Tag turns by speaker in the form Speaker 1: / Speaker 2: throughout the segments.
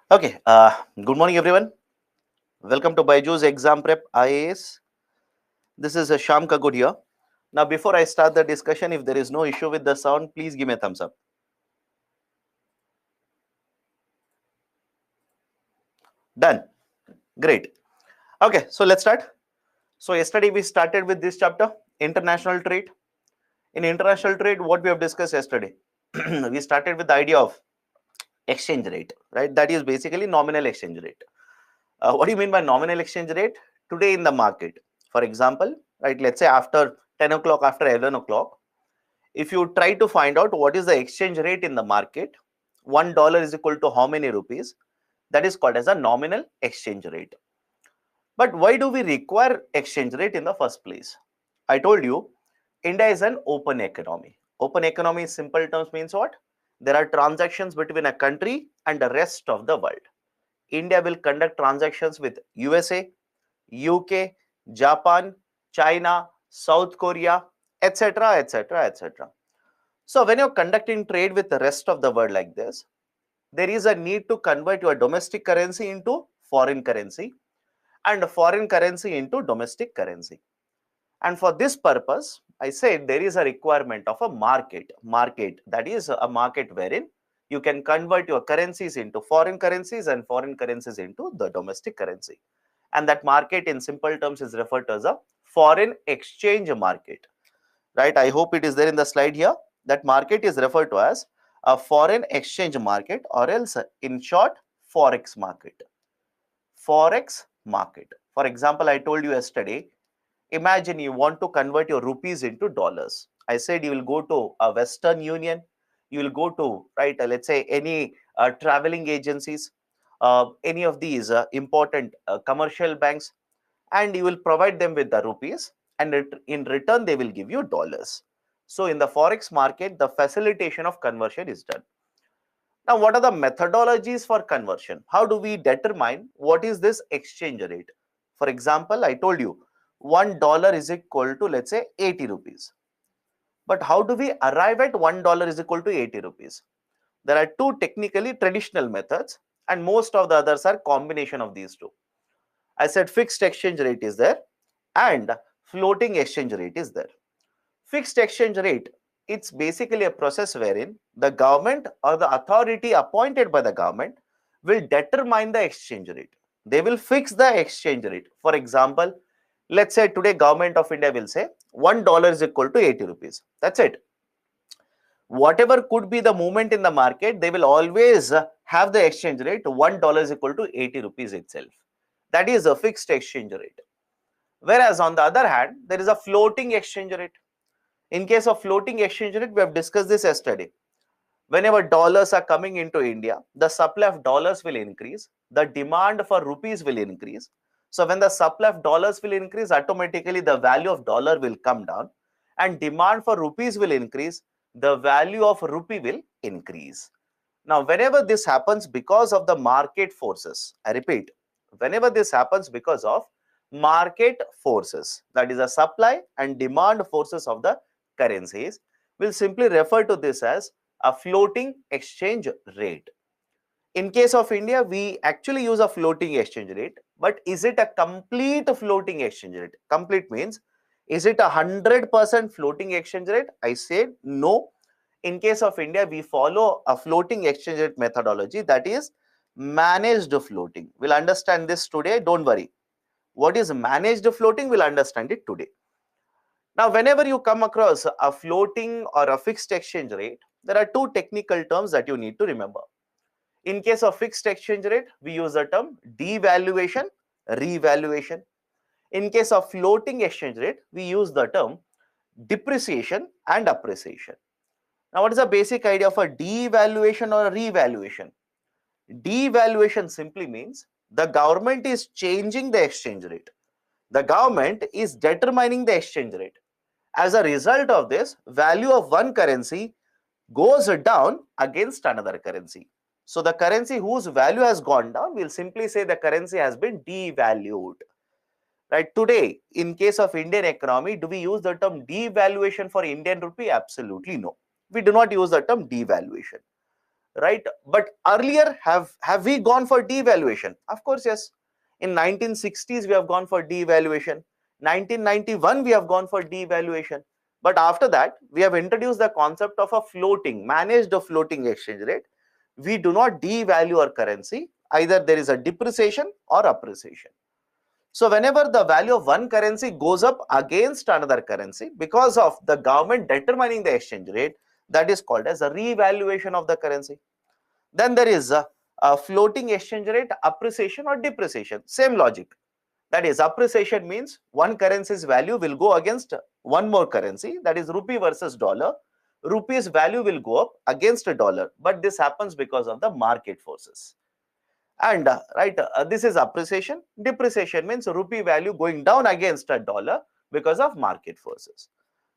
Speaker 1: Okay, good morning everyone. Welcome to Byju's Exam Prep IAS. This is Sham Kagur here. Now, before I start the discussion, if there is no issue with the sound, please give me a thumbs up. Done. Great. Okay, so let's start. So, yesterday we started with this chapter, international trade. In international trade, what we have discussed yesterday, we started with the idea of exchange rate, right? That is basically nominal exchange rate. What do you mean by nominal exchange rate? Today in the market, for example, right, let's say after 10 o'clock, after 11 o'clock, if you try to find out what is the exchange rate in the market, $1 is equal to how many rupees? That is called as a nominal exchange rate. But why do we require exchange rate in the first place? I told you, India is an open economy. Open economy in simple terms means what? There are transactions between a country and the rest of the world. India will conduct transactions with USA, UK, Japan, China, South Korea, etc., etc., etc. So when you're conducting trade with the rest of the world like this, there is a need to convert your domestic currency into foreign currency and foreign currency into domestic currency. And for this purpose, I said there is a requirement of a market. Market, that is a market wherein you can convert your currencies into foreign currencies and foreign currencies into the domestic currency. And that market in simple terms is referred to as a foreign exchange market. Right? I hope it is there in the slide here. That market is referred to as a foreign exchange market, or else in short, forex market. Forex market. For example, I told you yesterday, imagine you want to convert your rupees into dollars. I said you will go to a Western Union, you will go to, right, let's say any traveling agencies, any of these important commercial banks, and you will provide them with the rupees, and in return they will give you dollars. So in the forex market, the facilitation of conversion is done. Now, what are the methodologies for conversion? How do we determine what is this exchange rate? For example, I told you $1 is equal to, let's say, 80 rupees. But how do we arrive at $1 is equal to 80 rupees? There are two technically traditional methods, and most of the others are combination of these two. I said fixed exchange rate is there and floating exchange rate is there. Fixed exchange rate, it's basically a process wherein the government or the authority appointed by the government will determine the exchange rate. They will fix the exchange rate. For example, let's say today government of India will say $1 is equal to 80 rupees. That's it. Whatever could be the movement in the market, they will always have the exchange rate $1 is equal to 80 rupees itself. That is a fixed exchange rate. Whereas on the other hand, there is a floating exchange rate. In case of floating exchange rate, we have discussed this yesterday. Whenever dollars are coming into India, the supply of dollars will increase, the demand for rupees will increase. So when the supply of dollars will increase, automatically the value of dollar will come down, and demand for rupees will increase, the value of rupee will increase. Now, whenever this happens because of the market forces, I repeat, whenever this happens because of market forces, that is the supply and demand forces of the currencies, we'll simply refer to this as a floating exchange rate. In case of India, we actually use a floating exchange rate, but is it a complete floating exchange rate? Complete means, is it 100% floating exchange rate? I said no. In case of India, we follow a floating exchange rate methodology, that is managed floating. We'll understand this today, don't worry. What is managed floating, we'll understand it today. Now, whenever you come across a floating or a fixed exchange rate, there are two technical terms that you need to remember. In case of fixed exchange rate, we use the term devaluation, revaluation. In case of floating exchange rate, we use the term depreciation and appreciation. Now, what is the basic idea of a devaluation or a revaluation? Devaluation simply means the government is changing the exchange rate. The government is determining the exchange rate. As a result of this, value of one currency goes down against another currency. So the currency whose value has gone down, we'll simply say the currency has been devalued. Right? Today, in case of Indian economy, do we use the term devaluation for Indian rupee? Absolutely no. We do not use the term devaluation. right? But earlier, have we gone for devaluation? Of course, yes. In 1960s, we have gone for devaluation. 1991, we have gone for devaluation. But after that, we have introduced the concept of a managed floating exchange rate. We do not devalue our currency. Either there is a depreciation or appreciation. So whenever the value of one currency goes up against another currency because of the government determining the exchange rate, that is called as a revaluation of the currency. Then there is a floating exchange rate appreciation or depreciation. Same logic. That is, appreciation means one currency's value will go against one more currency, that is rupee versus dollar. Rupee's value will go up against a dollar, but this happens because of the market forces. And this is appreciation. Depreciation means rupee value going down against a dollar because of market forces.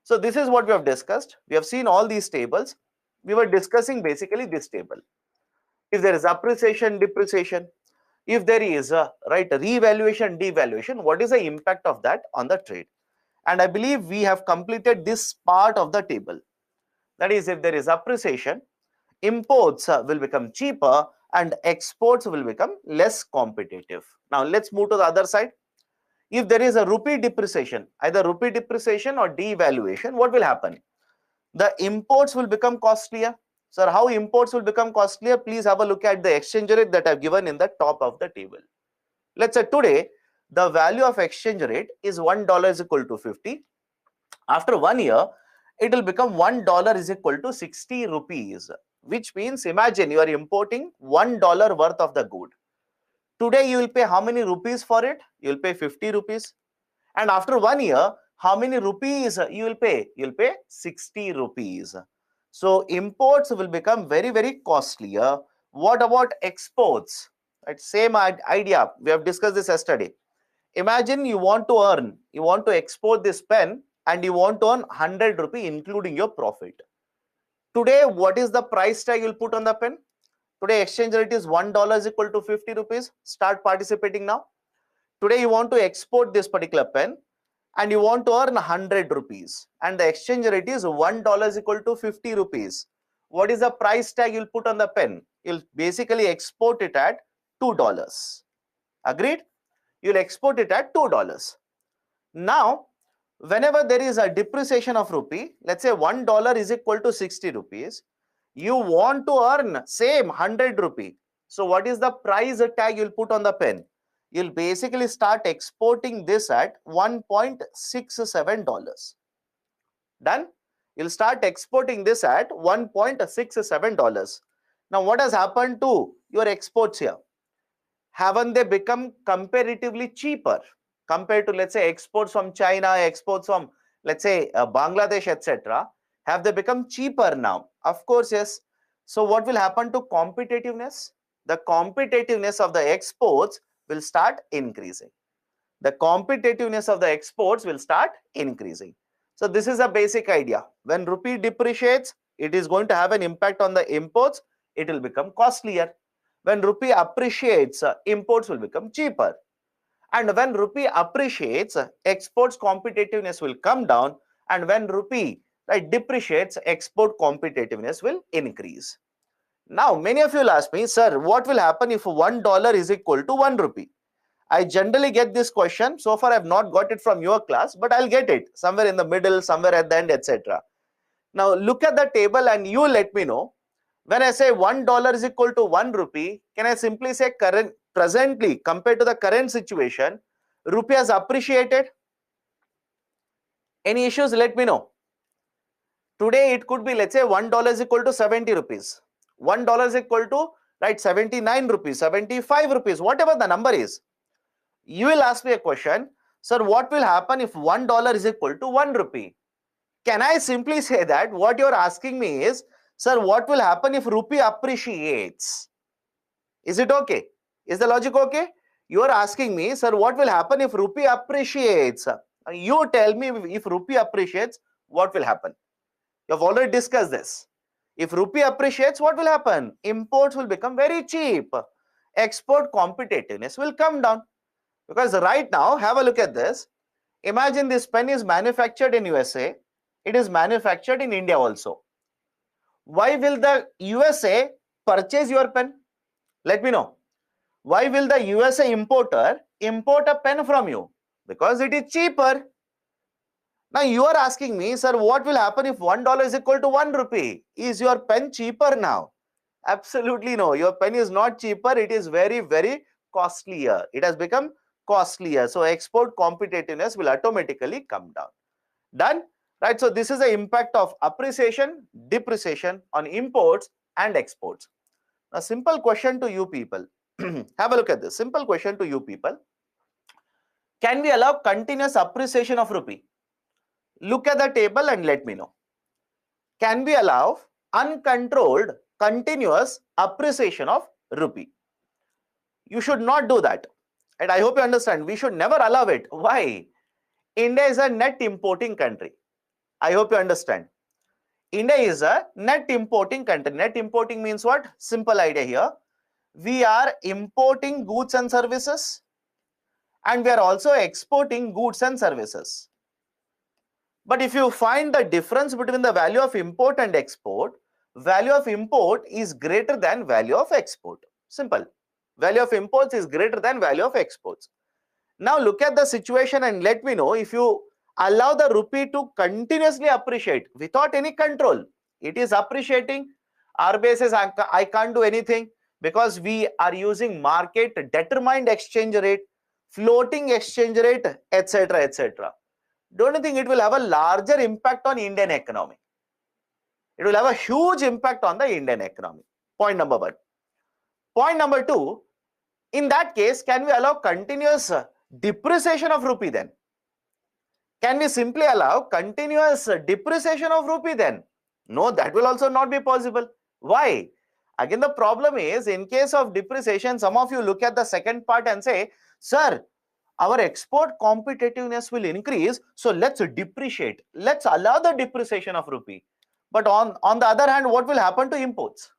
Speaker 1: So this is what we have discussed. We have seen all these tables. We were discussing basically this table. If there is appreciation, depreciation, if there is a revaluation, devaluation, what is the impact of that on the trade? And I believe we have completed this part of the table. That is, if there is appreciation, imports will become cheaper and exports will become less competitive. Now let's move to the other side. If there is a rupee depreciation, either rupee depreciation or devaluation, what will happen? The imports will become costlier. Sir, how imports will become costlier? Please have a look at the exchange rate that I've given in the top of the table. Let's say today, the value of exchange rate is $1 is equal to 50. After 1 year, it will become $1 is equal to 60 rupees, which means imagine you are importing $1 worth of the good. Today, you will pay how many rupees for it? You will pay 50 rupees. And after 1 year, how many rupees you will pay? You will pay 60 rupees. So imports will become very, very costlier. What about exports? Right, same idea. We have discussed this yesterday. Imagine you want to export this pen and you want to earn 100 rupee including your profit. Today, what is the price tag you'll put on the pen? Today, exchange rate is $1 is equal to 50 rupees. Start participating now. Today, you want to export this particular pen and you want to earn 100 rupees and the exchange rate is $1 is equal to 50 rupees. What is the price tag you'll put on the pen? You'll basically export it at $2. Agreed? You'll export it at $2. Now, whenever there is a depreciation of rupee, let's say $1 is equal to 60 rupees, you want to earn same 100 rupee. So what is the price tag you'll put on the pen? You'll basically start exporting this at $1.67. Done? You'll start exporting this at $1.67. Now, what has happened to your exports here? Haven't they become comparatively cheaper compared to, let's say, exports from China, exports from, let's say, Bangladesh, etc.? Have they become cheaper now? Of course, yes. So what will happen to competitiveness? The competitiveness of the exports will start increasing. The competitiveness of the exports will start increasing. So this is a basic idea. When rupee depreciates, it is going to have an impact on the imports. It will become costlier. When rupee appreciates, imports will become cheaper. And when rupee appreciates, exports competitiveness will come down. And when rupee depreciates, export competitiveness will increase. Now, many of you will ask me, sir, what will happen if $1 is equal to 1 rupee? I generally get this question. So far, I have not got it from your class, but I'll get it somewhere in the middle, somewhere at the end, etc. Now, look at the table and you let me know. When I say $1 is equal to 1 rupee, can I simply say presently, compared to the current situation, rupee has appreciated? Any issues? Let me know. Today, it could be, let's say, $1 is equal to 70 rupees. $1 is equal to, 79 rupees, 75 rupees, whatever the number is. You will ask me a question, sir, what will happen if $1 is equal to 1 rupee? Can I simply say that what you're asking me is, sir, what will happen if rupee appreciates? Is it okay? Is the logic okay? You are asking me, sir, what will happen if rupee appreciates? You tell me if rupee appreciates, what will happen? You have already discussed this. If rupee appreciates, what will happen? Imports will become very cheap. Export competitiveness will come down. Because right now, have a look at this. Imagine this pen is manufactured in USA. It is manufactured in India also. Why will the USA purchase your pen? Let me know. Why will the USA importer import a pen from you? Because it is cheaper. Now you are asking me, sir, what will happen if $1 is equal to 1 rupee? Is your pen cheaper now? Absolutely no. Your pen is not cheaper. It is very, very costlier. It has become costlier. So export competitiveness will automatically come down. Done? Right. So this is the impact of appreciation, depreciation on imports and exports. A simple question to you people. Have a look at this. Simple question to you people. Can we allow continuous appreciation of rupee? Look at the table and let me know. Can we allow uncontrolled continuous appreciation of rupee? You should not do that. And I hope you understand. We should never allow it. Why? India is a net importing country. I hope you understand. India is a net importing country. Net importing means what? Simple idea here. We are importing goods and services, and we are also exporting goods and services. But if you find the difference between the value of import and export, value of import is greater than value of export. Simple. Value of imports is greater than value of exports. Now look at the situation and let me know, if you allow the rupee to continuously appreciate without any control, it is appreciating. RBI says I can't do anything because we are using market determined exchange rate, floating exchange rate, etc., etc. Don't you think it will have a larger impact on Indian economy? It will have a huge impact on the Indian economy. Point number one. Point number two, in that case, can we allow continuous depreciation of rupee then? Can we simply allow continuous depreciation of rupee then? No, that will also not be possible. Why? Again, the problem is, in case of depreciation, some of you look at the second part and say, sir, our export competitiveness will increase, so let's depreciate. Let's allow the depreciation of rupee. But on the other hand, what will happen to imports?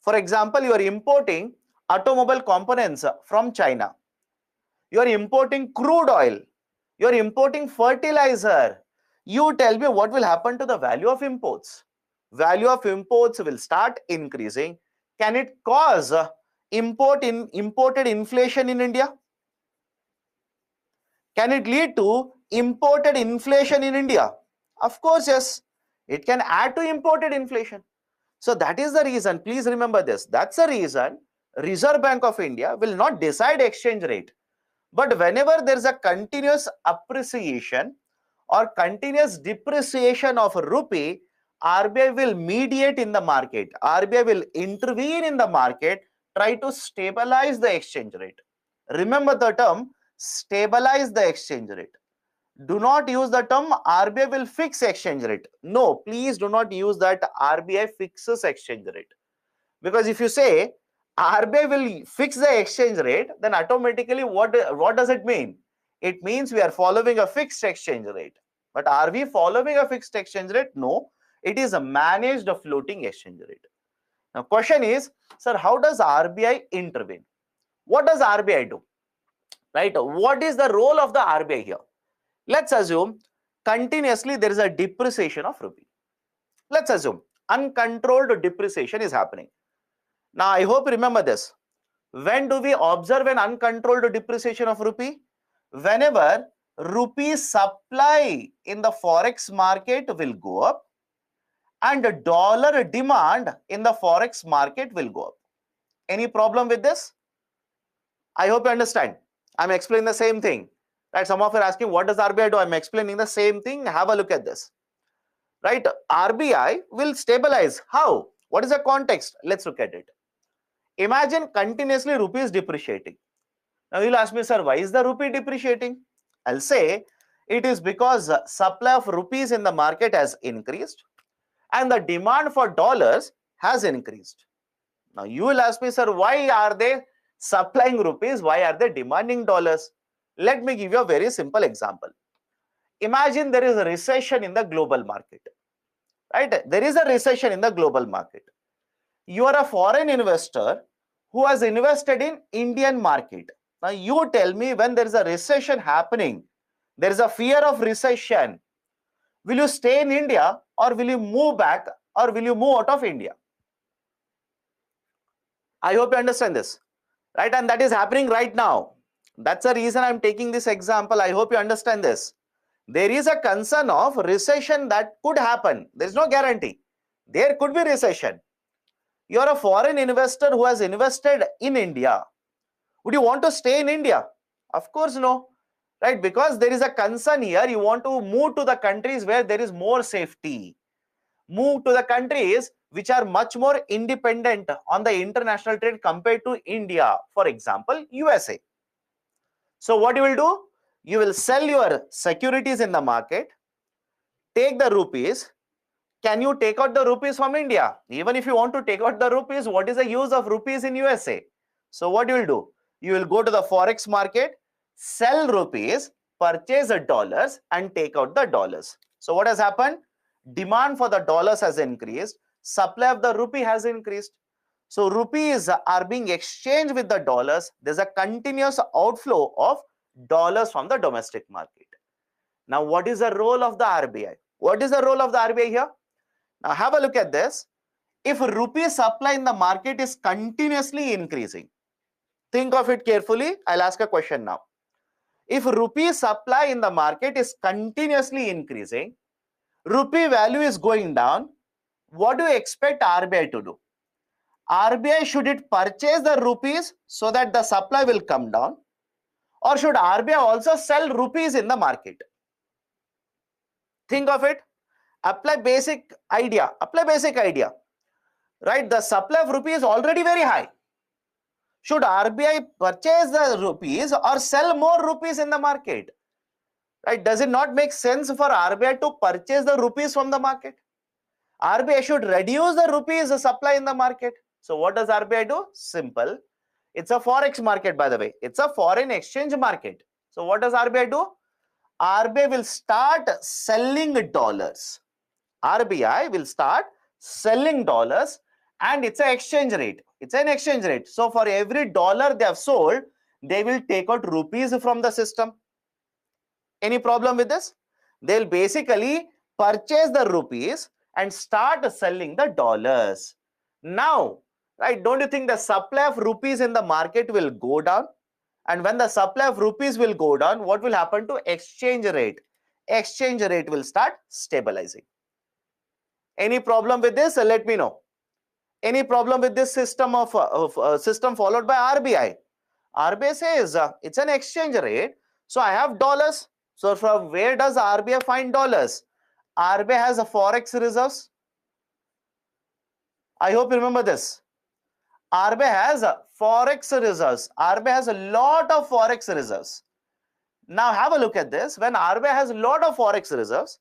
Speaker 1: For example, you are importing automobile components from China. You are importing crude oil. You are importing fertilizer. You tell me what will happen to the value of imports. Value of imports will start increasing. Can it cause imported inflation in India? Can it lead to imported inflation in India? Of course, yes. It can add to imported inflation. So that is the reason, please remember this. That's the reason Reserve Bank of India will not decide exchange rate. But whenever there is a continuous appreciation or continuous depreciation of rupee, RBI will mediate in the market. RBI will intervene in the market, try to stabilize the exchange rate. Remember the term, stabilize the exchange rate. Do not use the term RBI will fix exchange rate. No, please do not use that RBI fixes exchange rate. Because if you say RBI will fix the exchange rate, then automatically what does it mean? It means we are following a fixed exchange rate. But are we following a fixed exchange rate? No, it is a managed floating exchange rate. Now question is, sir, how does RBI intervene? What does RBI do? Right? What is the role of the RBI here? Let's assume continuously there is a depreciation of rupee. Let's assume uncontrolled depreciation is happening. Now, I hope you remember this. When do we observe an uncontrolled depreciation of rupee? Whenever rupee supply in the forex market will go up and dollar demand in the forex market will go up. Any problem with this? I hope you understand. I'm explaining the same thing. Right? Some of you are asking, what does RBI do? I'm explaining the same thing. Have a look at this. Right? RBI will stabilize. How? What is the context? Let's look at it. Imagine continuously rupee is depreciating. Now you'll ask me, sir, why is the rupee depreciating? I'll say it is because supply of rupees in the market has increased and the demand for dollars has increased. Now you will ask me, sir, why are they supplying rupees? Why are they demanding dollars? Let me give you a very simple example. Imagine there is a recession in the global market. Right? There is a recession in the global market. You are a foreign investor who has invested in Indian market. Now you tell me, when there is a recession happening, there is a fear of recession, will you stay in India or will you move back or will you move out of India? I hope you understand this, right? And that is happening right now. That's the reason I'm taking this example. I hope you understand this. There is a concern of recession that could happen. There is no guarantee. There could be recession. You are a foreign investor who has invested in India. Would you want to stay in India? Of course, no. Right? Because there is a concern here. You want to move to the countries where there is more safety. Move to the countries which are much more independent on the international trade compared to India. For example, USA. So what you will do? You will sell your securities in the market, take the rupees. Can you take out the rupees from India? Even if you want to take out the rupees, what is the use of rupees in USA? So what you will do? You will go to the forex market, sell rupees, purchase the dollars and take out the dollars. So what has happened? Demand for the dollars has increased, supply of the rupee has increased. So rupees are being exchanged with the dollars. There's a continuous outflow of dollars from the domestic market. Now, what is the role of the RBI? What is the role of the RBI here? Now, have a look at this. If rupee supply in the market is continuously increasing, think of it carefully. I'll ask a question now. If rupee supply in the market is continuously increasing, rupee value is going down, what do you expect RBI to do? RBI, should it purchase the rupees so that the supply will come down, or should RBI also sell rupees in the market? Think of it. Apply basic idea. Right? The supply of rupee is already very high. Should RBI purchase the rupees or sell more rupees in the market? Right? Does it not make sense for RBI to purchase the rupees from the market? RBI should reduce the rupees supply in the market. So what does RBI do? Simple. It's a forex market, by the way. It's a foreign exchange market. So what does RBI do? RBI will start selling dollars. RBI will start selling dollars, and it's an exchange rate. It's an exchange rate. So for every dollar they have sold, they will take out rupees from the system. Any problem with this? They'll basically purchase the rupees and start selling the dollars. Now, right, don't you think the supply of rupees in the market will go down? And when the supply of rupees will go down, what will happen to exchange rate? Exchange rate will start stabilizing. Any problem with this? Let me know. Any problem with this system system followed by RBI? RBI says it's an exchange rate. So I have dollars. So from where does RBI find dollars? RBI has a forex reserves. I hope you remember this. RBI has forex reserves. RBI has a lot of forex reserves. Now have a look at this. When RBI has a lot of forex reserves,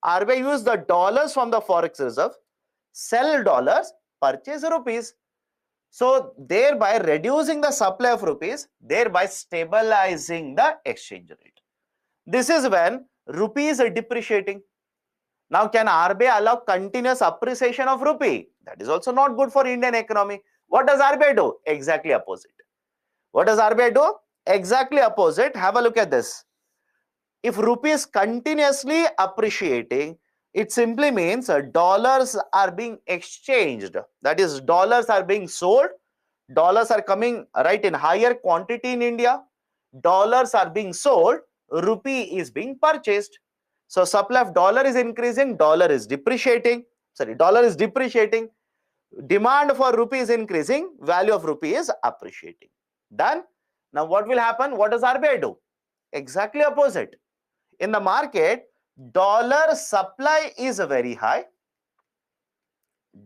Speaker 1: RBI use the dollars from the forex reserve, sell dollars, purchase rupees. So thereby reducing the supply of rupees, thereby stabilizing the exchange rate. This is when rupees are depreciating. Now can RBI allow continuous appreciation of rupee? That is also not good for Indian economy. What does RBI do? Exactly opposite. What does RBI do? Exactly opposite. Have a look at this. If rupee is continuously appreciating, it simply means dollars are being exchanged. That is, dollars are being sold. Dollars are coming right in higher quantity in India. Dollars are being sold. Rupee is being purchased. So supply of dollar is increasing. Dollar is depreciating. Dollar is depreciating. Demand for rupee is increasing. Value of rupee is appreciating. Done. Now what will happen? What does RBI do? Exactly opposite. In the market, dollar supply is very high.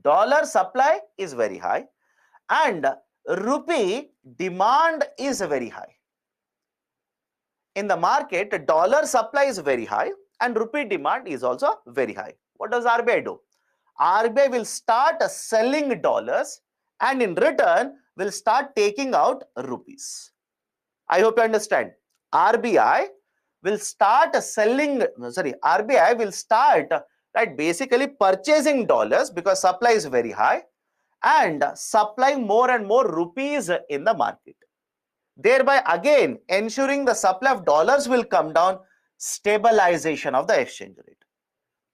Speaker 1: Dollar supply is very high, and rupee demand is very high. In the market, dollar supply is very high and rupee demand is also very high. What does RBI do? RBI will start selling dollars and in return will start taking out rupees. I hope you understand. RBI will start selling, RBI will start, right, basically purchasing dollars because supply is very high and supplying more and more rupees in the market. Thereby again ensuring the supply of dollars will come down, stabilization of the exchange rate.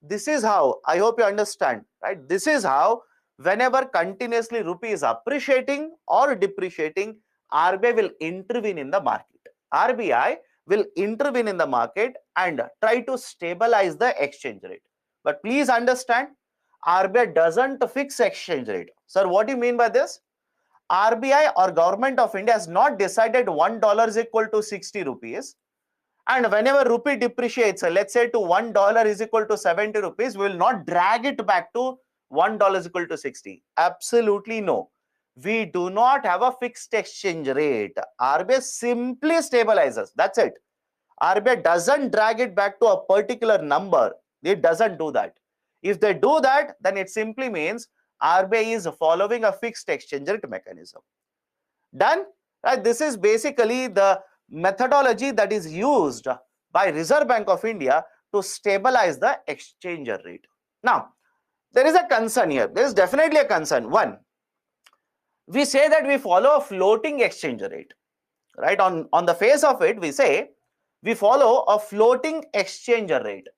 Speaker 1: This is how, I hope you understand, right? This is how whenever continuously rupee is appreciating or depreciating, RBI will intervene in the market. RBI will intervene in the market and try to stabilize the exchange rate. But please understand, RBI doesn't fix exchange rate. Sir, what do you mean by this? RBI or Government of India has not decided $1 is equal to 60 rupees. And whenever rupee depreciates, let's say to $1 is equal to 70 rupees, we will not drag it back to $1 is equal to 60. Absolutely no. We do not have a fixed exchange rate. RBI simply stabilizes. That's it. RBI doesn't drag it back to a particular number. It doesn't do that. If they do that, then it simply means RBI is following a fixed exchange rate mechanism. Done? Right? This is basically the methodology that is used by Reserve Bank of India to stabilize the exchange rate. Now, there is a concern here. There is definitely a concern. One, we say that we follow a floating exchange rate. Right? On the face of it, we say we follow a floating exchange rate.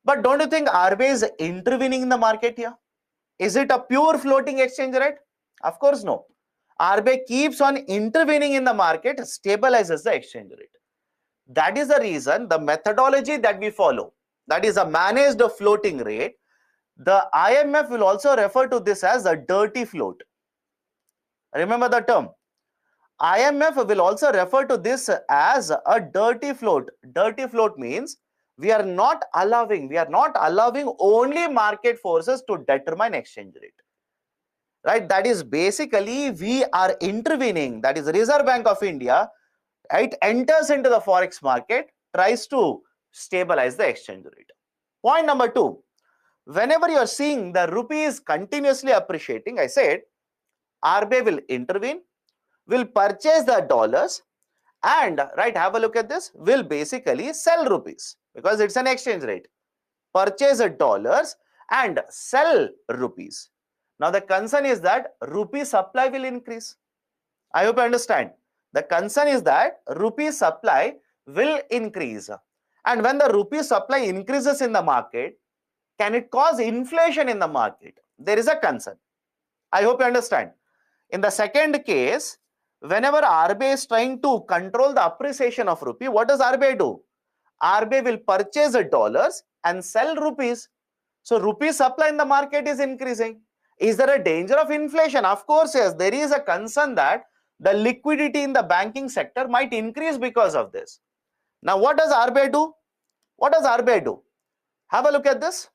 Speaker 1: But don't you think RBI is intervening in the market here? Is it a pure floating exchange rate? Of course, no. RBI keeps on intervening in the market, stabilizes the exchange rate. That is the reason the methodology that we follow, that is a managed floating rate, the IMF will also refer to this as a dirty float. Remember the term. IMF will also refer to this as a dirty float. Dirty float means we are not allowing only market forces to determine exchange rate. Right? That is basically we are intervening. That is Reserve Bank of India, right, enters into the forex market, tries to stabilize the exchange rate. Point number two, whenever you are seeing the rupee is continuously appreciating, I said RBI will intervene, will purchase the dollars, and right, have a look at this, will basically sell rupees because it's an exchange rate. Purchase the dollars and sell rupees. Now the concern is that rupee supply will increase. I hope you understand. The concern is that rupee supply will increase. And when the rupee supply increases in the market, can it cause inflation in the market? There is a concern. I hope you understand. In the second case, whenever RBI is trying to control the appreciation of rupee, what does RBI do? RBI will purchase the dollars and sell rupees. So rupee supply in the market is increasing. Is there a danger of inflation? Of course, yes. There is a concern that the liquidity in the banking sector might increase because of this. Now, what does RBI do? What does RBI do? Have a look at this.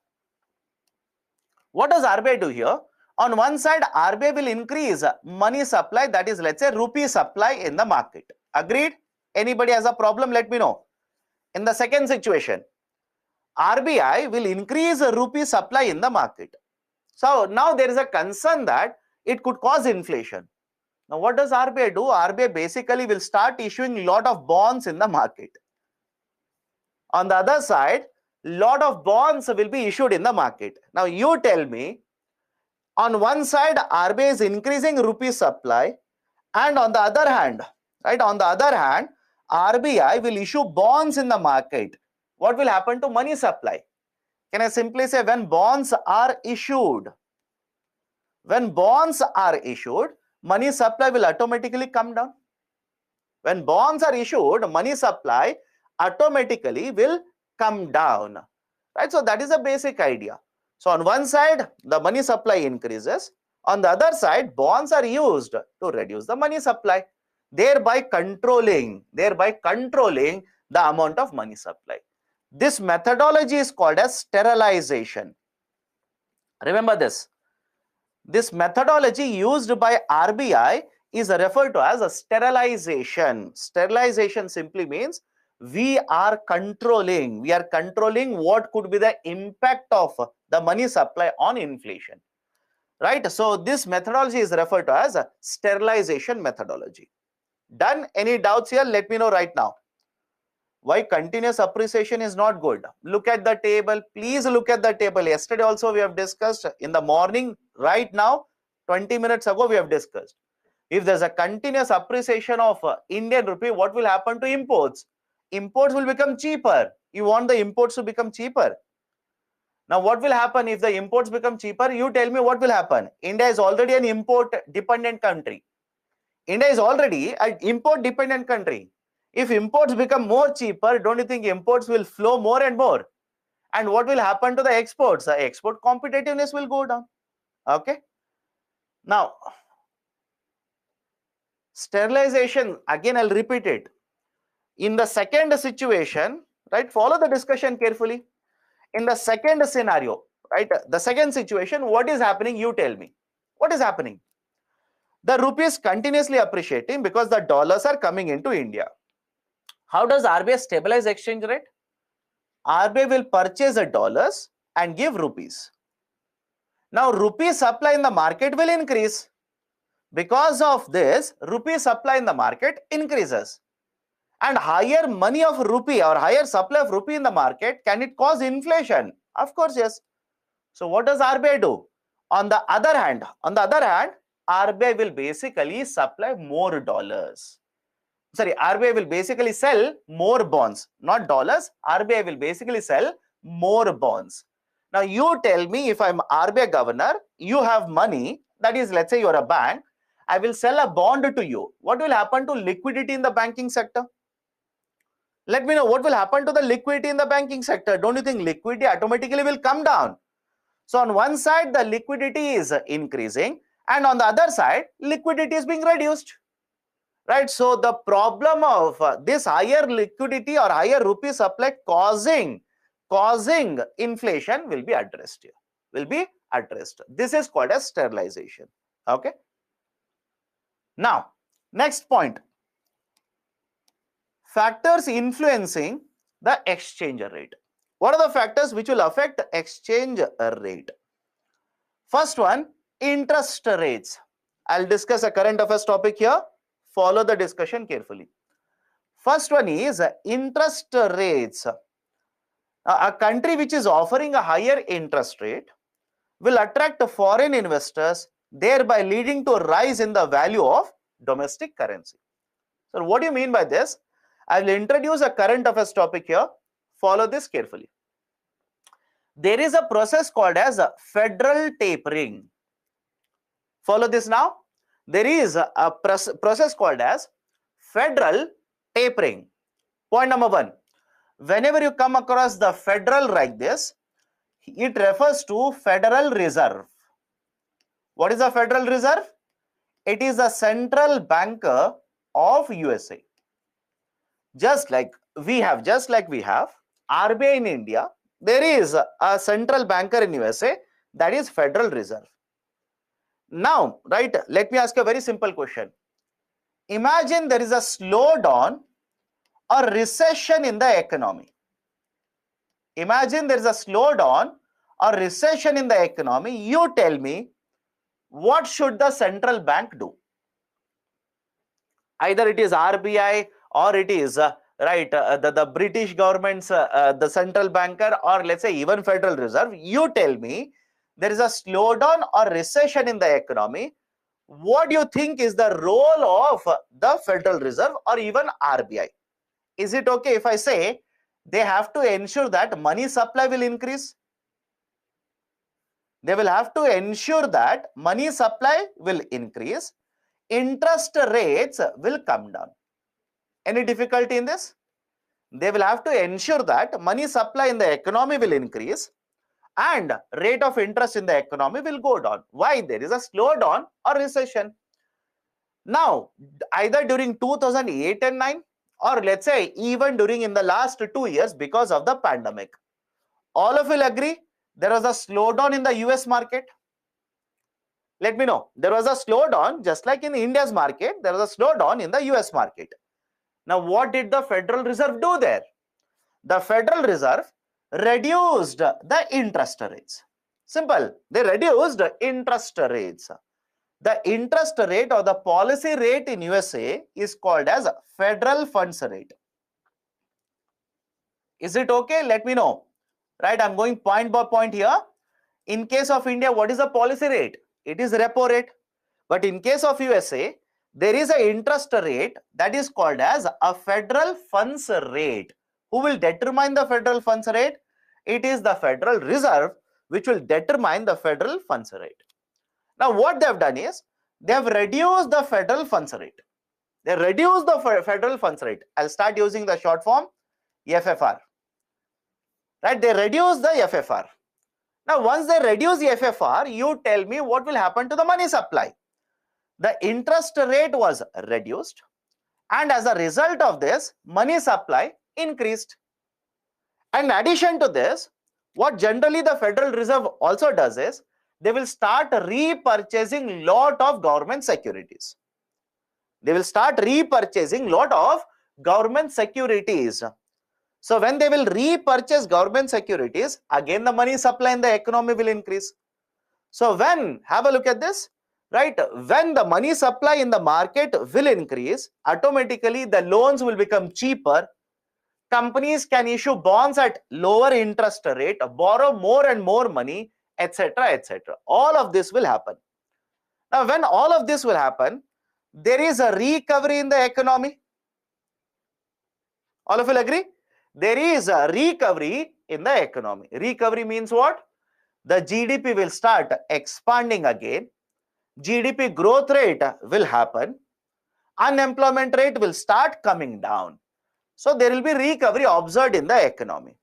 Speaker 1: What does RBI do here? On one side, RBI will increase money supply, that is, let's say, rupee supply in the market. Agreed? Anybody has a problem? Let me know. In the second situation, RBI will increase rupee supply in the market. So now there is a concern that it could cause inflation. Now what does RBI do? RBI basically will start issuing a lot of bonds in the market. On the other side, lot of bonds will be issued in the market. Now you tell me, on one side RBI is increasing rupee supply, and on the other hand, right, on the other hand, RBI will issue bonds in the market. What will happen to money supply? Can I simply say, when bonds are issued, money supply will automatically come down. When bonds are issued, money supply automatically will come down. Right? So that is a basic idea. So on one side, the money supply increases. On the other side, bonds are used to reduce the money supply, thereby controlling the amount of money supply. This methodology is called as sterilization. Remember this. This methodology used by RBI is referred to as a sterilization. Sterilization simply means we are controlling what could be the impact of the money supply on inflation. Right? So this methodology is referred to as a sterilization methodology. Done? Any doubts here? Let me know right now. Why continuous appreciation is not good? Look at the table. Please look at the table. Yesterday also we have discussed in the morning. Right now, 20 minutes ago we have discussed. If there's a continuous appreciation of Indian rupee, what will happen to imports? Imports will become cheaper. You want the imports to become cheaper. Now, what will happen if the imports become cheaper? You tell me what will happen. India is already an import dependent country. India is already an import dependent country. If imports become more cheaper, don't you think imports will flow more and more? And what will happen to the exports? The export competitiveness will go down. Okay. Now, sterilization, again, I'll repeat it. In the second situation, right, follow the discussion carefully. In the second scenario, right, the second situation, what is happening? You tell me. What is happening? The rupee is continuously appreciating because the dollars are coming into India. How does RBI stabilize exchange rate? RBI will purchase the dollars and give rupees. Now, rupee supply in the market will increase. Because of this, rupee supply in the market increases. And higher money of rupee or higher supply of rupee in the market, can it cause inflation? Of course, yes. So what does RBI do? On the other hand, RBI will basically supply more dollars. Sorry, RBI will basically sell more bonds, not dollars. RBI will basically sell more bonds. Now you tell me, if I'm RBI governor, you have money, that is, let's say you're a bank, I will sell a bond to you. What will happen to liquidity in the banking sector? Let me know what will happen to the liquidity in the banking sector. Don't you think liquidity automatically will come down? So on one side, the liquidity is increasing, and on the other side, liquidity is being reduced. Right? So the problem of this higher liquidity or higher rupee supply causing inflation will be addressed here. This is called as sterilization. Okay. Now, next point. Factors influencing the exchange rate. What are the factors which will affect exchange rate? First one, interest rates. I'll discuss a current affairs topic here. Follow the discussion carefully. First one is interest rates. A country which is offering a higher interest rate will attract foreign investors, thereby leading to a rise in the value of domestic currency. So what do you mean by this? I will introduce a current affairs topic here. Follow this carefully. There is a process called as federal tapering. Follow this now. There is a process called as federal tapering. Point number one. Whenever you come across the federal like this, it refers to Federal Reserve. What is the Federal Reserve? It is the central banker of USA. Just like we have RBI in India, there is a central banker in USA, that is Federal Reserve. Now, right, let me ask a very simple question. Imagine there is a slowdown or recession in the economy. Imagine there is a slowdown or recession in the economy. You tell me, what should the central bank do? Either it is RBI or it is the British government's the central banker, or let's say even Federal Reserve. You tell me, there is a slowdown or recession in the economy. What do you think is the role of the Federal Reserve or even RBI? Is it okay if I say they have to ensure that money supply will increase? They will have to ensure that money supply will increase, interest rates will come down. Any difficulty in this? They will have to ensure that money supply in the economy will increase and rate of interest in the economy will go down. Why? There is a slowdown or recession. Now, either during 2008 and 9, or let's say even during in the last 2 years because of the pandemic, all of you will agree there was a slowdown in the US market. Let me know. There was a slowdown, just like in India's market, there was a slowdown in the US market. Now, what did the Federal Reserve do there? The Federal Reserve reduced the interest rates. Simple. They reduced interest rates. The interest rate or the policy rate in USA is called as federal funds rate. Is it okay? Let me know. Right, I'm going point by point here. In case of India, what is the policy rate? It is repo rate. But in case of USA, there is an interest rate that is called as a federal funds rate. Who will determine the federal funds rate? It is the Federal Reserve which will determine the federal funds rate. Now, what they have done is they have reduced the federal funds rate. They reduce the federal funds rate. I'll start using the short form FFR. Right? They reduce the FFR. Now, once they reduce the FFR, you tell me what will happen to the money supply. The interest rate was reduced, and as a result of this, money supply increased. And in addition to this, what generally the Federal Reserve also does is they will start repurchasing lot of government securities. They will start repurchasing lot of government securities. So when they will repurchase government securities, again the money supply in the economy will increase. So when, have a look at this, right? When the money supply in the market will increase, automatically the loans will become cheaper. Companies can issue bonds at lower interest rate, borrow more and more money, etc., etc. All of this will happen. Now, when all of this will happen, there is a recovery in the economy. All of you agree? There is a recovery in the economy. Recovery means what? The GDP will start expanding again. GDP growth rate will happen. Unemployment rate will start coming down. So there will be recovery observed in the economy.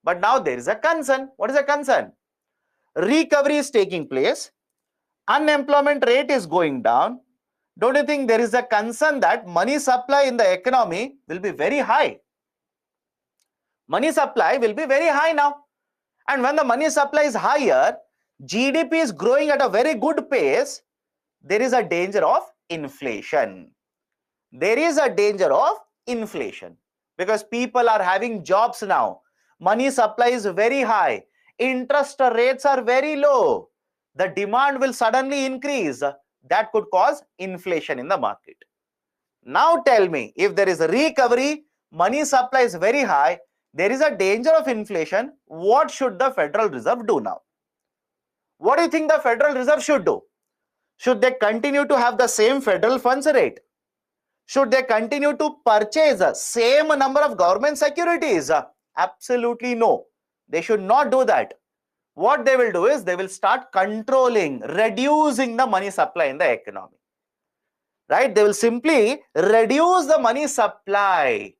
Speaker 1: But now there is a concern. What is the concern? Recovery is taking place. Unemployment rate is going down. Don't you think there is a concern that money supply in the economy will be very high? Money supply will be very high now. And when the money supply is higher, GDP is growing at a very good pace, there is a danger of inflation. There is a danger of inflation because people are having jobs now. Money supply is very high. Interest rates are very low. The demand will suddenly increase. That could cause inflation in the market. Now tell me, if there is a recovery, money supply is very high, there is a danger of inflation, what should the Federal Reserve do now? What do you think the Federal Reserve should do? Should they continue to have the same federal funds rate? Should they continue to purchase the same number of government securities? Absolutely no. They should not do that. What they will do is they will start controlling, reducing the money supply in the economy. Right? They will simply reduce the money supply.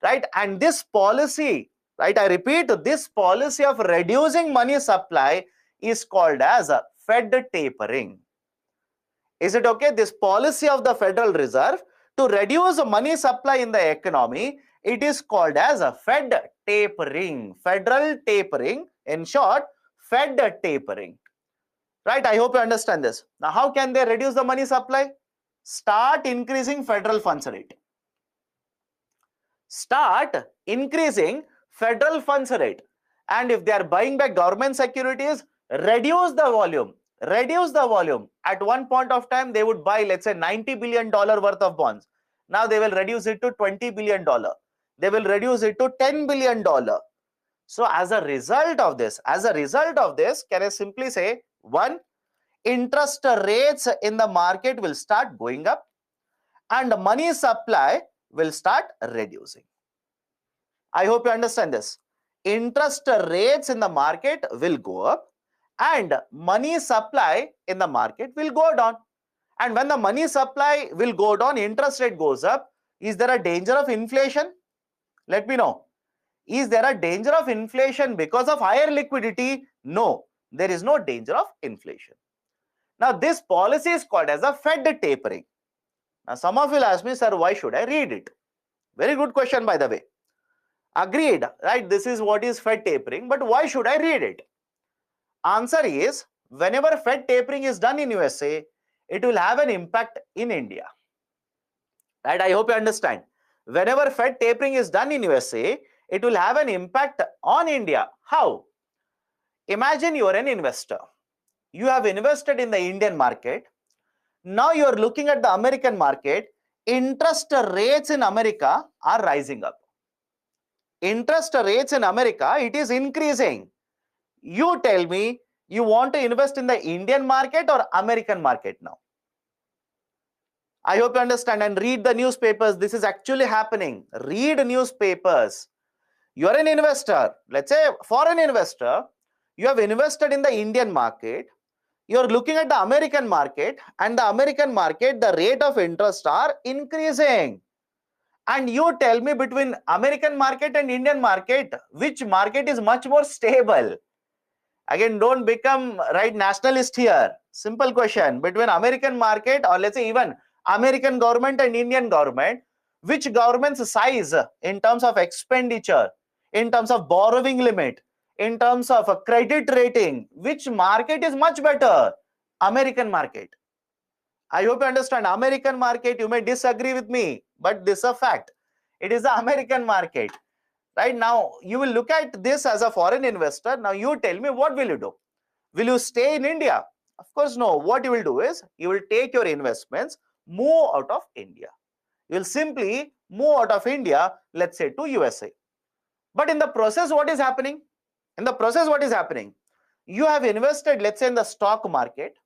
Speaker 1: Right? And this policy, right? I repeat, this policy of reducing money supply is called as a Fed tapering. Is it okay? This policy of the Federal Reserve to reduce money supply in the economy, it is called as a Fed tapering. Federal tapering, in short, Fed tapering. Right? I hope you understand this. Now, how can they reduce the money supply? Start increasing federal funds rate. Start increasing federal funds rate. And if they are buying back government securities, reduce the volume. Reduce the volume. At one point of time, they would buy, let's say, $90 billion worth of bonds. Now they will reduce it to $20 billion. They will reduce it to $10 billion. So as a result of this, can I simply say, one, interest rates in the market will start going up and money supply will start reducing. I hope you understand this. Interest rates in the market will go up and money supply in the market will go down. And when the money supply will go down, interest rate goes up. Is there a danger of inflation? Let me know. Is there a danger of inflation because of higher liquidity? No, there is no danger of inflation. Now, this policy is called as a Fed tapering. Now, some of you will ask me, sir, why should I read it? Very good question, by the way. Agreed, right? This is what is Fed tapering, but why should I read it? Answer is, whenever Fed tapering is done in USA, it will have an impact in India. Right? I hope you understand. Whenever Fed tapering is done in USA, it will have an impact on India. How? Imagine you are an investor. You have invested in the Indian market. Now you are looking at the American market. Interest rates in America are rising up. Interest rates in America, it is increasing. You tell me, you want to invest in the Indian market or American market now? I hope you understand and read the newspapers. This is actually happening. Read newspapers. You are an investor, let's say foreign investor, you have invested in the Indian market, you are looking at the American market, and the American market, the rate of interest are increasing. And you tell me between American market and Indian market, which market is much more stable? Again, don't become right nationalist here. Simple question. Between American market, or let's say even American government and Indian government, which government's size in terms of expenditure, in terms of borrowing limit, in terms of a credit rating, which market is much better? American market. I hope you understand. American market, you may disagree with me, but this is a fact. It is the American market. Right now, you will look at this as a foreign investor. Now, you tell me, what will you do? Will you stay in India? Of course, no. What you will do is, you will take your investments, move out of India. You will simply move out of India, let's say to USA. But in the process, what is happening? In the process, what is happening? You have invested, let's say, in the stock market.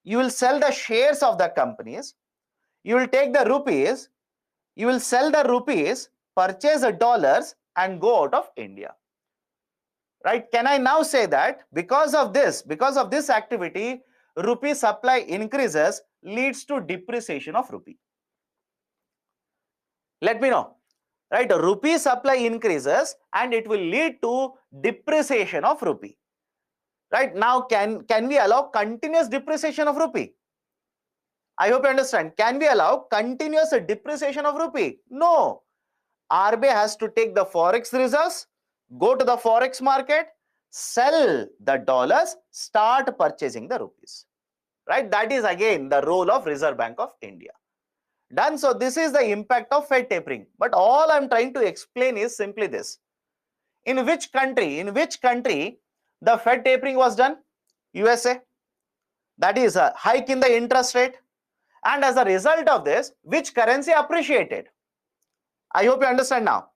Speaker 1: You will sell the shares of the companies. You will take the rupees. You will sell the rupees, purchase the dollars, and go out of India. Right? Can I now say that because of this activity, rupee supply increases, leads to depreciation of rupee? Let me know. Right? Rupee supply increases and it will lead to depreciation of rupee. Right? Now, can we allow continuous depreciation of rupee? I hope you understand. Can we allow continuous depreciation of rupee? No. RBI has to take the forex reserves, go to the forex market, sell the dollars, start purchasing the rupees. Right? That is again the role of Reserve Bank of India. Done. So this is the impact of Fed tapering. But all I'm trying to explain is simply this. In which country the Fed tapering was done? USA. That is a hike in the interest rate. And as a result of this, which currency appreciated? I hope you understand now.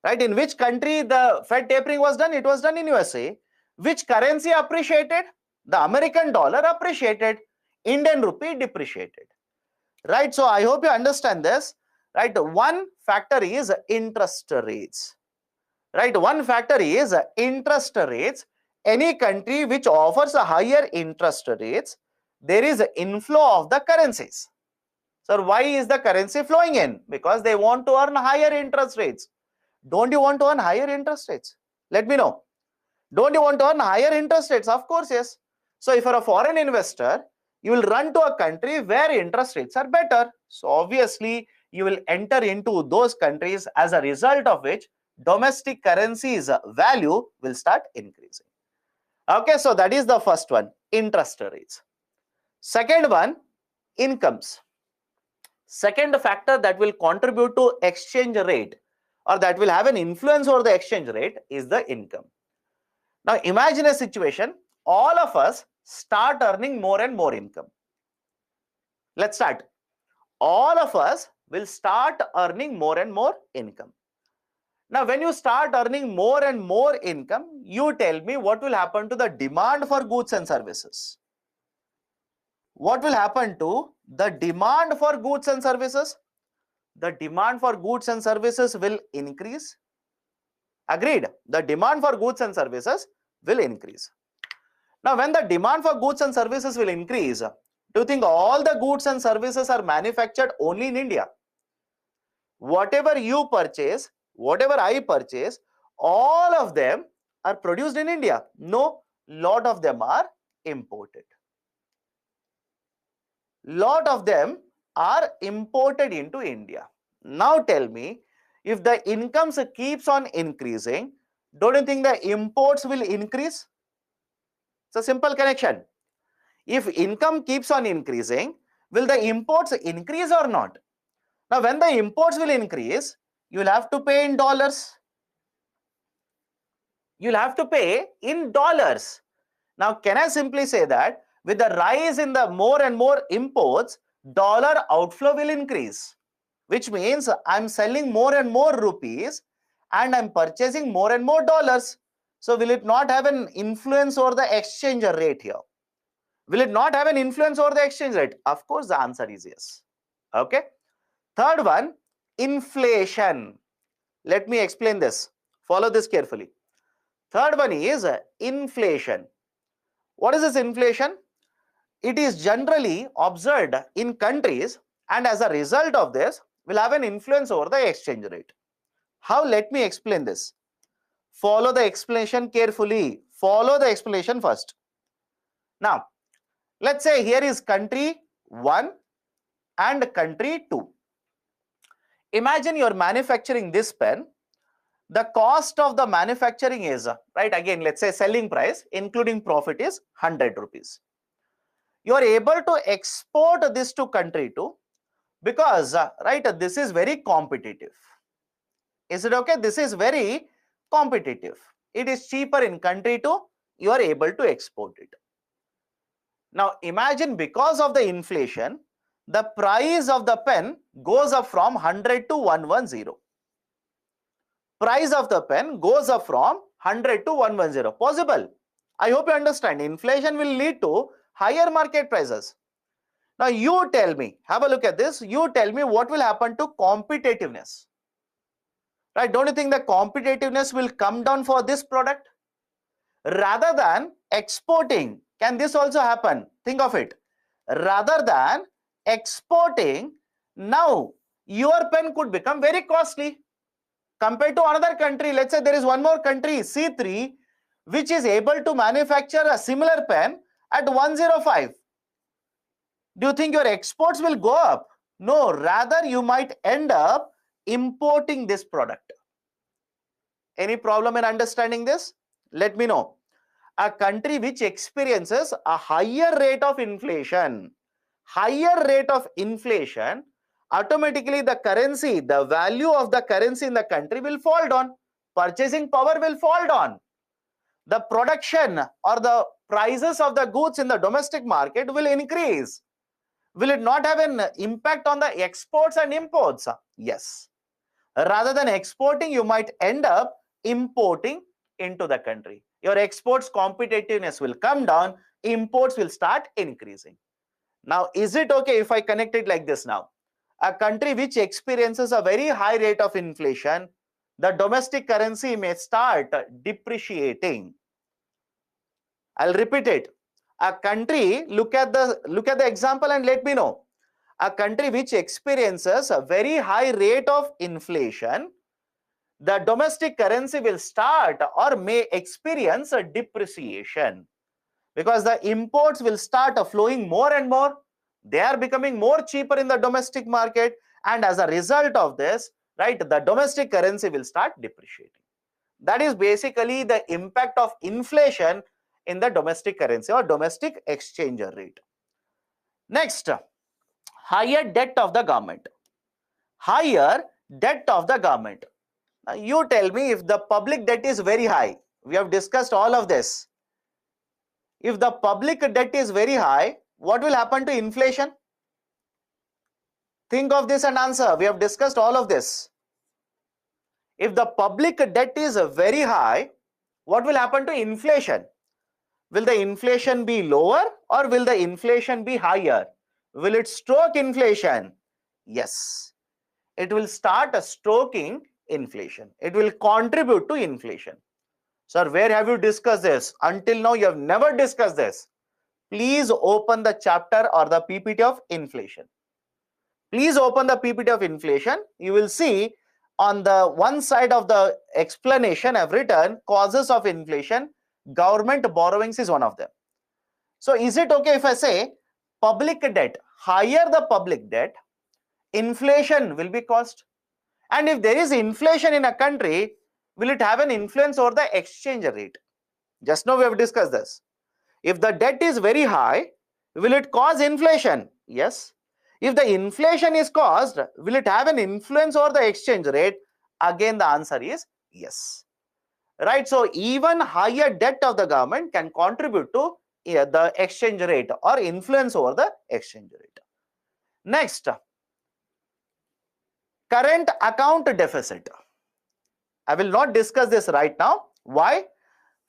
Speaker 1: Right? In which country the Fed tapering was done? It was done in USA. Which currency appreciated? The American dollar appreciated. Indian rupee depreciated. Right? So I hope you understand this. Right? One factor is interest rates. Right? One factor is interest rates. Any country which offers a higher interest rates, there is an inflow of the currencies. So why is the currency flowing in? Because they want to earn higher interest rates. Don't you want to earn higher interest rates? Let me know. Don't you want to earn higher interest rates? Of course, yes. So if you're a foreign investor, you will run to a country where interest rates are better. So obviously, you will enter into those countries, as a result of which domestic currency's value will start increasing. Okay, so that is the first one, interest rates. Second one, incomes. Second factor that will contribute to exchange rate, or that will have an influence over the exchange rate, is the income. Now imagine a situation, all of us start earning more and more income. Let's start. All of us will start earning more and more income. Now when you start earning more and more income, you tell me what will happen to the demand for goods and services. What will happen to the demand for goods and services? The demand for goods and services will increase. Agreed. The demand for goods and services will increase. Now, when the demand for goods and services will increase, do you think all the goods and services are manufactured only in India? Whatever you purchase, whatever I purchase, all of them are produced in India. No, lot of them are imported. Lot of them are imported into India. Now tell me, if the incomes keeps on increasing, don't you think the imports will increase? It's a simple connection. If income keeps on increasing, will the imports increase or not? Now when the imports will increase, you will have to pay in dollars. You'll have to pay in dollars. Now can I simply say that with the rise in the more and more imports, dollar outflow will increase, which means I'm selling more and more rupees and I'm purchasing more and more dollars. So will it not have an influence over the exchange rate here? Will it not have an influence over the exchange rate? Of course, the answer is yes. Okay. Third one, inflation. Let me explain this. Follow this carefully. Third one is inflation. What is this inflation? It is generally observed in countries, and as a result of this will have an influence over the exchange rate. How? Let me explain this. Follow the explanation carefully. Follow the explanation first. Now, let's say here is country 1 and country 2. Imagine you're manufacturing this pen. The cost of the manufacturing is, right, again, let's say selling price, including profit, is 100 rupees. You are able to export this to country 2 because, right, this is very competitive. Is it okay? This is very competitive. It is cheaper in country 2. You are able to export it. Now, imagine because of the inflation, the price of the pen goes up from 100 to 110. Price of the pen goes up from 100 to 110. Possible. I hope you understand. Inflation will lead to higher market prices. Now, you tell me, have a look at this. You tell me what will happen to competitiveness. Right? Don't you think the competitiveness will come down for this product? Rather than exporting, can this also happen? Think of it. Rather than exporting, now your pen could become very costly compared to another country. Let's say there is one more country, C3, which is able to manufacture a similar pen at 105. Do you think your exports will go up? No, rather you might end up importing this product. Any problem in understanding this? Let me know. A country which experiences a higher rate of inflation, automatically the currency, the value of the currency in the country will fall down. Purchasing power will fall down. The production or the prices of the goods in the domestic market will increase. Will it not have an impact on the exports and imports? Yes. Rather than exporting, you might end up importing into the country. Your exports competitiveness will come down, imports will start increasing. Now, is it okay if I connect it like this now? A country which experiences a very high rate of inflation, the domestic currency may start depreciating. I'll repeat it. A country, look at the example and let me know. A country which experiences a very high rate of inflation, the domestic currency will start or may experience a depreciation because the imports will start flowing more and more. They are becoming more cheaper in the domestic market, and as a result of this, right, the domestic currency will start depreciating. That is basically the impact of inflation in the domestic currency or domestic exchange rate. Next, higher debt of the government. Higher debt of the government. Now, you tell me, if the public debt is very high, we have discussed all of this. If the public debt is very high, what will happen to inflation? Think of this and answer. We have discussed all of this. If the public debt is very high, what will happen to inflation? Will the inflation be lower or will the inflation be higher? Will it stoke inflation? Yes. It will start stoking inflation. It will contribute to inflation. Sir, where have you discussed this? Until now, you have never discussed this. Please open the chapter or the PPT of inflation. Please open the PPT of inflation. You will see on the one side of the explanation I have written causes of inflation. Government borrowings is one of them. So is it okay if I say public debt, higher the public debt, inflation will be caused? And if there is inflation in a country, will it have an influence over the exchange rate? Just now we have discussed this. If the debt is very high, will it cause inflation? Yes. If the inflation is caused, will it have an influence over the exchange rate? Again, the answer is yes. Right. So even higher debt of the government can contribute to the exchange rate or influence over the exchange rate. Next, current account deficit. I will not discuss this right now. Why?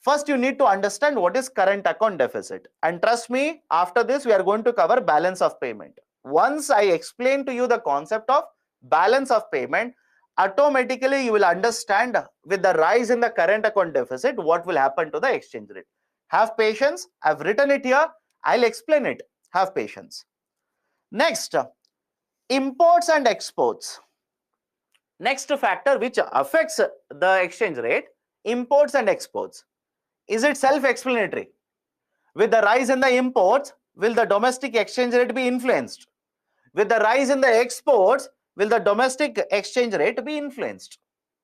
Speaker 1: First, you need to understand what is current account deficit. And trust me, after this, we are going to cover balance of payment. Once I explain to you the concept of balance of payment, automatically you will understand with the rise in the current account deficit what will happen to the exchange rate. Have patience. I've written it here. I'll explain it. Have patience. Next, imports and exports. Next factor which affects the exchange rate, imports and exports. Is it self-explanatory? With the rise in the imports, will the domestic exchange rate be influenced? With the rise in the exports, will the domestic exchange rate be influenced?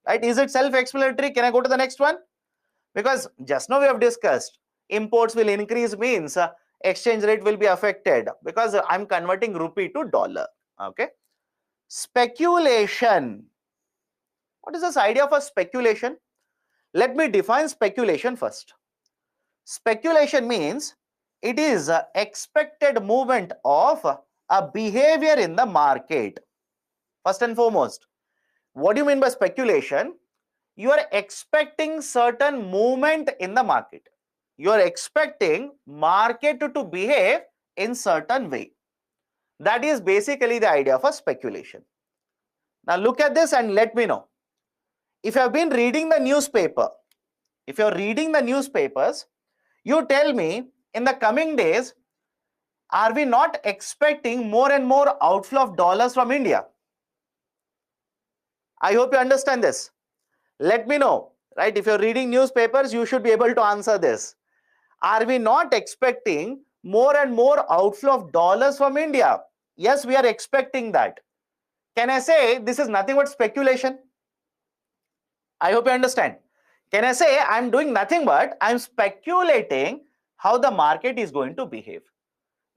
Speaker 1: Right? Is it self-explanatory? Can I go to the next one? Because just now we have discussed imports will increase means exchange rate will be affected because I'm converting rupee to dollar. Okay. Speculation. What is this idea of a speculation? Let me define speculation first. Speculation means it is a expected movement of a behavior in the market. First and foremost, what do you mean by speculation? You are expecting certain movement in the market. You are expecting market to behave in certain way. That is basically the idea of a speculation. Now look at this and let me know. If you have been reading the newspaper, if you are reading the newspapers, you tell me in the coming days, are we not expecting more and more outflow of dollars from India? I hope you understand this. Let me know, right? If you're reading newspapers, you should be able to answer this. Are we not expecting more and more outflow of dollars from India? Yes, we are expecting that. Can I say this is nothing but speculation? I hope you understand. Can I say I'm doing nothing but I'm speculating how the market is going to behave?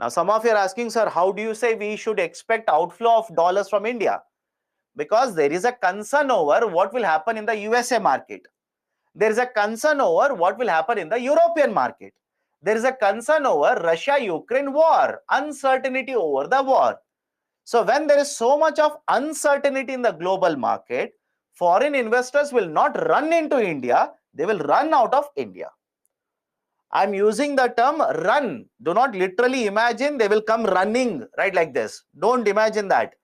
Speaker 1: Now, some of you are asking, sir, how do you say we should expect outflow of dollars from India? Because there is a concern over what will happen in the USA market. There is a concern over what will happen in the European market. There is a concern over Russia-Ukraine war, uncertainty over the war. So when there is so much of uncertainty in the global market, foreign investors will not run into India, they will run out of India. I'm using the term run. Do not literally imagine they will come running, right, like this. Don't imagine that.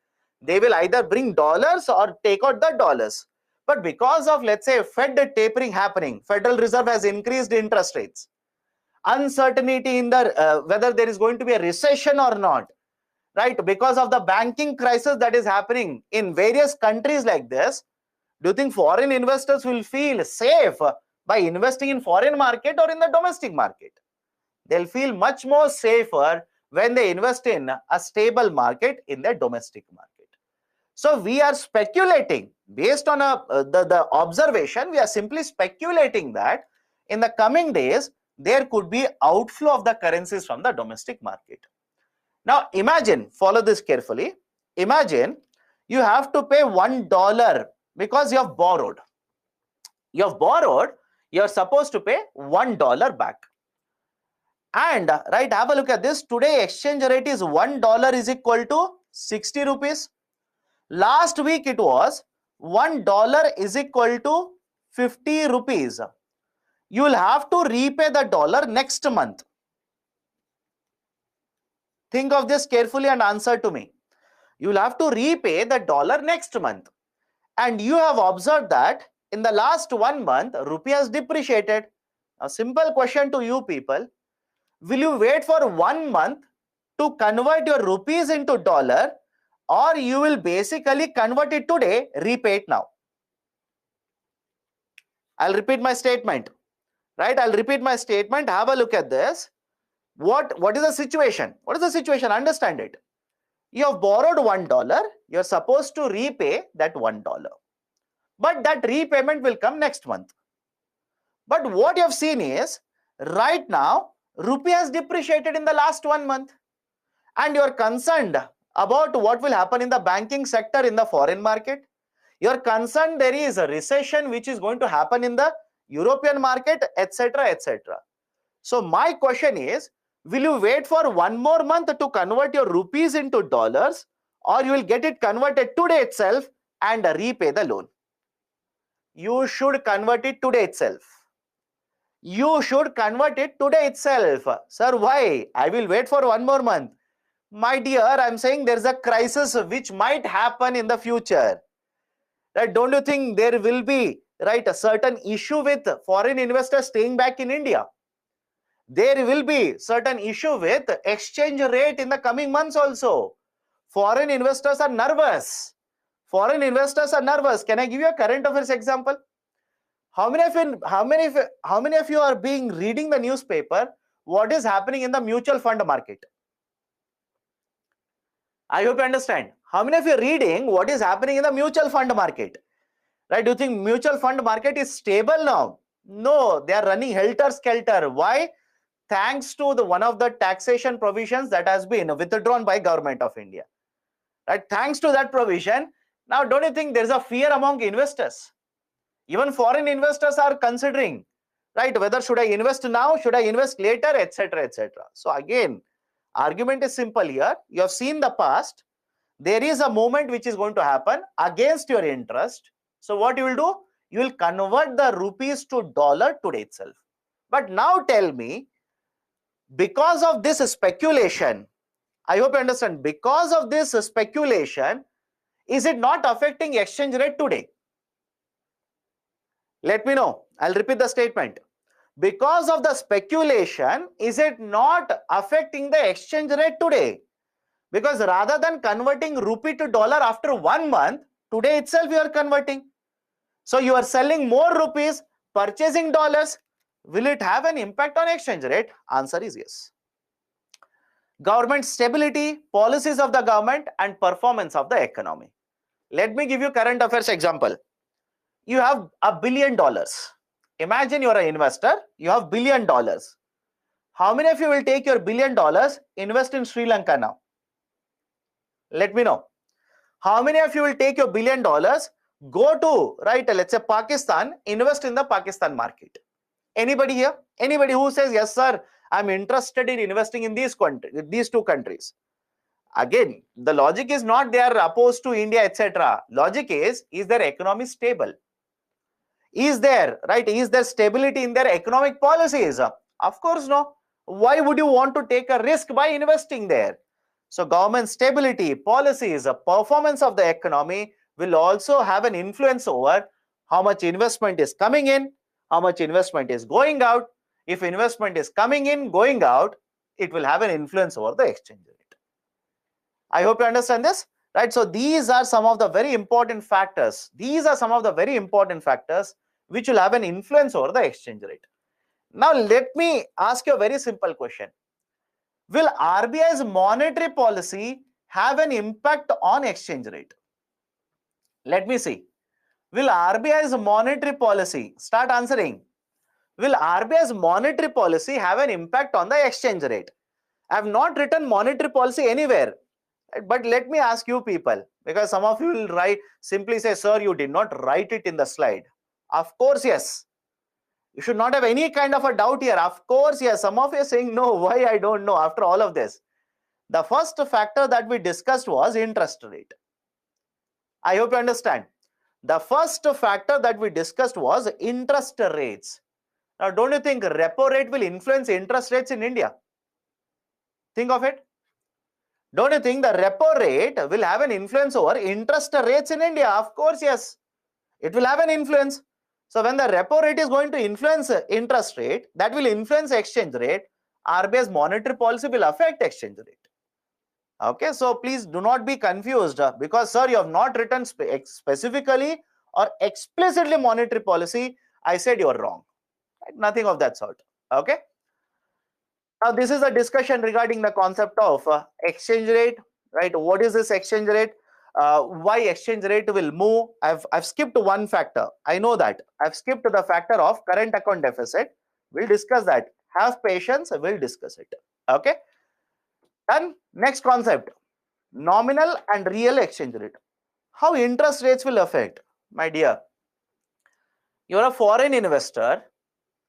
Speaker 1: They will either bring dollars or take out the dollars. But because of, let's say, Fed tapering happening, Federal Reserve has increased interest rates, uncertainty in the whether there is going to be a recession or not, right? Because of the banking crisis that is happening in various countries like this, do you think foreign investors will feel safe by investing in foreign market or in the domestic market? They'll feel much more safer when they invest in a stable market in their domestic market. So we are speculating based on the observation. We are simply speculating that in the coming days there could be outflow of the currencies from the domestic market. Now imagine, follow this carefully. Imagine you have to pay $1 because you have borrowed. You have borrowed, you are supposed to pay $1 back. And right, have a look at this. Today exchange rate is $1 is equal to 60 rupees. Last week it was $1 is equal to 50 rupees. You will have to repay the dollar next month. Think of this carefully and answer to me. You will have to repay the dollar next month. And you have observed that in the last 1 month, rupee has depreciated. A simple question to you people. Will you wait for 1 month to convert your rupees into dollar, or you will basically convert it today, repay it now? I'll repeat my statement. Right? I'll repeat my statement. Have a look at this. What is the situation? What is the situation? Understand it. You have borrowed $1. You're supposed to repay that $1. But that repayment will come next month. But what you have seen is, right now, rupee has depreciated in the last 1 month. And you're concerned about what will happen in the banking sector in the foreign market. You're concerned there is a recession which is going to happen in the European market, etc., etc. So my question is, will you wait for 1 more month to convert your rupees into dollars, or you will get it converted today itself and repay the loan? You should convert it today itself. You should convert it today itself. Sir, why? I will wait for 1 more month. My dear, I'm saying there's a crisis which might happen in the future. right? Don't you think there will be, right, a certain issue with foreign investors staying back in India? There will be certain issue with exchange rate in the coming months also. Foreign investors are nervous. Foreign investors are nervous. Can I give you a current affairs example? How many of you are being reading the newspaper? What is happening in the mutual fund market? I hope you understand. How many of you are reading what is happening in the mutual fund market? Right? Do you think mutual fund market is stable now? No, they are running helter skelter. Why? Thanks to the one of the taxation provisions that has been withdrawn by government of India. Right? Thanks to that provision, now don't you think there is a fear among investors? Even foreign investors are considering, right, whether should I invest now, should I invest later, etc., etc. So again, argument is simple here. You have seen the past. There is a movement which is going to happen against your interest. So what you will do? You will convert the rupees to dollar today itself. But now tell me, because of this speculation, I hope you understand, because of this speculation, is it not affecting exchange rate today? Let me know. I'll repeat the statement. Because of the speculation, is it not affecting the exchange rate today? Because rather than converting rupee to dollar after 1 month, today itself you are converting. So you are selling more rupees, purchasing dollars. Will it have an impact on exchange rate? Answer is yes. Government stability, policies of the government, and performance of the economy. Let me give you current affairs example. You have $1 billion. Imagine you are an investor, you have $1 billion. How many of you will take your $1 billion, invest in Sri Lanka now? Let me know. How many of you will take your $1 billion, go to, right, let's say Pakistan, invest in the Pakistan market? Anybody here? Anybody who says, yes, sir, I'm interested in investing in these two countries? Again, the logic is not they are opposed to India, etc. Logic is their economy stable? Is there, right, is there stability in their economic policies? Of course, no. Why would you want to take a risk by investing there? So government stability, policies, performance of the economy will also have an influence over how much investment is coming in, how much investment is going out. If investment is coming in, going out, it will have an influence over the exchange rate. I hope you understand this, right? So these are some of the very important factors. These are some of the very important factors which will have an influence over the exchange rate. Now let me ask you a very simple question. Will RBI's monetary policy have an impact on exchange rate? Let me see. Will RBI's monetary policy, start answering. Will RBI's monetary policy have an impact on the exchange rate? I have not written monetary policy anywhere. But let me ask you people, because some of you will write, simply say, sir, you did not write it in the slide. Of course, yes. You should not have any kind of a doubt here. Of course, yes. Some of you are saying, no, why? I don't know. After all of this, the first factor that we discussed was interest rate. I hope you understand. The first factor that we discussed was interest rates. Now, don't you think repo rate will influence interest rates in India? Think of it. Don't you think the repo rate will have an influence over interest rates in India? Of course, yes. It will have an influence. So when the repo rate is going to influence interest rate, that will influence exchange rate. RBI's monetary policy will affect exchange rate. Okay, so please do not be confused because, sir, you have not written specifically or explicitly monetary policy. I said you are wrong. Right? Nothing of that sort. Okay. Now, this is a discussion regarding the concept of exchange rate, right? What is this exchange rate? Why exchange rate will move? I've skipped one factor. I know that. I've skipped the factor of current account deficit. We'll discuss that. Have patience. We'll discuss it. Okay. Then next concept, nominal and real exchange rate. How interest rates will affect? My dear, you're a foreign investor.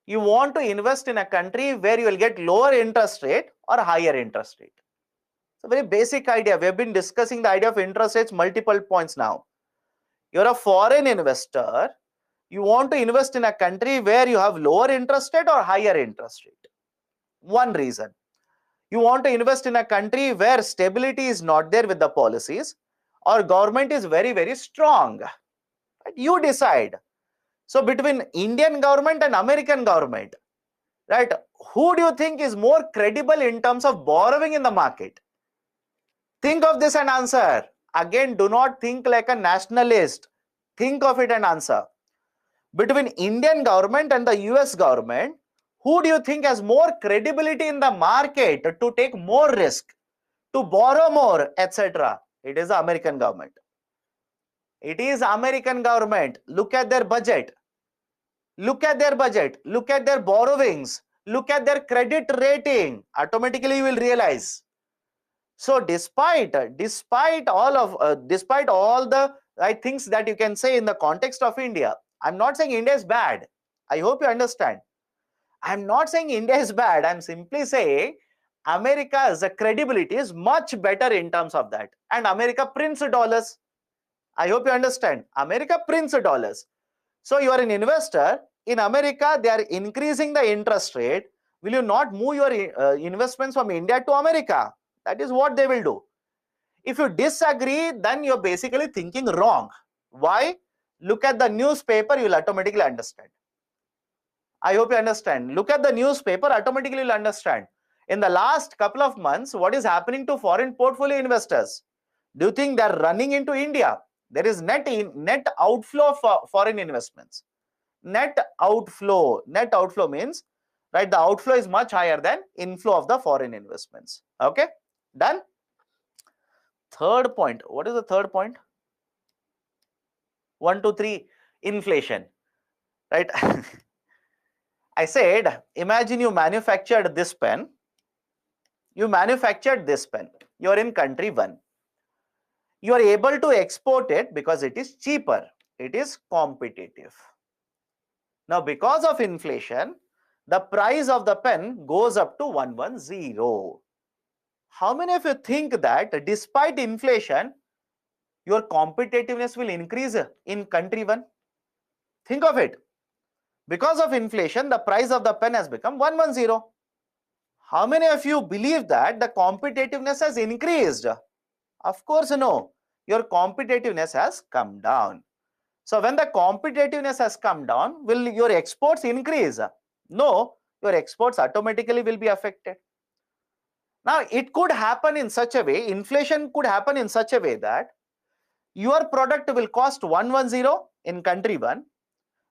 Speaker 1: You want to invest in a country where you will get lower interest rate or higher interest rate. It's a very basic idea. We have been discussing the idea of interest rates multiple points now. You're a foreign investor. You want to invest in a country where you have lower interest rate or higher interest rate. One reason. You want to invest in a country where stability is not there with the policies or government is very, very strong. You decide. So between Indian government and American government, right, who do you think is more credible in terms of borrowing in the market? Think of this and answer. Again, do not think like a nationalist. Think of it and answer. Between Indian government and the US government, who do you think has more credibility in the market to take more risk, to borrow more, etc.? It is the American government. It is American government. Look at their budget. Look at their budget. Look at their borrowings. Look at their credit rating. Automatically you will realize. So despite all the right things that you can say in the context of India, I'm not saying India is bad. I hope you understand. I'm not saying India is bad. I'm simply saying America's credibility is much better in terms of that. And America prints dollars. I hope you understand. America prints dollars. So you are an investor in America. They are increasing the interest rate. Will you not move your investments from India to America? That is what they will do. If you disagree, then you're basically thinking wrong. Why? Look at the newspaper, you'll automatically understand. I hope you understand. Look at the newspaper, automatically you'll understand. In the last couple of months, what is happening to foreign portfolio investors? Do you think they're running into India? There is net outflow for foreign investments. Net outflow means, right, the outflow is much higher than inflow of the foreign investments. Okay, done. Third point. What is the third point? 1, 2, 3. Inflation. Right. I said, imagine you manufactured this pen. You manufactured this pen. You are in country 1. You are able to export it because it is cheaper. It is competitive. Now, because of inflation, the price of the pen goes up to 110. How many of you think that despite inflation, your competitiveness will increase in country 1? Think of it. Because of inflation, the price of the pen has become 110. How many of you believe that the competitiveness has increased? Of course, no. Your competitiveness has come down. So when the competitiveness has come down, will your exports increase? No, your exports automatically will be affected. Now, it could happen in such a way, inflation could happen in such a way that your product will cost 110 in country 1,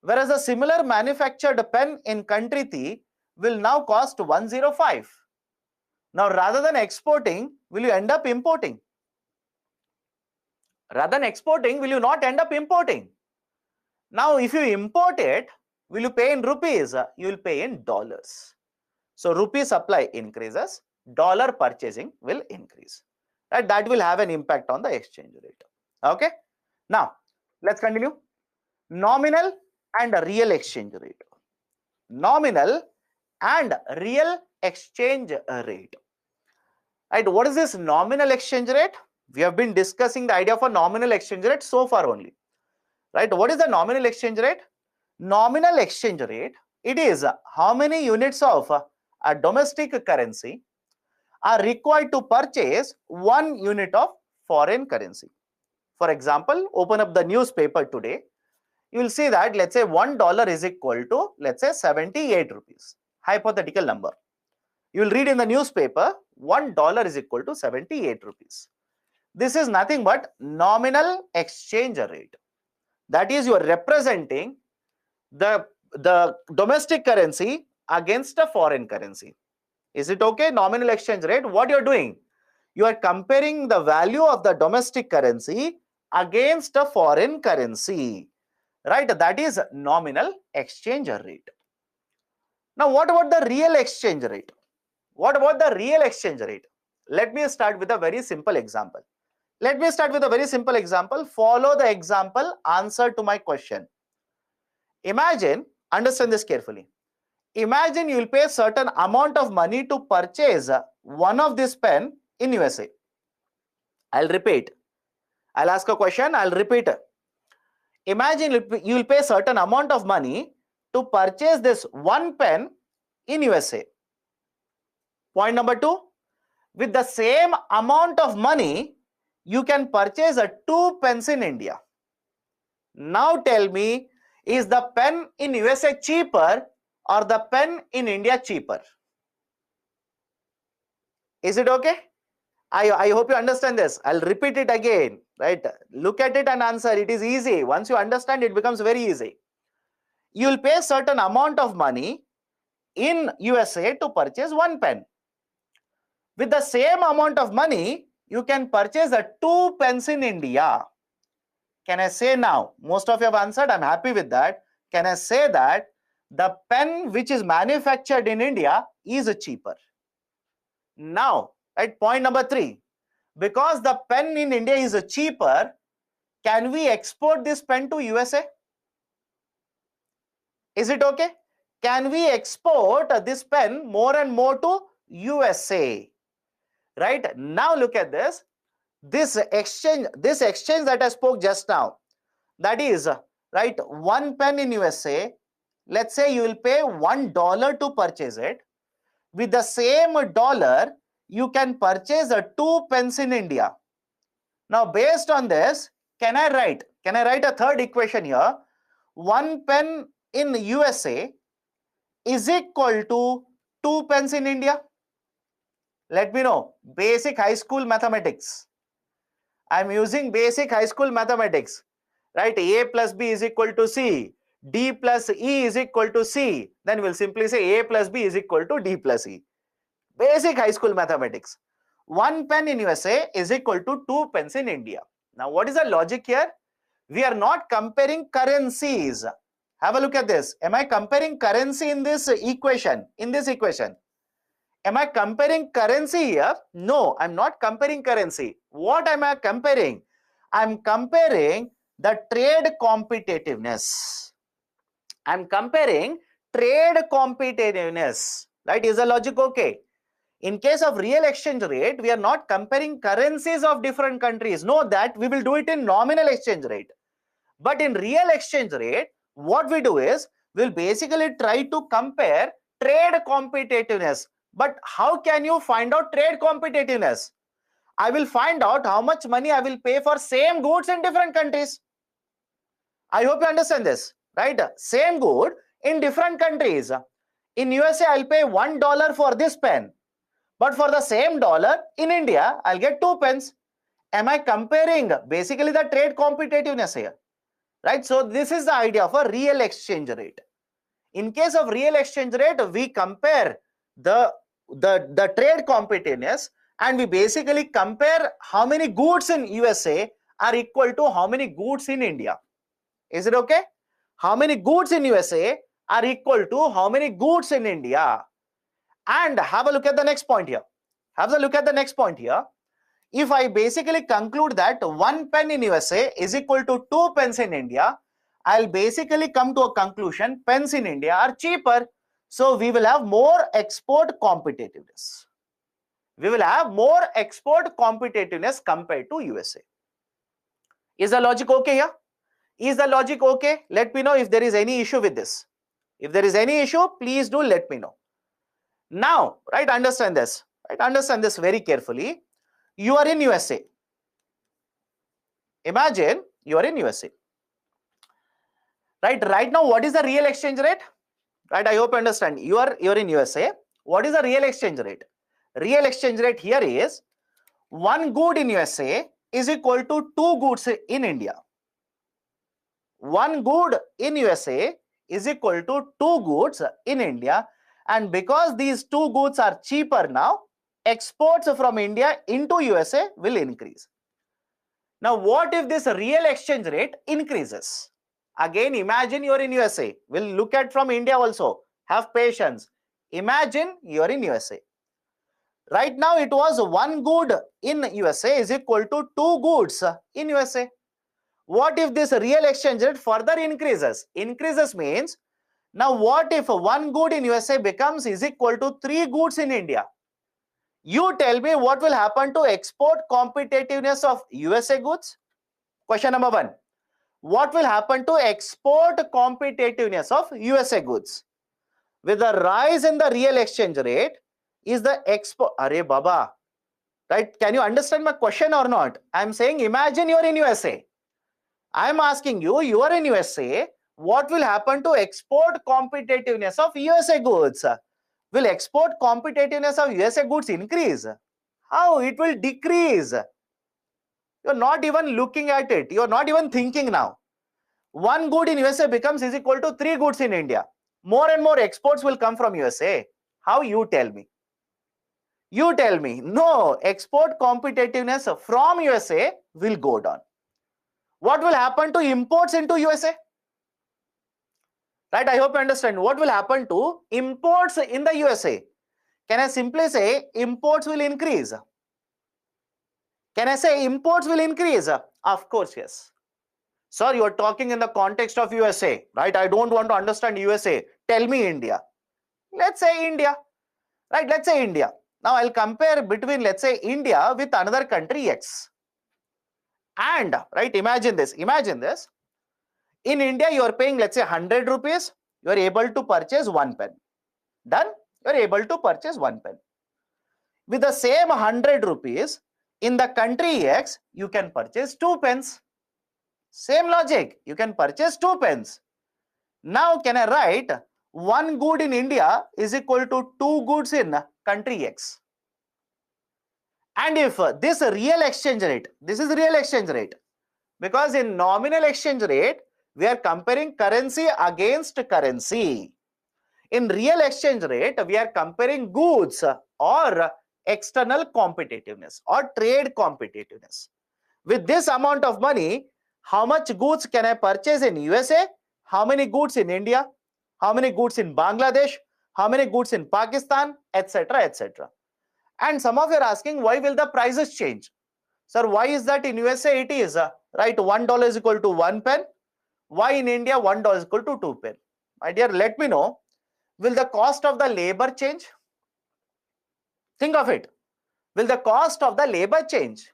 Speaker 1: whereas a similar manufactured pen in country 3 will now cost 105. Now, rather than exporting, will you end up importing? Rather than exporting, will you not end up importing? Now, if you import it, will you pay in rupees? You will pay in dollars. So, rupee supply increases, dollar purchasing will increase. Right? That will have an impact on the exchange rate. Okay. Now, let's continue. Nominal and real exchange rate. Nominal and real exchange rate. Right? What is this nominal exchange rate? We have been discussing the idea of a nominal exchange rate so far only. Right? What is the nominal exchange rate? Nominal exchange rate, it is how many units of a domestic currency are required to purchase 1 unit of foreign currency. For example, open up the newspaper today. You will see that, let's say, $1 is equal to, let's say, 78 rupees. Hypothetical number. You will read in the newspaper, $1 is equal to 78 rupees. This is nothing but nominal exchange rate. That is, you are representing the domestic currency against a foreign currency. Is it okay? Nominal exchange rate. What you are doing? You are comparing the value of the domestic currency against a foreign currency. Right? That is nominal exchange rate. Now, what about the real exchange rate? What about the real exchange rate? Let me start with a very simple example. Follow the example, answer to my question. Imagine, understand this carefully. Imagine you will pay a certain amount of money to purchase one of this pen in USA. I'll repeat. I'll ask a question, I'll repeat. Imagine you will pay a certain amount of money to purchase this one pen in USA. Point number 2, with the same amount of money, you can purchase 2 pens in India. Now tell me, is the pen in USA cheaper or the pen in India cheaper? Is it okay? I hope you understand this. I'll repeat it again, right? Look at it and answer. It is easy. Once you understand, it becomes very easy. You'll pay a certain amount of money in USA to purchase one pen. With the same amount of money, you can purchase a 2 pens in India. Can I say now? Most of you have answered. I'm happy with that. Can I say that the pen which is manufactured in India is cheaper? Now, at point number 3, because the pen in India is cheaper, can we export this pen to USA? Is it okay? Can we export this pen more and more to USA? Right? Now look at this. This exchange that I spoke just now, that is, right, one pen in USA, let's say you will pay $1 to purchase it. With the same dollar, you can purchase 2 pens in India. Now, based on this, can I write a third equation here? 1 pen in USA is equal to 2 pens in India. Let me know. Basic high school mathematics. I'm using basic high school mathematics. Right? A plus B is equal to C. D plus E is equal to C. Then we'll simply say A plus B is equal to D plus E. Basic high school mathematics. 1 pen in USA is equal to 2 pens in India. Now, what is the logic here? We are not comparing currencies. Have a look at this. Am I comparing currency in this equation? Am I comparing currency here? No, I'm not comparing currency. What am I comparing? I'm comparing the trade competitiveness. I'm comparing trade competitiveness. Right? Is the logic okay? In case of real exchange rate, we are not comparing currencies of different countries. No, that we will do it in nominal exchange rate. But in real exchange rate, what we do is, we'll basically try to compare trade competitiveness. But how can you find out trade competitiveness? I will find out how much money I will pay for same goods in different countries. I hope you understand this, right? Same good in different countries. In USA, I'll pay $1 for this pen. But for the same dollar in India, I'll get 2 pens. Am I comparing basically the trade competitiveness here? Right? So this is the idea of a real exchange rate. In case of real exchange rate, we compare the trade competitiveness, and we basically compare how many goods in USA are equal to how many goods in India. Is it okay? How many goods in USA are equal to how many goods in India? And have a look at the next point here. If I basically conclude that 1 pen in USA is equal to 2 pens in India, I'll basically come to a conclusion pens in India are cheaper. So we will have more export competitiveness. Compared to USA. Is the logic okay here? Let me know if there is any issue with this. If there is any issue, please do let me know. Now, right, understand this very carefully. You are in USA. Imagine you are in USA. Right now, what is the real exchange rate? Right, I hope you understand. You're in USA. What is the real exchange rate? Real exchange rate here is 1 good in USA is equal to 2 goods in India. 1 good in USA is equal to 2 goods in India. And because these 2 goods are cheaper now, exports from India into USA will increase. Now, what if this real exchange rate increases? Again, imagine you're in USA. We'll look at from India also. Have patience. Imagine you're in USA. Right now, it was 1 good in USA is equal to 2 goods in USA. What if this real exchange rate further increases? Increases means, now what if 1 good in USA becomes is equal to 3 goods in India? You tell me what will happen to export competitiveness of USA goods? Question number 1. What will happen to export competitiveness of USA goods? With the rise in the real exchange rate, is the export... Arey Baba, right? Can you understand my question or not? I'm saying imagine you're in USA. I'm asking you, you are in USA, what will happen to export competitiveness of USA goods? Will export competitiveness of USA goods increase? How? It will decrease. You're not even looking at it. You're not even thinking now. One good in USA becomes is equal to 3 goods in India. More and more exports will come from USA. How? You tell me. You tell me. No, export competitiveness from USA will go down. What will happen to imports into USA? Right? I hope you understand. What will happen to imports in the USA? Can I simply say imports will increase? Can I say imports will increase? Of course, yes. Sir, you are talking in the context of USA, right? I don't want to understand USA. Tell me India. Let's say India, right? Let's say India. Now I'll compare between, let's say, India with another country X. And, right, imagine this. Imagine this. In India, you are paying, let's say, 100 rupees. You are able to purchase 1 pen. Done? You are able to purchase 1 pen. With the same 100 rupees, in the country X, you can purchase 2 pens. Same logic. You can purchase 2 pens. Now, can I write 1 good in India is equal to 2 goods in country X? And if this real exchange rate, this is real exchange rate, because in nominal exchange rate, we are comparing currency against currency. In real exchange rate, we are comparing goods or external competitiveness or trade competitiveness. With this amount of money, how much goods can I purchase in USA? How many goods in India? How many goods in Bangladesh? How many goods in Pakistan? Etc. etc. And some of you are asking, why will the prices change? Sir, why is that in USA it is, right, $1 is equal to 1 pen? Why in India $1 is equal to 2 pen? My dear, let me know. Will the cost of the labor change? Think of it. Will the cost of the labor change?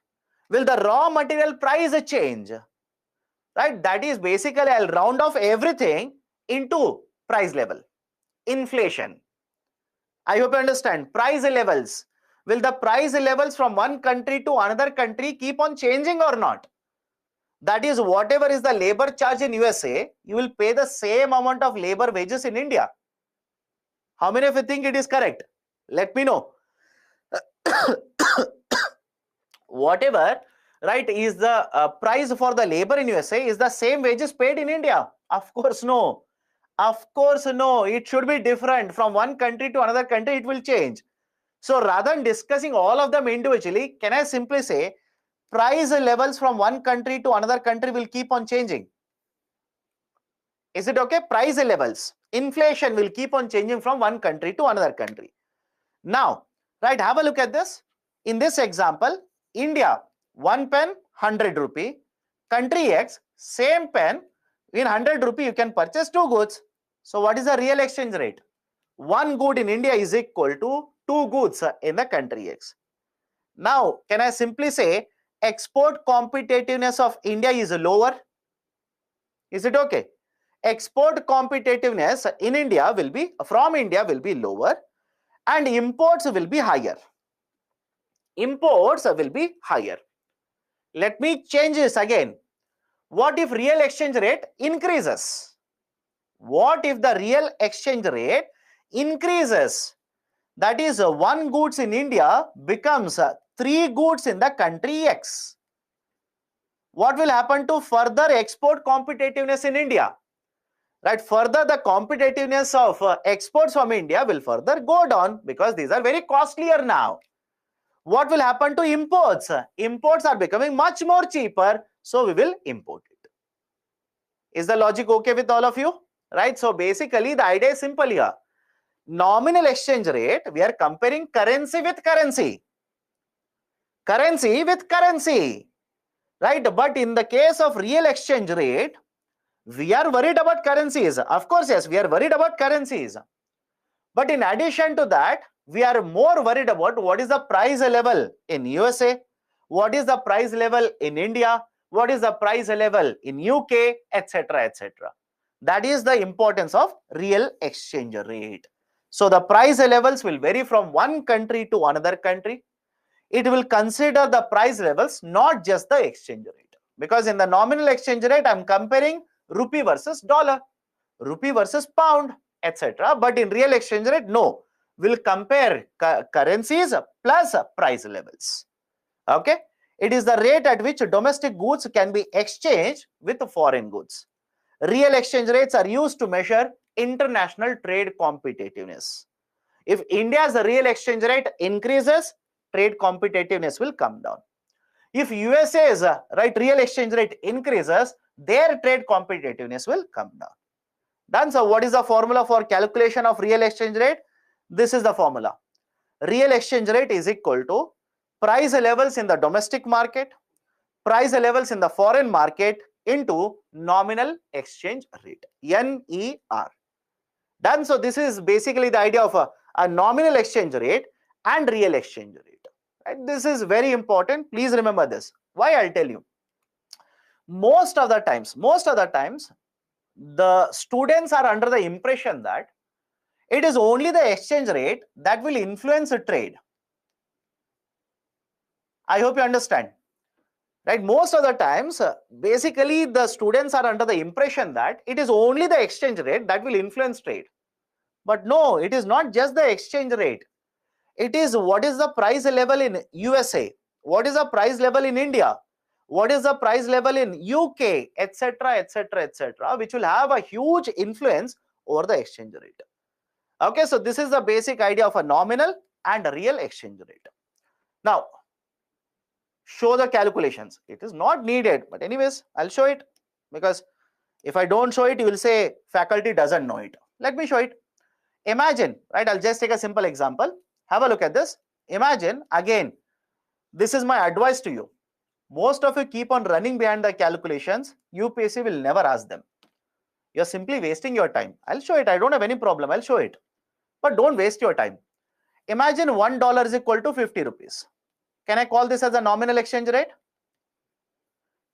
Speaker 1: Will the raw material price change? Right? That is basically, I'll round off everything into price level. Inflation. I hope you understand. Price levels. Will the price levels from one country to another country keep on changing or not? That is, whatever is the labor charge in USA, you will pay the same amount of labor wages in India. How many of you think it is correct? Let me know. Whatever, right, is the price for the labor in USA is the same wages paid in India? Of course, no. Of course, no. It should be different. From one country to another country, it will change. So rather than discussing all of them individually, can I simply say price levels from one country to another country will keep on changing? Is it okay? Price levels. Inflation will keep on changing from one country to another country. Now, right, have a look at this. In this example, India, 1 pen, 100 rupee. Country X, same pen, in 100 rupee, you can purchase 2 goods. So what is the real exchange rate? 1 good in India is equal to 2 goods in the country X. Now, can I simply say export competitiveness of India is lower? Is it okay? Export competitiveness in India will be, from India will be lower, and imports will be higher. Imports will be higher. Let me change this again. What if real exchange rate increases? What if the real exchange rate increases? That is, 1 goods in India becomes 3 goods in the country X. What will happen to further export competitiveness in India? Right, further the competitiveness of exports from India will further go down because these are very costlier now. What will happen to imports? Imports are becoming much more cheaper, so we will import it. Is the logic okay with all of you? Right, so basically the idea is simple here. Nominal exchange rate, we are comparing currency with currency. Currency with currency. Right, but in the case of real exchange rate, we are worried about currencies. Of course, yes, we are worried about currencies. But in addition to that, we are more worried about what is the price level in USA, what is the price level in India, what is the price level in UK, etc. etc. That is the importance of real exchange rate. So the price levels will vary from one country to another country. It will consider the price levels, not just the exchange rate. because in the nominal exchange rate, I'm comparing rupee versus dollar, rupee versus pound, etc. But in real exchange rate, no, we'll compare currencies plus price levels. Okay, it is the rate at which domestic goods can be exchanged with foreign goods. Real exchange rates are used to measure international trade competitiveness. If India's real exchange rate increases, trade competitiveness will come down. If USA's real exchange rate increases, their trade competitiveness will come down. Done. So what is the formula for calculation of real exchange rate? This is the formula. Real exchange rate is equal to price levels in the domestic market, price levels in the foreign market into nominal exchange rate, NER. Done. So this is basically the idea of a nominal exchange rate and real exchange rate. Right? This is very important. Please remember this. Why? I'll tell you. Most of the times, the students are under the impression that it is only the exchange rate that will influence a trade. I hope you understand. Right? Most of the times, basically, the students are under the impression that it is only the exchange rate that will influence trade. But no, it is not just the exchange rate. It is what is the price level in USA, what is the price level in India, what is the price level in UK, etc., etc., etc., which will have a huge influence over the exchange rate. Okay, so this is the basic idea of a nominal and a real exchange rate. Now, show the calculations. It is not needed, but anyways, I'll show it, because if I don't show it, you will say faculty doesn't know it. Let me show it. Imagine, right? I'll just take a simple example. Have a look at this. Imagine, again, this is my advice to you. Most of you keep on running behind the calculations. UPSC will never ask them. You're simply wasting your time. I'll show it. I don't have any problem. I'll show it. But don't waste your time. Imagine $1 is equal to 50 rupees. Can I call this as a nominal exchange rate?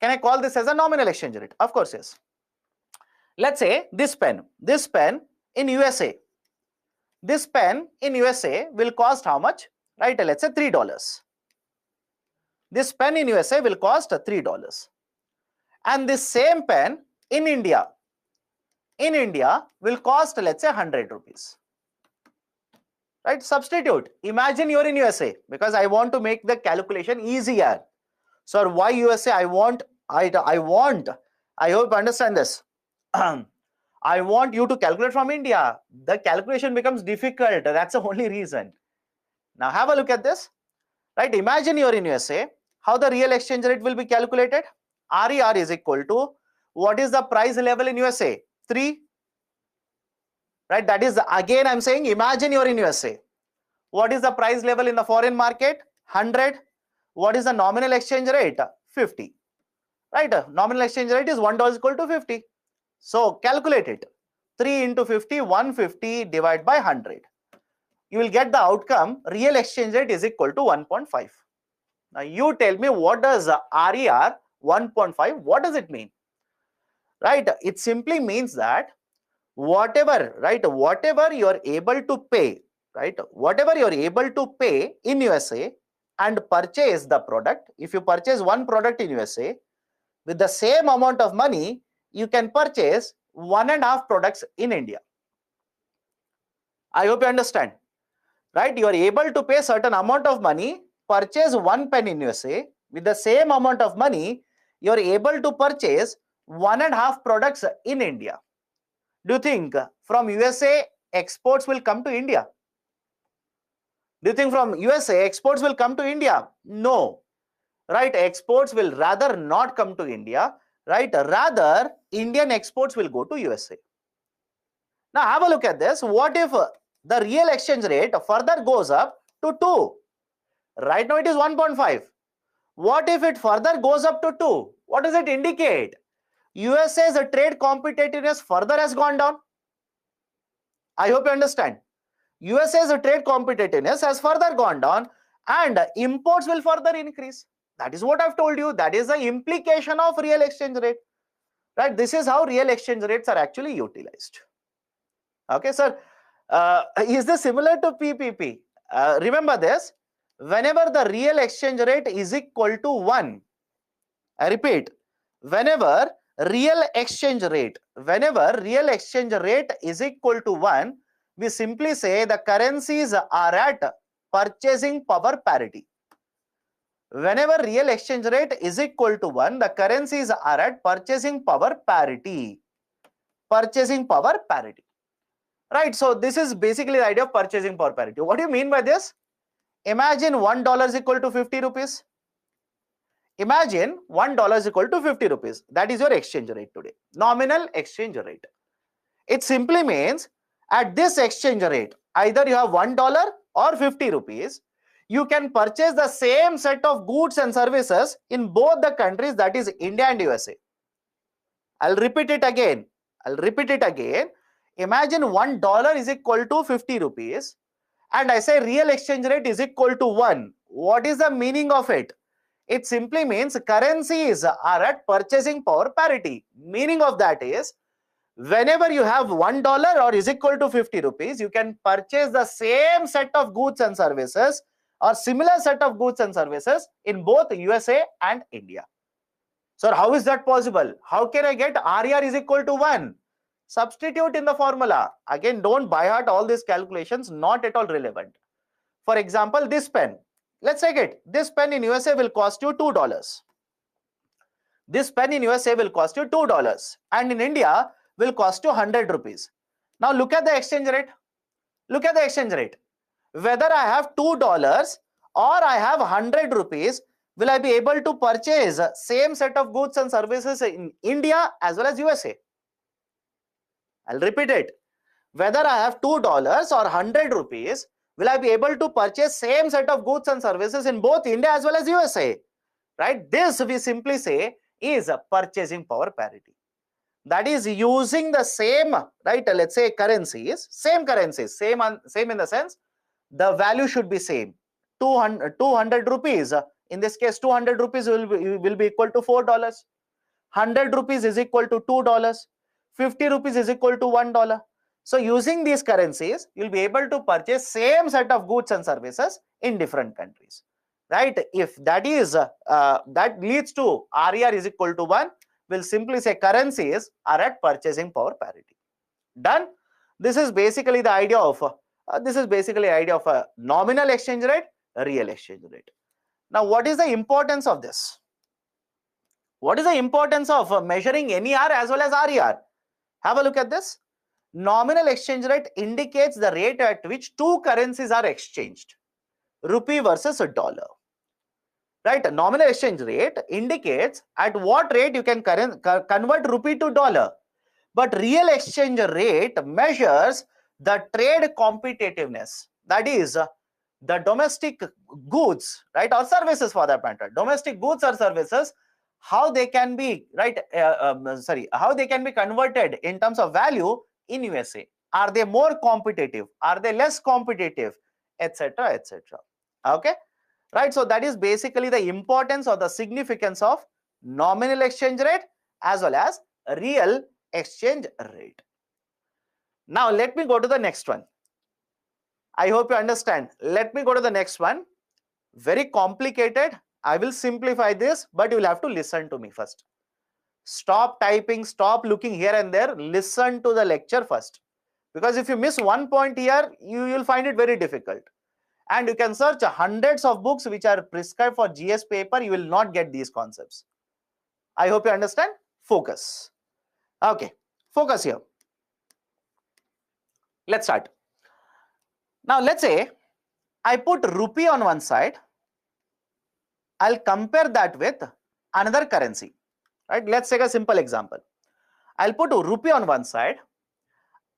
Speaker 1: Can I call this as a nominal exchange rate? Of course, yes. Let's say this pen in USA. This pen in USA will cost how much? Right, let's say $3. This pen in USA will cost $3. And this same pen in India will cost, let's say, 100 rupees. Right, substitute. Imagine you're in USA, because I want to make the calculation easier. So why USA? I hope you understand this. I want you to calculate from India. The calculation becomes difficult. That's the only reason. Now have a look at this. Right? Imagine you're in USA. How the real exchange rate will be calculated? RER is equal to, what is the price level in USA? 3. Right? That is, again, I'm saying, imagine you're in USA. What is the price level in the foreign market? 100. What is the nominal exchange rate? 50. Right? Nominal exchange rate is $1 equal to 50. So calculate it. 3 into 50, 150 divided by 100. You will get the outcome. Real exchange rate is equal to 1.5. Now you tell me, what does RER 1.5, what does it mean? Right? It simply means that whatever you're able to pay, right? Whatever you're able to pay in USA and purchase the product, if you purchase one product in USA, with the same amount of money, you can purchase 1.5 products in India. I hope you understand. Right? You are able to pay certain amount of money, purchase one pen in USA. With the same amount of money, you are able to purchase 1.5 products in India. Do you think from USA exports will come to India? Do you think from USA exports will come to India? No. Right? Exports will rather not come to India. Right? Rather, Indian exports will go to USA. Now have a look at this. What if the real exchange rate further goes up to 2? Right now it is 1.5. What if it further goes up to 2? What does it indicate? USA's trade competitiveness further has gone down. I hope you understand. USA's trade competitiveness has further gone down and imports will further increase. That is what I've told you. That is the implication of real exchange rate. Right? This is how real exchange rates are actually utilized. Okay, sir. Is this similar to PPP? Remember this. Whenever the real exchange rate is equal to 1, I repeat, whenever real exchange rate is equal to 1, we simply say the currencies are at purchasing power parity. Whenever real exchange rate is equal to 1, the currencies are at purchasing power parity. Purchasing power parity. Right, so this is basically the idea of purchasing power parity. What do you mean by this? Imagine $1 is equal to 50 rupees. Imagine $1 is equal to 50 rupees. That is your exchange rate today. Nominal exchange rate. It simply means at this exchange rate, either you have $1 or 50 rupees, you can purchase the same set of goods and services in both the countries, that is India and USA. I'll repeat it again. Imagine $1 is equal to 50 rupees and I say real exchange rate is equal to 1. What is the meaning of it? It simply means currencies are at purchasing power parity. Meaning of that is, whenever you have $1 or is equal to 50 rupees, you can purchase the same set of goods and services or similar set of goods and services in both USA and India. So how is that possible? How can I get RER is equal to 1? Substitute in the formula. Again, don't by heart all these calculations, not at all relevant. For example, this pen. Let's take it. This pen in USA will cost you $2. This pen in USA will cost you $2 and in India will cost you 100 rupees. Now look at the exchange rate. Look at the exchange rate. Whether I have $2 or I have 100 rupees, will I be able to purchase same set of goods and services in India as well as USA? I'll repeat it. Whether I have $2 or 100 rupees, will I be able to purchase same set of goods and services in both India as well as USA? Right? This we simply say is a purchasing power parity. That is using the same, right? Let's say currencies, same in the sense the value should be same. 200 rupees. In this case, 200 rupees will be equal to $4. 100 rupees is equal to $2. 50 rupees is equal to $1. So using these currencies, you'll be able to purchase same set of goods and services in different countries, right? If that is that leads to RER is equal to 1, we'll simply say currencies are at purchasing power parity. Done. This is basically the idea of a nominal exchange rate, a real exchange rate. Now, what is the importance of this? What is the importance of measuring NER as well as RER? Have a look at this. Nominal exchange rate indicates the rate at which two currencies are exchanged, rupee versus a dollar. Right? A nominal exchange rate indicates at what rate you can convert rupee to dollar. But real exchange rate measures the trade competitiveness. That is, the domestic goods, right, or services for that matter. Domestic goods or services, how they can be, right, how they can be converted in terms of value in USA. Are they more competitive? Are they less competitive? Etc. etc. Okay. Right, so that is basically the importance or the significance of nominal exchange rate as well as real exchange rate. Now let me go to the next one. I hope you understand. Let me go to the next one. Very complicated. I will simplify this, but you will have to listen to me first. Stop typing, stop looking here and there. Listen to the lecture first. Because if you miss one point here, you will find it very difficult. And you can search hundreds of books which are prescribed for GS paper. You will not get these concepts. I hope you understand. Focus. Okay. Focus here. Let's start. Now, let's say I put rupee on one side. I'll compare that with another currency. Right? Let's take a simple example. I'll put rupee on one side.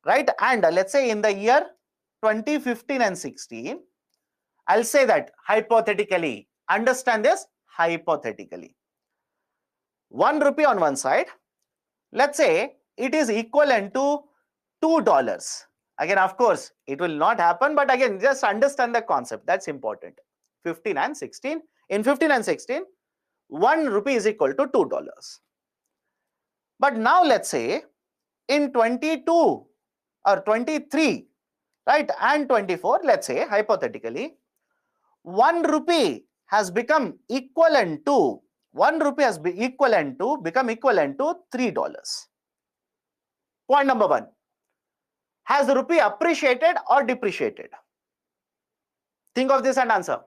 Speaker 1: Right? And let's say in the year 2015 and 16, I'll say that hypothetically, understand this, hypothetically. 1 rupee on one side, let's say it is equivalent to $2. Again, of course, it will not happen, but again, just understand the concept. That's important. 15 and 16. In 15 and 16, 1 rupee is equal to $2. But now let's say in 22 or 23, right, and 24, let's say hypothetically, 1 rupee has become equivalent to 1 rupee has become equivalent to $3. Point number 1. Has the rupee appreciated or depreciated? Think of this and answer.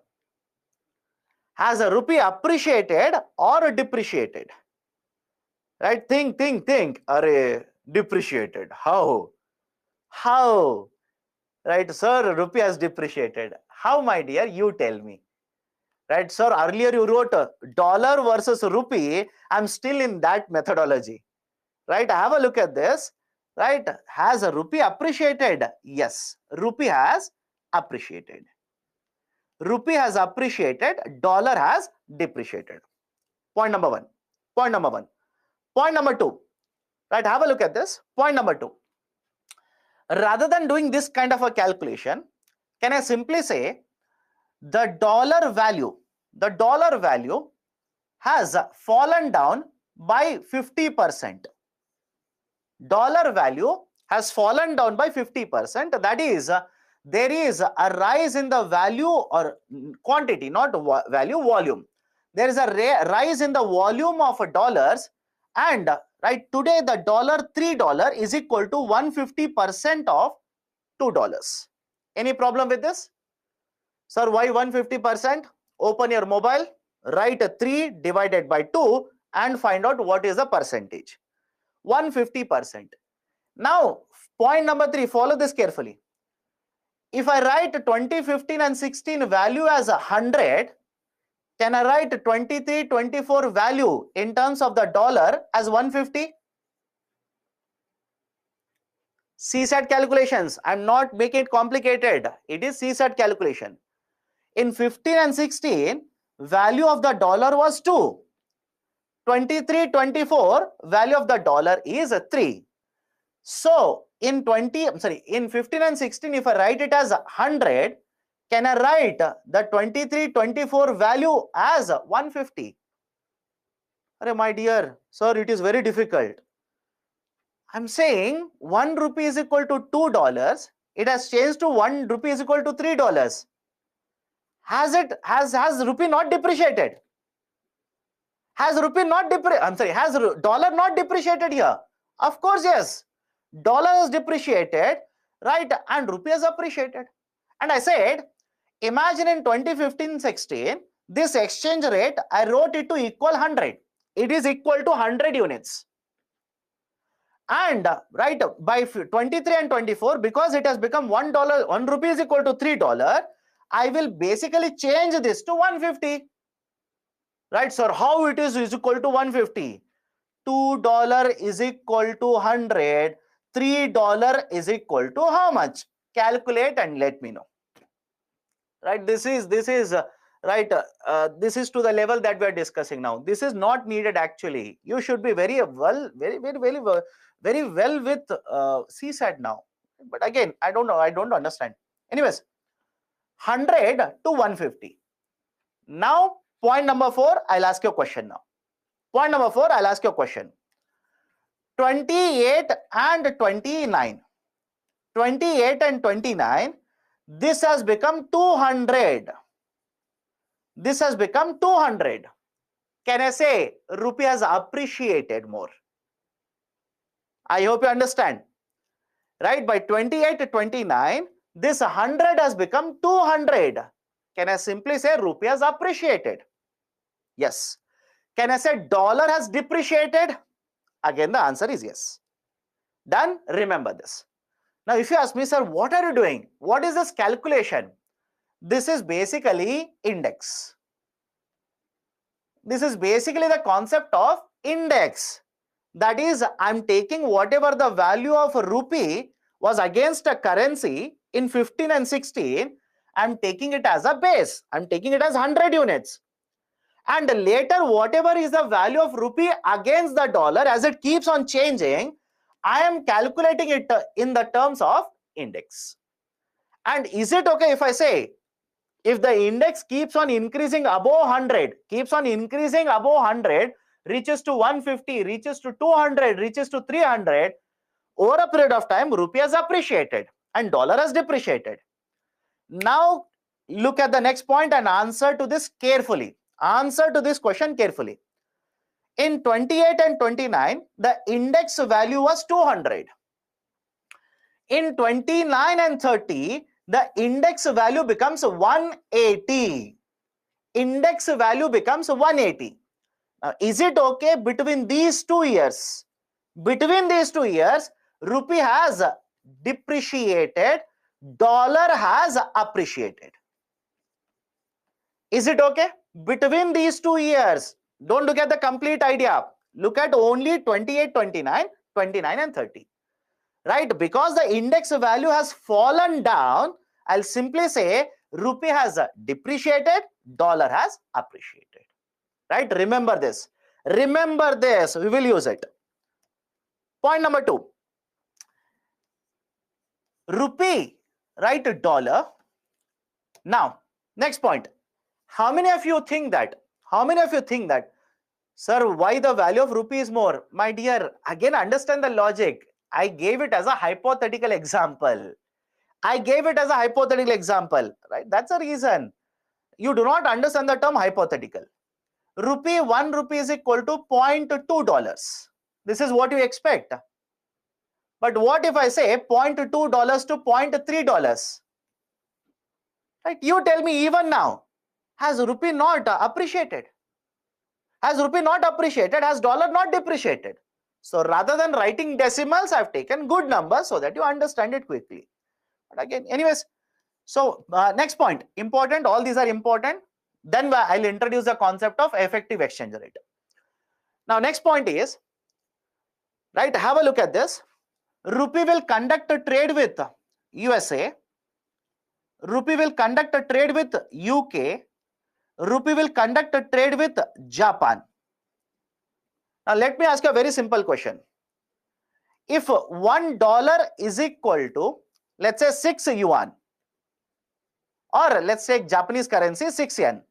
Speaker 1: Has a rupee appreciated or depreciated? Right? Think. Array, depreciated. How? Right, sir, rupee has depreciated. How, my dear? You tell me. Right, sir, earlier you wrote dollar versus rupee. I'm still in that methodology. Right, have a look at this. Right, has a rupee appreciated? Yes, rupee has appreciated. Rupee has appreciated, dollar has depreciated. Point number 1. Point number 1. Point number 2. Right, have a look at this. Point number 2. Rather than doing this kind of a calculation, can I simply say the dollar value has fallen down by 50%. Dollar value has fallen down by 50%. That is, there is a rise in the value or quantity, not value, volume. There is a rise in the volume of dollars, and right today the $3 is equal to 150% of $2. Any problem with this? Sir, why 150%? Open your mobile, write 3 divided by 2 and find out what is the percentage. 150%. Now, point number 3, follow this carefully. If I write 2015 and 16 value as 100, can I write 23, 24 value in terms of the dollar as 150? CSAT calculations. I'm not making it complicated. It is CSAT calculation. In 15 and 16, value of the dollar was 2. 23, 24, value of the dollar is 3. So, in 15 and 16, if I write it as 100, can I write the 23, 24 value as 150? Arey, my dear, sir, it is very difficult. I'm saying 1 rupee is equal to $2. It has changed to 1 rupee is equal to $3. Has rupee not depreciated? Has rupee not has dollar not depreciated here? Of course, yes. Dollar is depreciated, right? And rupee has appreciated. And I said, imagine in 2015-16, this exchange rate, I wrote it to equal 100. It is equal to 100 units. And right, by 23 and 24, because it has become $1, 1 rupee is equal to $3, I will basically change this to 150. Right, sir, how it is equal to 150? $2 is equal to 100. $3 is equal to how much? Calculate and let me know. Right, this is right. This is to the level that we are discussing now. This is not needed actually. You should be very well with CSAT now. But again, I don't know. I don't understand. Anyways, 100 to 150. Now, point number 4. I'll ask you a question now. Point number 4. I'll ask you a question. 28 and 29. 28 and 29. This has become 200. This has become 200. Can I say rupee has appreciated more? I hope you understand. Right? By 28 to 29, this 100 has become 200. Can I simply say rupee has appreciated? Yes. Can I say dollar has depreciated? Again, the answer is yes. Done? Remember this. Now, if you ask me, sir, what are you doing? What is this calculation? This is basically index. This is basically the concept of index. That is, I'm taking whatever the value of a rupee was against a currency in 15 and 16, I'm taking it as a base. I'm taking it as 100 units. And later, whatever is the value of rupee against the dollar, as it keeps on changing, I am calculating it in the terms of index. And is it okay if I say, if the index keeps on increasing above 100, reaches to 150, reaches to 200, reaches to 300, over a period of time, rupee has appreciated and dollar has depreciated. Now, look at the next point and answer to this carefully. Answer to this question carefully. In 28 and 29, the index value was 200. In 29 and 30, the index value becomes 180. Index value becomes 180. Now, is it okay between these 2 years? Between these 2 years, rupee has depreciated, dollar has appreciated. Is it okay? Between these 2 years, don't look at the complete idea. Look at only 28, 29, 29 and 30. Right? Because the index value has fallen down, I'll simply say rupee has depreciated, dollar has appreciated. Right? Remember this. Remember this. We will use it. Point number 2. Rupee, right? Dollar. Now, next point. How many of you think that? Sir, why the value of rupee is more? My dear, again, understand the logic. I gave it as a hypothetical example. Right? That's the reason. You do not understand the term hypothetical. 1 rupee is equal to $0.2. This is what you expect. But what if I say $0.2 to $0.3? Right? You tell me even now, has rupee not appreciated? Has rupee not appreciated? Has dollar not depreciated? So rather than writing decimals, I've taken good numbers so that you understand it quickly. But again, anyways, so next point, important, all these are important. Then I'll introduce the concept of effective exchange rate. Now, next point is, right, have a look at this. Rupee will conduct a trade with USA. Rupee will conduct a trade with UK. Rupee will conduct a trade with Japan. Now, let me ask you a very simple question. If $1 is equal to, let's say 6 yuan, or let's take Japanese currency 6 yen,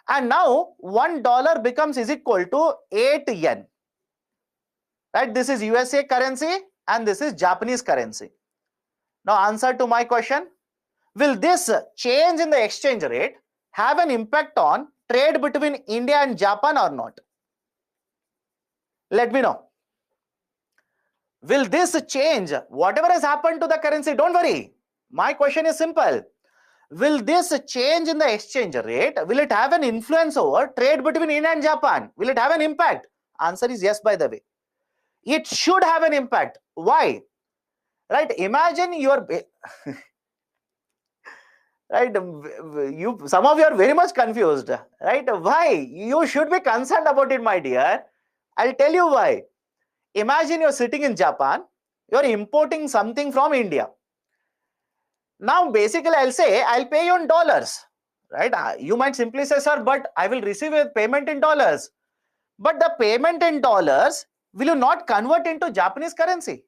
Speaker 1: and now $1 becomes is equal to 8 yen. Right? This is USA currency and this is Japanese currency. Now, answer to my question, will this change in the exchange rate have an impact on trade between India and Japan or not? Let me know. Will this change whatever has happened to the currency? Don't worry. My question is simple. Will this change in the exchange rate, will it have an influence over trade between India and Japan? Will it have an impact? Answer is yes, by the way. It should have an impact. Why? Right? Imagine your right, some of you are very much confused. Right? Why? You should be concerned about it, my dear. I'll tell you why. Imagine you're sitting in Japan, you're importing something from India. Now, basically, I'll say, I'll pay you in dollars. Right? You might simply say, sir, but I will receive a payment in dollars. But the payment in dollars, will you not convert into Japanese currency?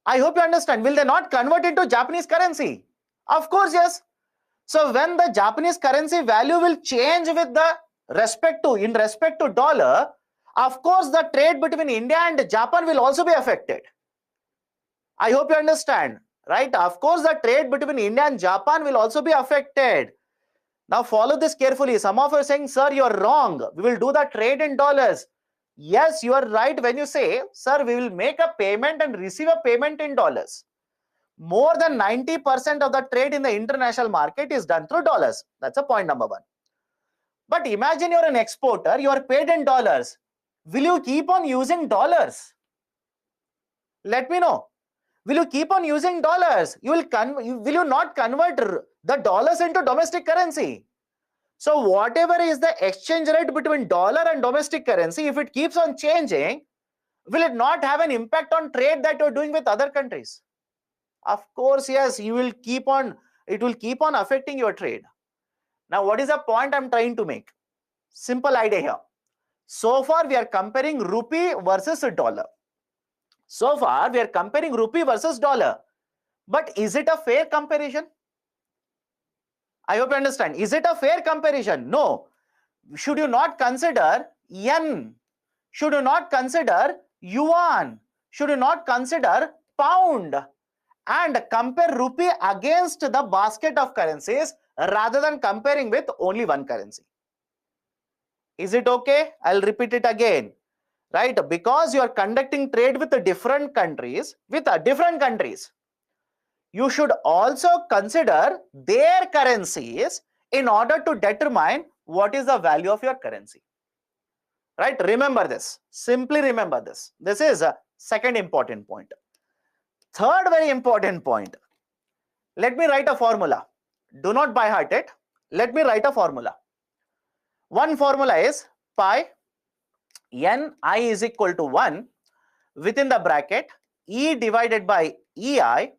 Speaker 1: I hope you understand. Will they not convert into Japanese currency? Of course, yes. So when the Japanese currency value will change with the respect to dollar, of course, the trade between India and Japan will also be affected. I hope you understand. Right? Of course, the trade between India and Japan will also be affected. Now, follow this carefully. Some of you are saying, sir, you're wrong. We will do the trade in dollars. Yes, you are right when you say, sir, we will make a payment and receive a payment in dollars. More than 90% of the trade in the international market is done through dollars. That's a point number 1. But imagine you're an exporter, you are paid in dollars. Will you keep on using dollars? Let me know. Will you keep on using dollars? Will you not convert the dollars into domestic currency? So whatever is the exchange rate between dollar and domestic currency, if it keeps on changing, will it not have an impact on trade that you're doing with other countries? Of course, yes, it will keep on affecting your trade. Now, what is the point I'm trying to make? Simple idea here. So far, we are comparing rupee versus dollar. But is it a fair comparison? I hope you understand. Is it a fair comparison? No. Should you not consider yen? Should you not consider yuan? Should you not consider pound? And compare rupee against the basket of currencies rather than comparing with only one currency. Is it okay? I'll repeat it again. Right? Because you are conducting trade with different countries, you should also consider their currencies in order to determine what is the value of your currency. Right? Remember this. Simply remember this. This is a second important point. Third very important point. Let me write a formula. Do not by heart it. Let me write a formula. One formula is pi n I is equal to 1 within the bracket E divided by EI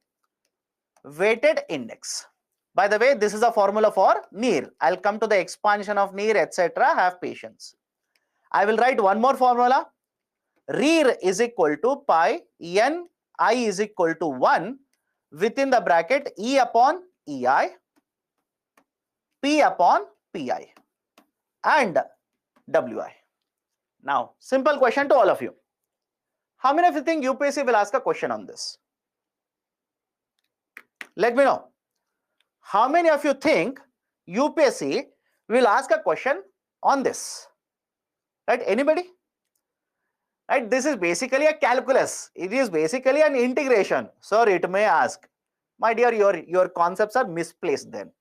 Speaker 1: weighted index. By the way, this is a formula for NIR. I'll come to the expansion of NIR, etc. Have patience. I will write one more formula. RIR is equal to pi n I is equal to 1 within the bracket E upon EI, P upon PI and WI. Now, simple question to all of you. How many of you think UPSC will ask a question on this? Let me know. How many of you think UPSC will ask a question on this? Right? Anybody? Right? This is basically a calculus. It is basically an integration. So it may ask. My dear, your concepts are misplaced then.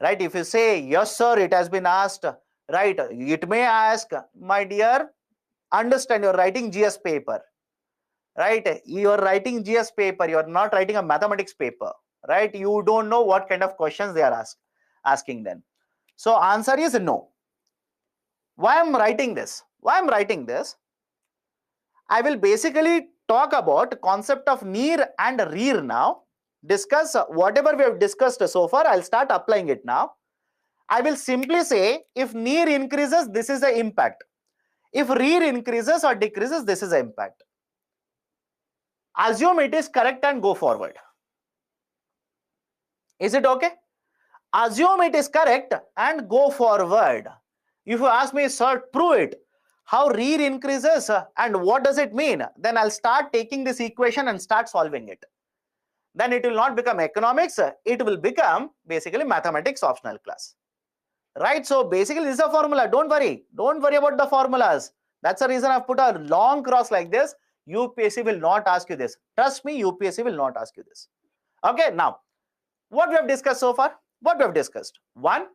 Speaker 1: Right? If you say, yes, sir, it has been asked. Right? It may ask, my dear, understand you're writing GS paper. Right? You're writing GS paper. You're not writing a mathematics paper. Right? You don't know what kind of questions they are asking then. So answer is no. Why I'm writing this? Why I'm writing this? I will basically talk about concept of NIR and RIR now. Discuss whatever we have discussed so far. I'll start applying it now. I will simply say if NIR increases, this is the impact. If RIR increases or decreases, this is the impact. Assume it is correct and go forward. Is it okay? Assume it is correct and go forward. If you ask me, sir, prove it. How RIR increases and what does it mean? Then I'll start taking this equation and start solving it. Then it will not become economics. It will become basically mathematics optional class. Right? So basically this is a formula. Don't worry. Don't worry about the formulas. That's the reason I've put a long cross like this. UPSC will not ask you this. Trust me, UPSC will not ask you this. Okay, now, what we have discussed so far? What we have discussed? One,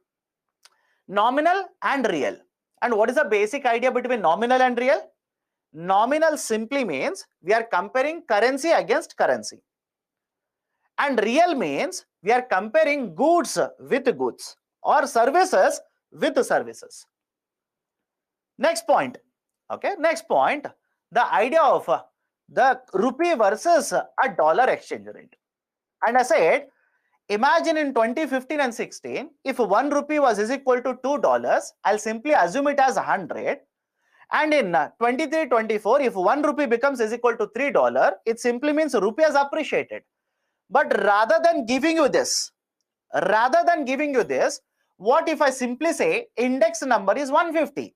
Speaker 1: nominal and real. And what is the basic idea between nominal and real? Nominal simply means we are comparing currency against currency. And real means we are comparing goods with goods or services with services. Next point. Okay, next point. The idea of the rupee versus a dollar exchange rate. And I said, imagine in 2015 and 16, if 1 rupee is equal to $2, I'll simply assume it as 100. And in 23-24, if 1 rupee becomes is equal to $3, it simply means rupee has appreciated. But rather than giving you this, what if I simply say index number is 150?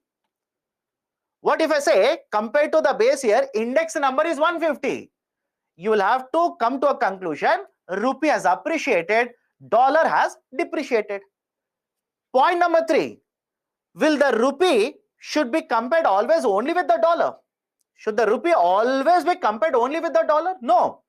Speaker 1: What if I say compared to the base year, index number is 150? You will have to come to a conclusion. Rupee has appreciated, dollar has depreciated. Point number 3. Will the rupee should be compared always only with the dollar? Should the rupee always be compared only with the dollar? No.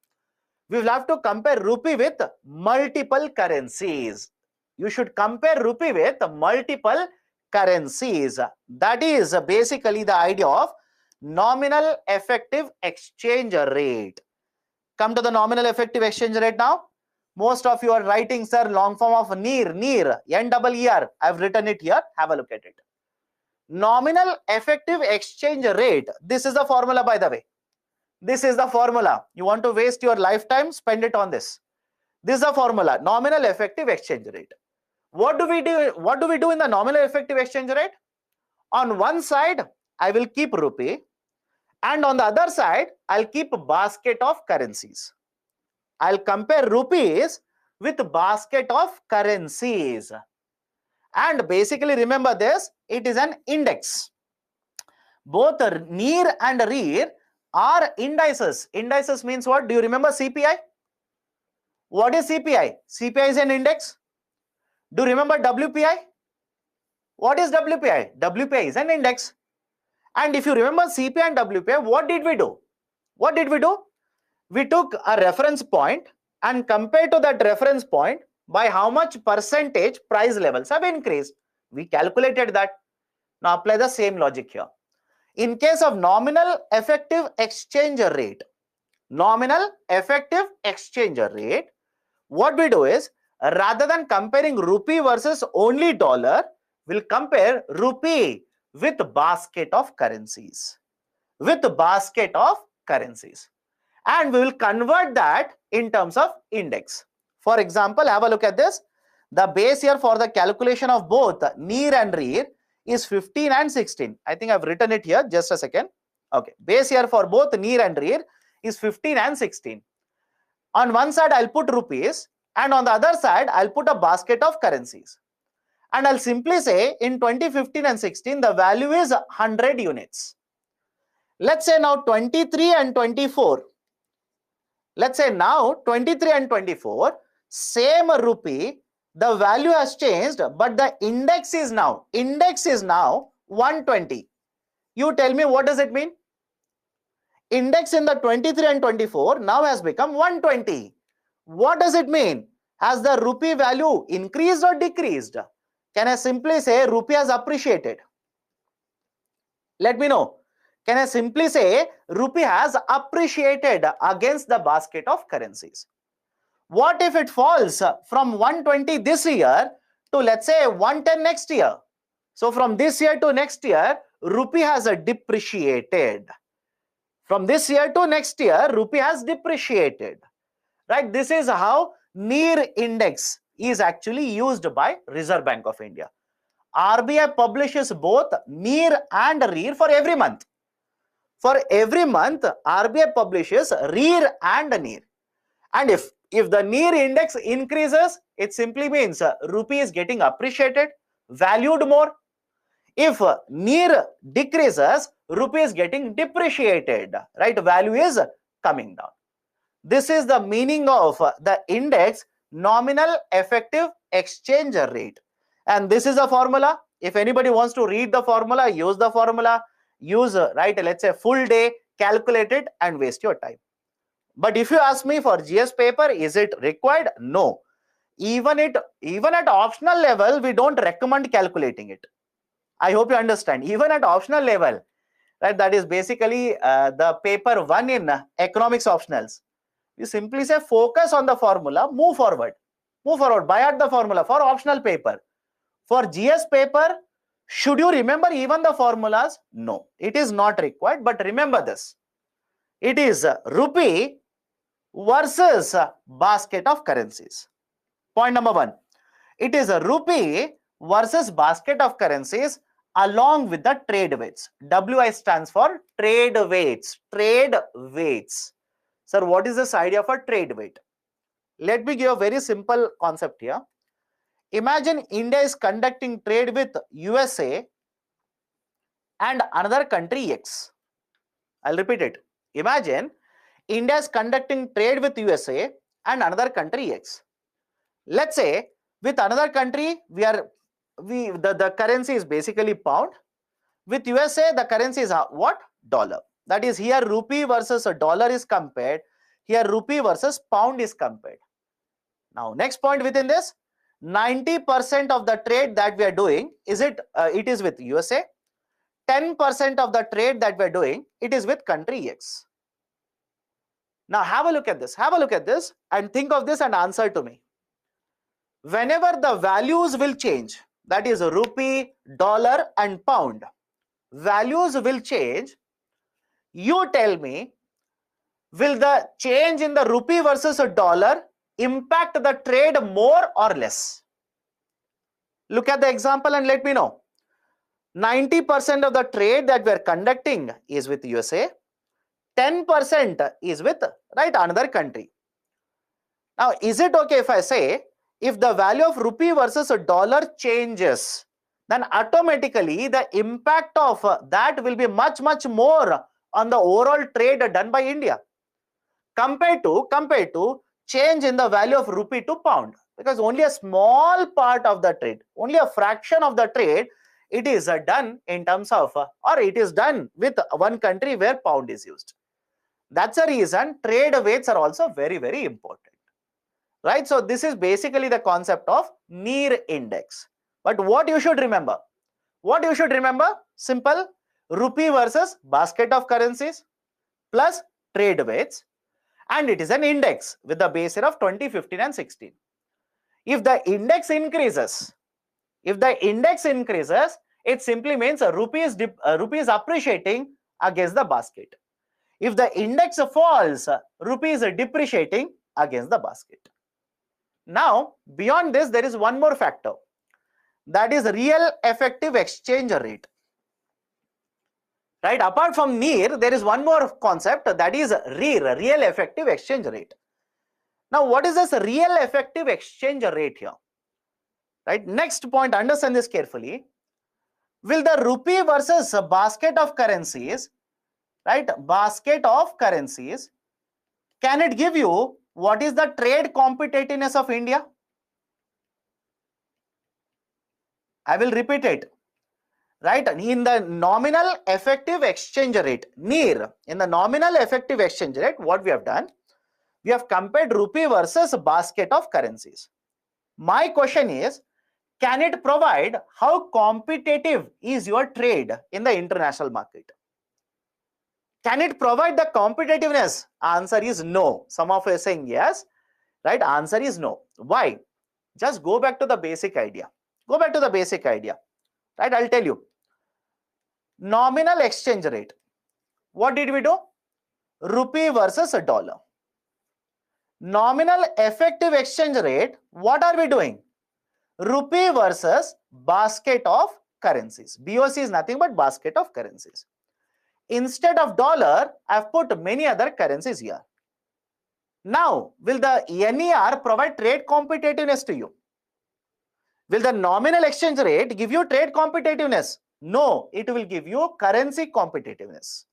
Speaker 1: We will have to compare rupee with multiple currencies. You should compare rupee with multiple currencies. That is basically the idea of nominal effective exchange rate. Come to the nominal effective exchange rate now. Most of you are writing, sir, long form of NIR, N-double-E-R. I've written it here. Have a look at it. Nominal effective exchange rate. This is the formula, by the way. This is the formula. You want to waste your lifetime? Spend it on this. This is the formula. Nominal effective exchange rate. What do we do? What do we do in the nominal effective exchange rate? On one side, I will keep rupee. And on the other side, I'll keep a basket of currencies. I'll compare rupees with basket of currencies. And basically remember this, it is an index. Both NIR and RIR are indices. Indices means what? Do you remember CPI? What is CPI? CPI is an index. Do you remember WPI? What is WPI? WPI is an index. And if you remember CPI and WPI, what did we do? What did we do? We took a reference point and compared to that reference point by how much percentage price levels have increased. We calculated that. Now apply the same logic here. In case of nominal effective exchange rate, what we do is, rather than comparing rupee versus only dollar, we'll compare rupee with basket of currencies. And we will convert that in terms of index. For example, have a look at this. The base year for the calculation of both near and rear is 15 and 16. I think I've written it here. Just a second. Okay. Base year for both near and rear is 15 and 16. On one side, I'll put rupees, and on the other side, I'll put a basket of currencies. And I'll simply say in 2015 and 16, the value is 100 units. Let's say now 23 and 24. Let's say now 23 and 24, same rupee, the value has changed, but the index is now 120. You tell me, what does it mean? Index in the 23 and 24 now has become 120. What does it mean? Has the rupee value increased or decreased? Can I simply say rupee has appreciated? Let me know. Can I simply say rupee has appreciated against the basket of currencies? What if it falls from 120 this year to, let's say, 110 next year? So from this year to next year, rupee has depreciated. From this year to next year, rupee has depreciated. Right? This is how near index is actually used by Reserve Bank of India. RBI publishes both near and rear for every month. For every month, RBI publishes rear and near. And if the near index increases, it simply means rupee is getting appreciated, valued more. If near decreases, rupee is getting depreciated, right? Value is coming down. This is the meaning of the index, nominal effective exchange rate. And this is a formula. If anybody wants to read the formula, use the formula. Use, right, let's say full day, calculate it and waste your time. But if you ask me for GS paper, is it required? No. Even at optional level, we don't recommend calculating it. I hope you understand. Even at optional level, right, that is basically the paper 1 in economics optionals. You simply say focus on the formula, move forward, by heart the formula for optional paper. For GS paper, should you remember even the formulas? No, it is not required. But remember this, it is rupee versus basket of currencies. Point number 1, it is a rupee versus basket of currencies along with the trade weights. WI stands for trade weights. Sir, what is this idea for trade weight? Let me give a very simple concept here. Imagine India is conducting trade with USA and another country X. I'll repeat it. Imagine India is conducting trade with USA and another country X. Let's say with another country, the currency is basically pound. With USA, the currency is what? Dollar. That is, here rupee versus a dollar is compared. Here rupee versus pound is compared. Now, next point within this, 90% of the trade that we are doing, it is with USA. 10% of the trade that we are doing, it is with country X. Now, have a look at this. And think of this and answer to me. Whenever the values will change, that is rupee, dollar and pound, values will change. You tell me, will the change in the rupee versus a dollar impact the trade more or less? Look at the example and let me know. 90% of the trade that we are conducting is with USA. 10% is with, right, another country. Now, is it okay if I say, if the value of rupee versus a dollar changes, then automatically the impact of that will be much more on the overall trade done by India compared to change in the value of rupee to pound, because only a small part of the trade, only a fraction of the trade it is done in terms of, or it is done with one country where pound is used. That's the reason trade weights are also very, very important, right? So this is basically the concept of near index. But what you should remember? What you should remember? Simple. Rupee versus basket of currencies plus trade weights, and it is an index with the base year of 2015 and 16. If the index increases, it simply means rupee is appreciating against the basket. If the index falls, rupee is depreciating against the basket. Now, beyond this, there is one more factor, that is real effective exchange rate. Right? Apart from near, there is one more concept, that is REER, real effective exchange rate. Now, what is this real effective exchange rate here? Right? Next point, understand this carefully. Will the rupee versus basket of currencies, right? Basket of currencies, can it give you what is the trade competitiveness of India? I will repeat it. Right? In the nominal effective exchange rate, NEER, in the nominal effective exchange rate, what we have done? We have compared rupee versus basket of currencies. My question is, can it provide how competitive is your trade in the international market? Can it provide the competitiveness? Answer is no. Some of you are saying yes, right? Answer is no. Why? Just go back to the basic idea. Go back to the basic idea, right? I'll tell you. Nominal exchange rate. What did we do? Rupee versus a dollar. Nominal effective exchange rate. What are we doing? Rupee versus basket of currencies. BOC is nothing but basket of currencies. Instead of dollar, I've put many other currencies here. Now, will the NER provide trade competitiveness to you? Will the nominal exchange rate give you trade competitiveness? No, it will give you currency competitiveness.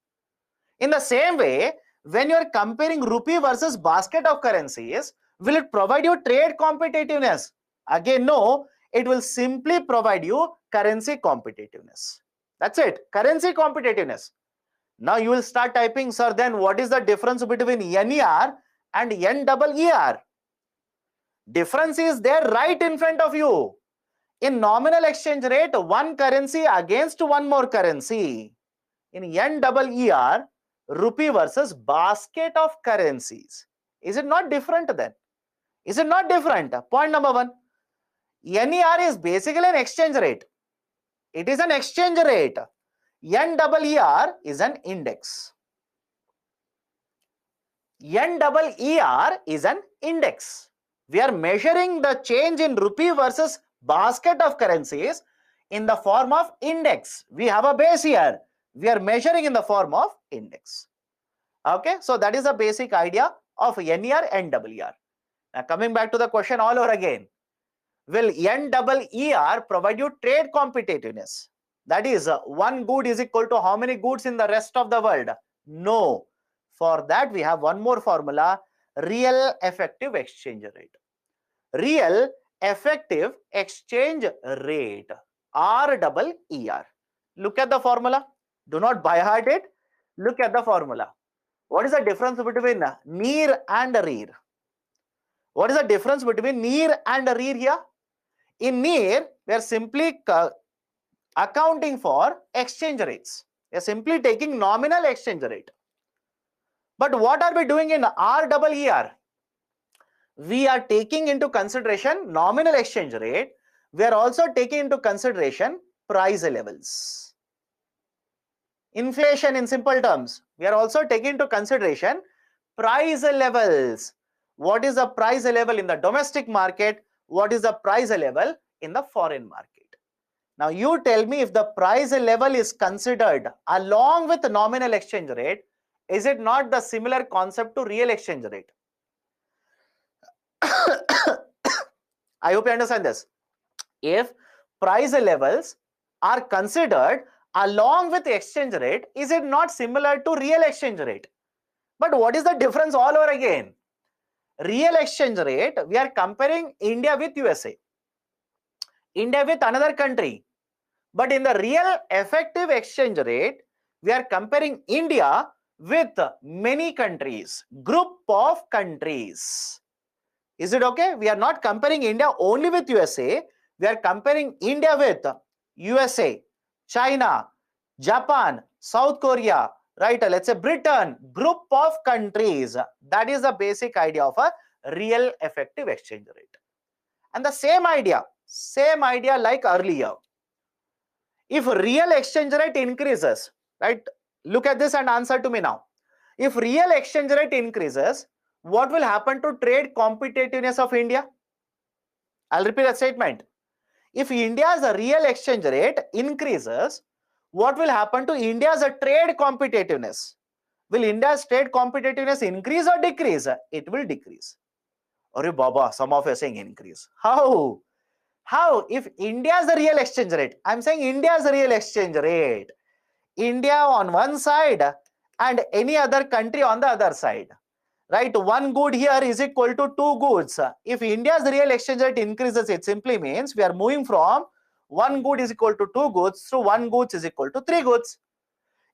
Speaker 1: In the same way, when you are comparing rupee versus basket of currencies, will it provide you trade competitiveness? Again, no, it will simply provide you currency competitiveness. That's it, currency competitiveness. Now you will start typing, sir, then what is the difference between NER and NER? Difference is there right in front of you. In nominal exchange rate, one currency against one more currency. In NER, rupee versus basket of currencies. Is it not different then? Is it not different? Point number one. NER is basically an exchange rate. It is an exchange rate. NER is an index. NER is an index. We are measuring the change in rupee versus basket of currencies in the form of index. We have a base here. We are measuring in the form of index. Okay, so that is the basic idea of NER and NER. Now coming back to the question all over again. Will NER provide you trade competitiveness? That is, one good is equal to how many goods in the rest of the world? No. For that, we have one more formula, real effective exchange rate. Real effective exchange rate, REER. Look at the formula. Do not by heart it. Look at the formula. What is the difference between NER and REER? What is the difference between NER and REER here? In NER, we are simply accounting for exchange rates. We are simply taking nominal exchange rate. But what are we doing in REER? We are taking into consideration nominal exchange rate. We are also taking into consideration price levels. Inflation in simple terms. We are also taking into consideration price levels. What is the price level in the domestic market? What is the price level in the foreign market? Now you tell me, if the price level is considered along with the nominal exchange rate, is it not the similar concept to real exchange rate? I hope you understand this. If price levels are considered along with exchange rate, is it not similar to real exchange rate? But what is the difference all over again? Real exchange rate, we are comparing India with USA, India with another country. But in the real effective exchange rate, we are comparing India with many countries, group of countries. Is it okay? We are not comparing India only with USA. We are comparing India with USA, China, Japan, South Korea, right? Let's say Britain, group of countries. That is the basic idea of a real effective exchange rate. And the same idea like earlier. If real exchange rate increases, right? Look at this and answer to me now. If real exchange rate increases, what will happen to trade competitiveness of India? I'll repeat that statement. If India's real exchange rate increases, what will happen to India's trade competitiveness? Will India's trade competitiveness increase or decrease? It will decrease. Arey Baba, some of you are saying increase. How? How? If India's the real exchange rate, I'm saying India's real exchange rate, India on one side and any other country on the other side, right? One good here is equal to two goods. If India's real exchange rate increases, it simply means we are moving from one good is equal to two goods to one goods is equal to three goods.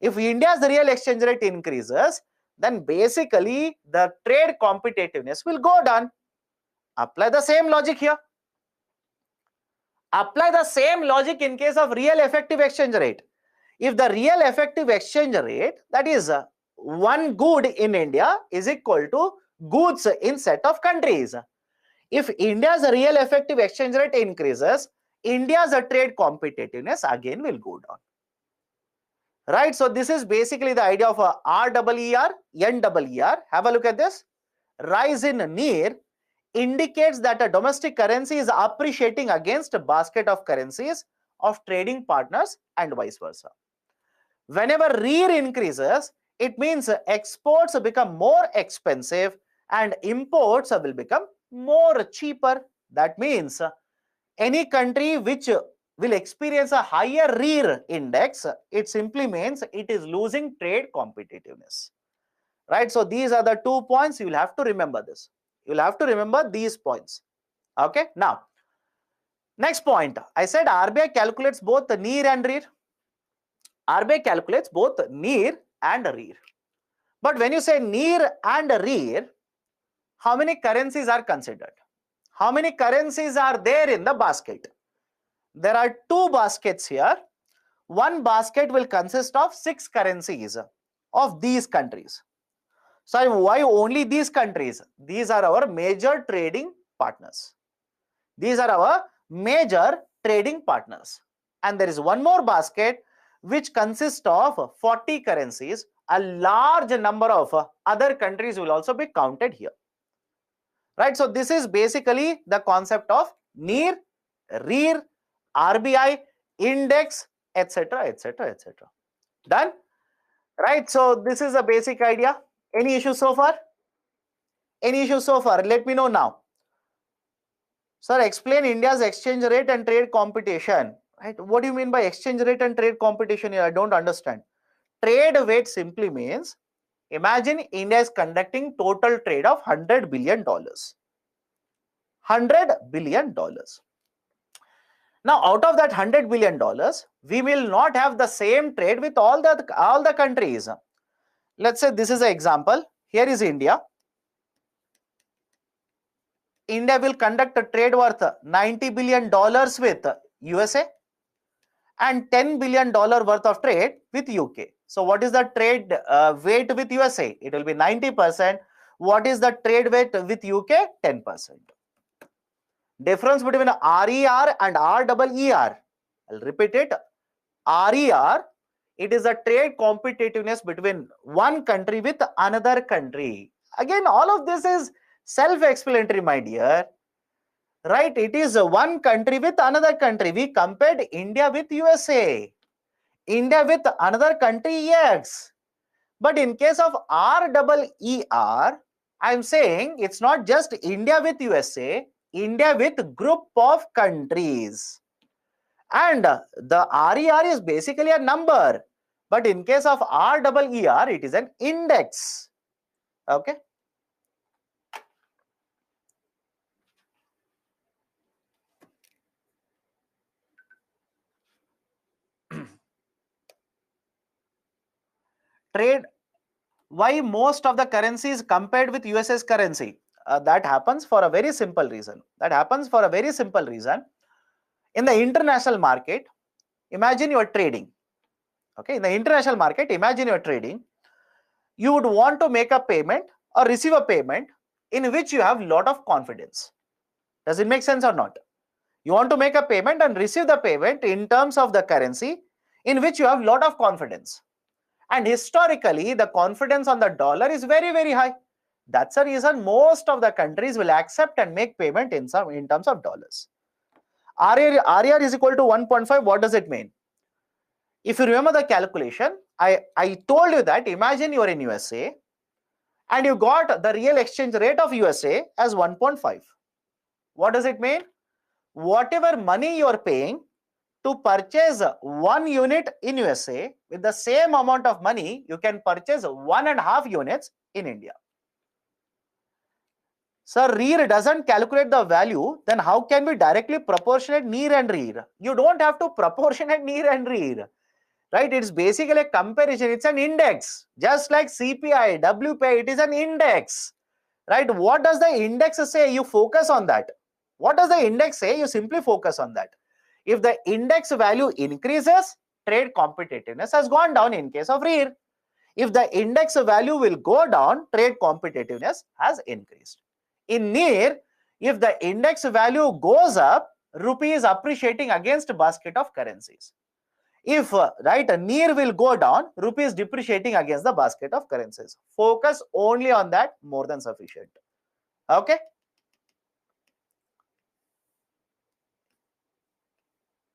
Speaker 1: If India's real exchange rate increases, then basically the trade competitiveness will go down. Apply the same logic here. Apply the same logic in case of real effective exchange rate. If the real effective exchange rate, that is one good in India is equal to goods in set of countries. If India's real effective exchange rate increases, India's trade competitiveness again will go down. Right? So this is basically the idea of REER, NEER. Have a look at this. Rise in NEER indicates that a domestic currency is appreciating against a basket of currencies of trading partners and vice versa. Whenever REER increases, it means exports become more expensive and imports will become more cheaper. That means any country which will experience a higher REER index, it simply means it is losing trade competitiveness. Right? So these are the 2 points. You will have to remember this. You will have to remember these points. Okay. Now, next point. I said RBI calculates both the NEER and REER. RBI calculates both NEER and REER. But when you say NEER and REER, how many currencies are considered? How many currencies are there in the basket? There are two baskets here. One basket will consist of 6 currencies of these countries. So why only these countries? These are our major trading partners. These are our major trading partners. And there is one more basket which consists of 40 currencies. A large number of other countries will also be counted here. Right? So this is basically the concept of NEER, REER, RBI, index, etc., etc., etc. Done? Right? So this is a basic idea. Any issues so far? Any issues so far? Let me know now. Sir, explain India's exchange rate and trade competition. Right? What do you mean by exchange rate and trade competition here? I don't understand. Trade weight simply means, imagine India is conducting total trade of $100 billion. $100 billion. Now, out of that $100 billion, we will not have the same trade with all the countries. Let's say this is an example. Here is India. India will conduct a trade worth $90 billion with USA and $10 billion worth of trade with UK. So what is the trade weight with USA? It will be 90%. What is the trade weight with UK? 10%. Difference between RER and REER. I'll repeat it. RER, it is a trade competitiveness between one country with another country. Again, all of this is self-explanatory, my dear. Right? It is one country with another country. We compared India with USA. India with another country, yes. But in case of REER, I'm saying it's not just India with USA, India with group of countries. And the RER is basically a number. But in case of REER, it is an index. Okay. trade, why most of the currencies compared with US's currency? That happens for a very simple reason. In the international market, imagine you are trading. Okay, in the international market, imagine you are trading. You would want to make a payment or receive a payment in which you have lot of confidence. Does it make sense or not? You want to make a payment and receive the payment in terms of the currency in which you have lot of confidence. And historically, the confidence on the dollar is very, very high. That's the reason most of the countries will accept and make payment in terms of dollars. RR is equal to 1.5. What does it mean? If you remember the calculation, I told you that imagine you are in USA and you got the real exchange rate of USA as 1.5. What does it mean? Whatever money you are paying to purchase 1 unit in USA, with the same amount of money, you can purchase 1.5 units in India. Sir, REER doesn't calculate the value, then how can we directly proportionate NEER and REER? You don't have to proportionate NEER and REER, right? It's basically a comparison. It's an index, just like CPI, WPI, it is an index, right? What does the index say? You focus on that. What does the index say? You simply focus on that. If the index value increases, trade competitiveness has gone down in case of REER. If the index value will go down, trade competitiveness has increased. In NEER, if the index value goes up, rupee is appreciating against basket of currencies. If NEER will go down, rupee is depreciating against the basket of currencies. Focus only on that, more than sufficient. Okay.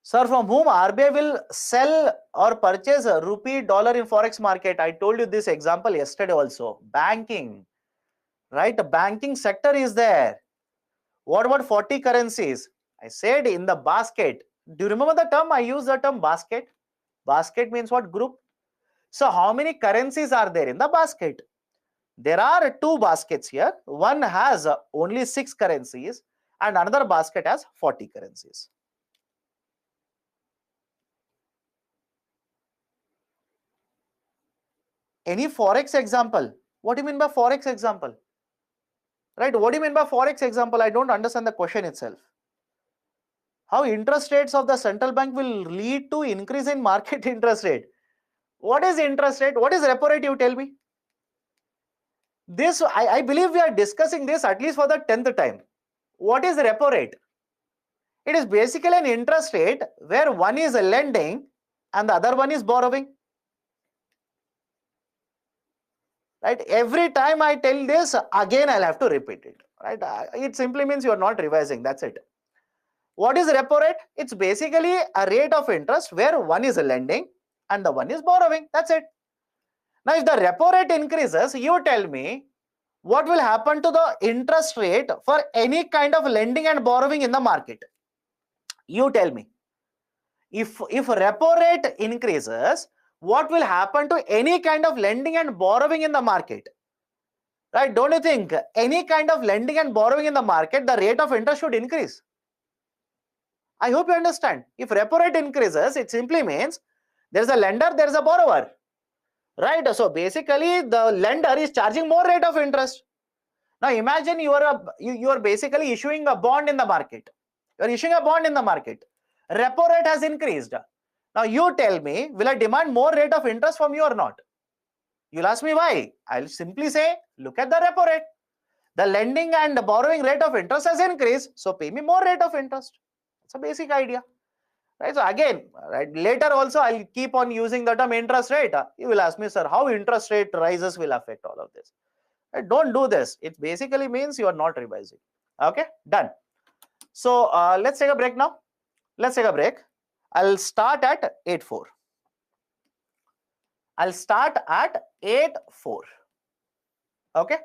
Speaker 1: Sir, from whom RBI will sell or purchase a rupee dollar in forex market? I told you this example yesterday also. Banking, right? The banking sector is there. What about 40 currencies? I said in the basket. Do you remember the term? I used the term basket. Basket means what? Group. So how many currencies are there in the basket? There are two baskets here. One has only 6 currencies and another basket has 40 currencies. Any forex example? What do you mean by forex example? Right? What do you mean by forex example? I don't understand the question itself. How interest rates of the central bank will lead to increase in market interest rate? What is interest rate? What is repo rate? You tell me. This, I believe we are discussing this at least for the 10th time. What is repo rate? It is basically an interest rate where one is lending and the other one is borrowing. Right? Every time I tell this, again I'll have to repeat it. Right? It simply means you are not revising. That's it. What is repo rate? It's basically a rate of interest where one is lending and the one is borrowing. That's it. Now, if the repo rate increases, you tell me what will happen to the interest rate for any kind of lending and borrowing in the market. You tell me. If repo rate increases, what will happen to any kind of lending and borrowing in the market? Right? Don't you think any kind of lending and borrowing in the market, the rate of interest should increase? I hope you understand. If repo rate increases, it simply means there is a lender, there is a borrower. Right? So basically, the lender is charging more rate of interest. Now imagine you are basically issuing a bond in the market. You are issuing a bond in the market. Repo rate has increased. Now you tell me, will I demand more rate of interest from you or not? You'll ask me why. I'll simply say, look at the repo rate. The lending and borrowing rate of interest has increased, so pay me more rate of interest. It's a basic idea. Right? So again, right, later also I'll keep on using the term interest rate. You will ask me, sir, how interest rate rises will affect all of this. Right? Don't do this. It basically means you are not revising. Okay, done. So let's take a break now. Let's take a break. I'll start at 8:04. I'll start at 8:04. Okay.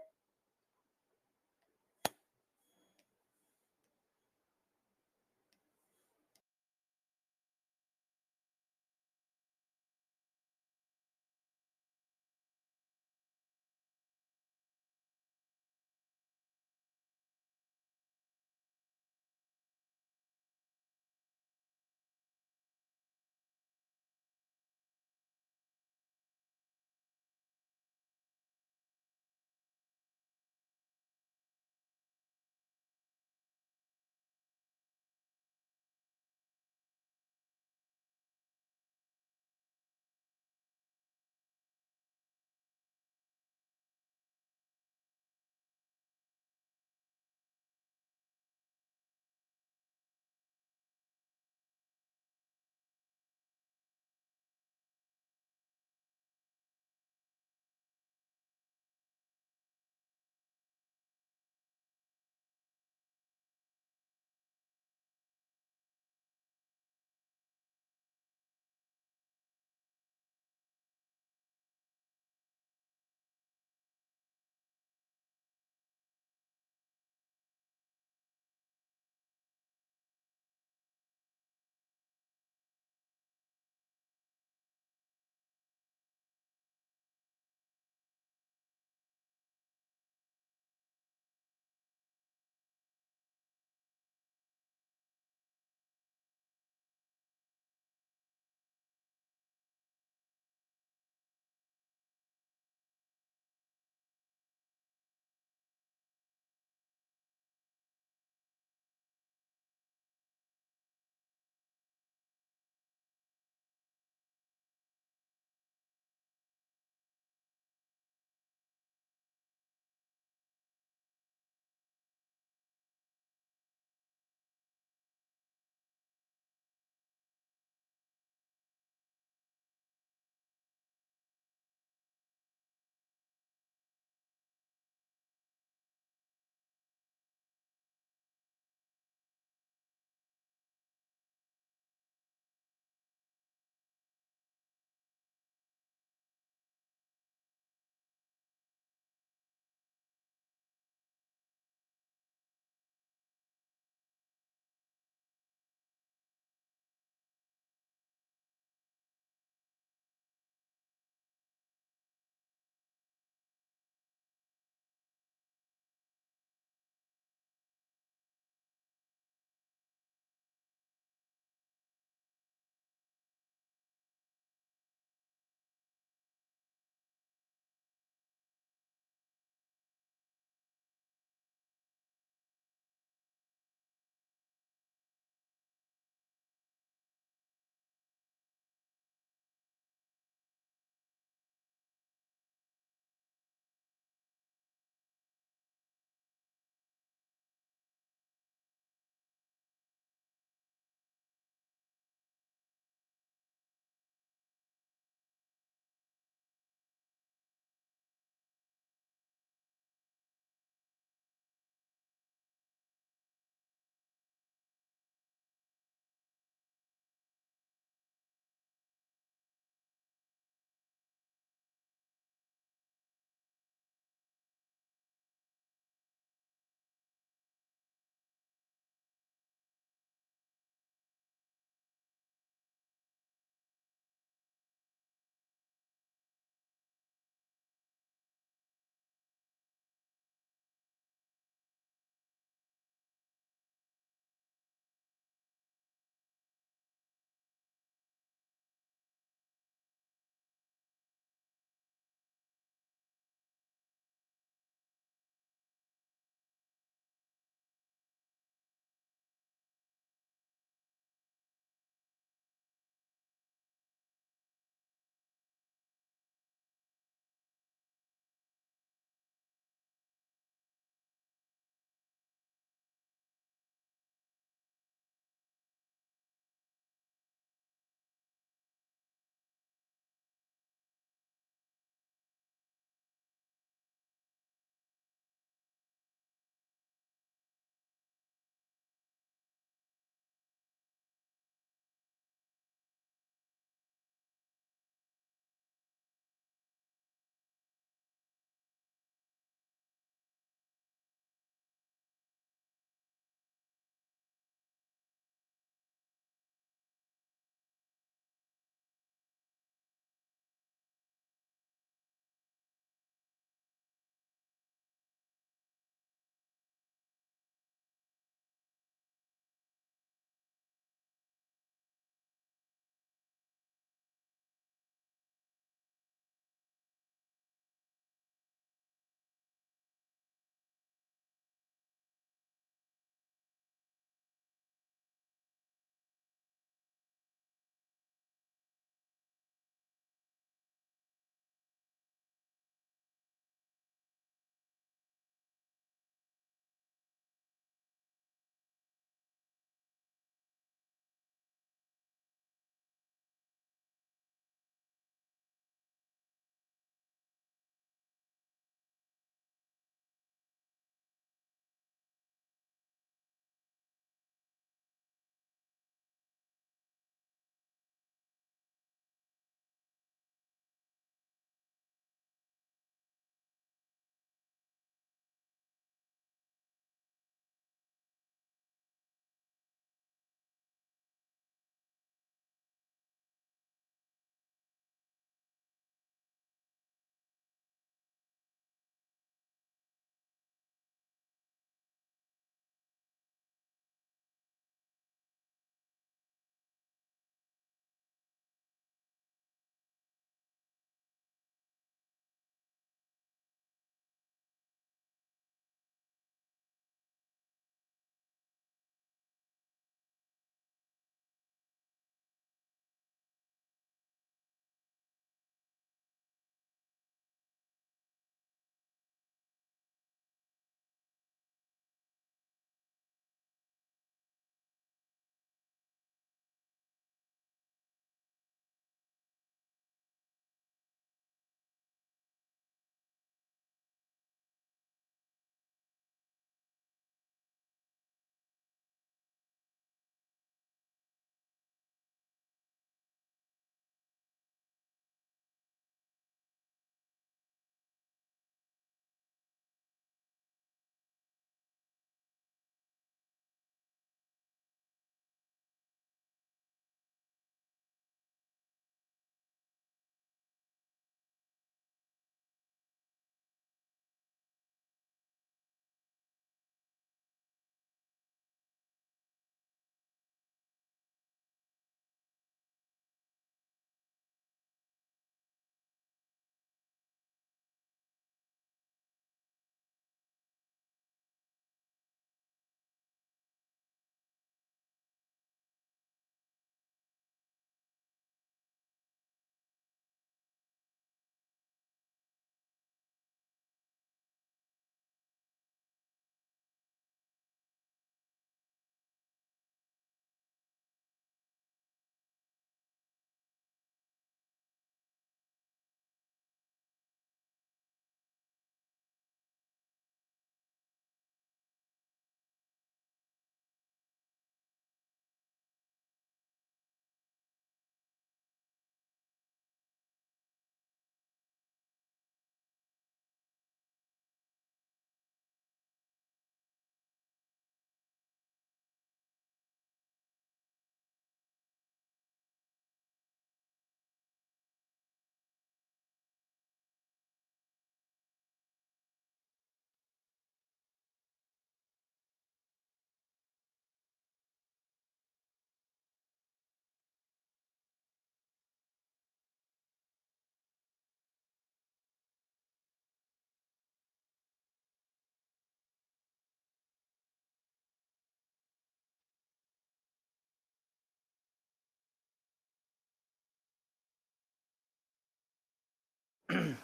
Speaker 1: Okay,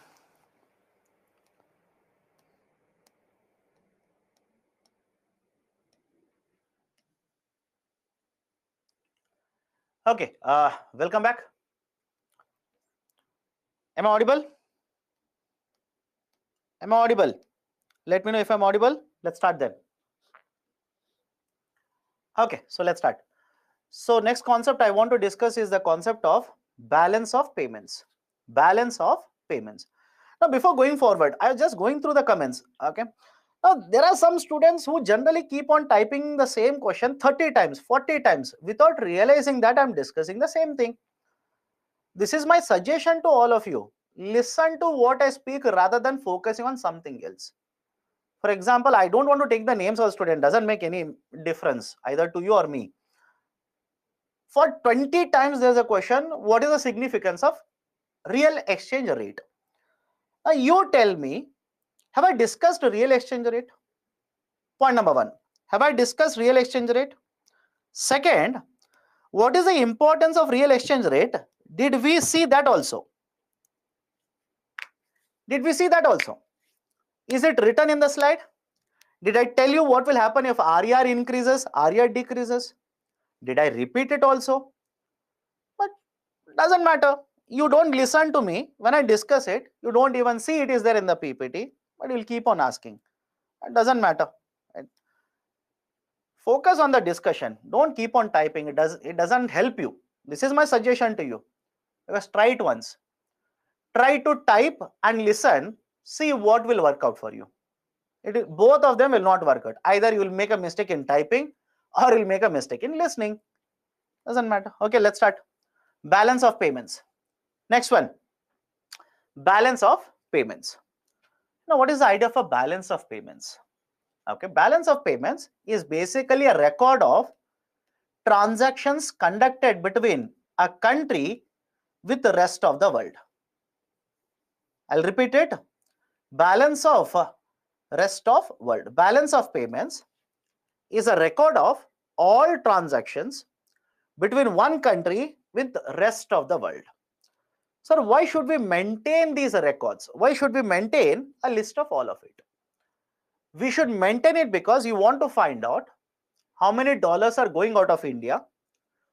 Speaker 1: welcome back. Am I audible? Am I audible? Let me know if I'm audible. Let's start then. Okay, so let's start. So next concept I want to discuss is the concept of balance of payments. Balance of payments. Now, before going forward, I was just going through the comments. Okay. Now, there are some students who generally keep on typing the same question 30 times, 40 times without realizing that I'm discussing the same thing. This is my suggestion to all of you. Listen to what I speak rather than focusing on something else. For example, I don't want to take the names of student, doesn't make any difference either to you or me. For 20 times there's a question, what is the significance of real exchange rate? Now you tell me, have I discussed real exchange rate? Point number one, have I discussed real exchange rate? Second, what is the importance of real exchange rate? Did we see that also? Did we see that also? Is it written in the slide? Did I tell you what will happen if RER increases, RER decreases? Did I repeat it also? But doesn't matter. You don't listen to me when I discuss it. You don't even see it is there in the PPT, but you'll keep on asking. It doesn't matter. Right? Focus on the discussion. Don't keep on typing. It doesn't help you. This is my suggestion to you. Because try it once. Try to type and listen. See what will work out for you. Both of them will not work out. Either you will make a mistake in typing or you'll make a mistake in listening. Doesn't matter. Okay, let's start. Balance of payments. Next one. Balance of payments. Now, what is the idea of a balance of payments? Okay, balance of payments is basically a record of transactions conducted between a country with the rest of the world. I'll repeat it. Balance of rest of world. Balance of payments is a record of all transactions between one country with the rest of the world. Sir, why should we maintain these records? Why should we maintain a list of all of it? We should maintain it because you want to find out how many dollars are going out of India,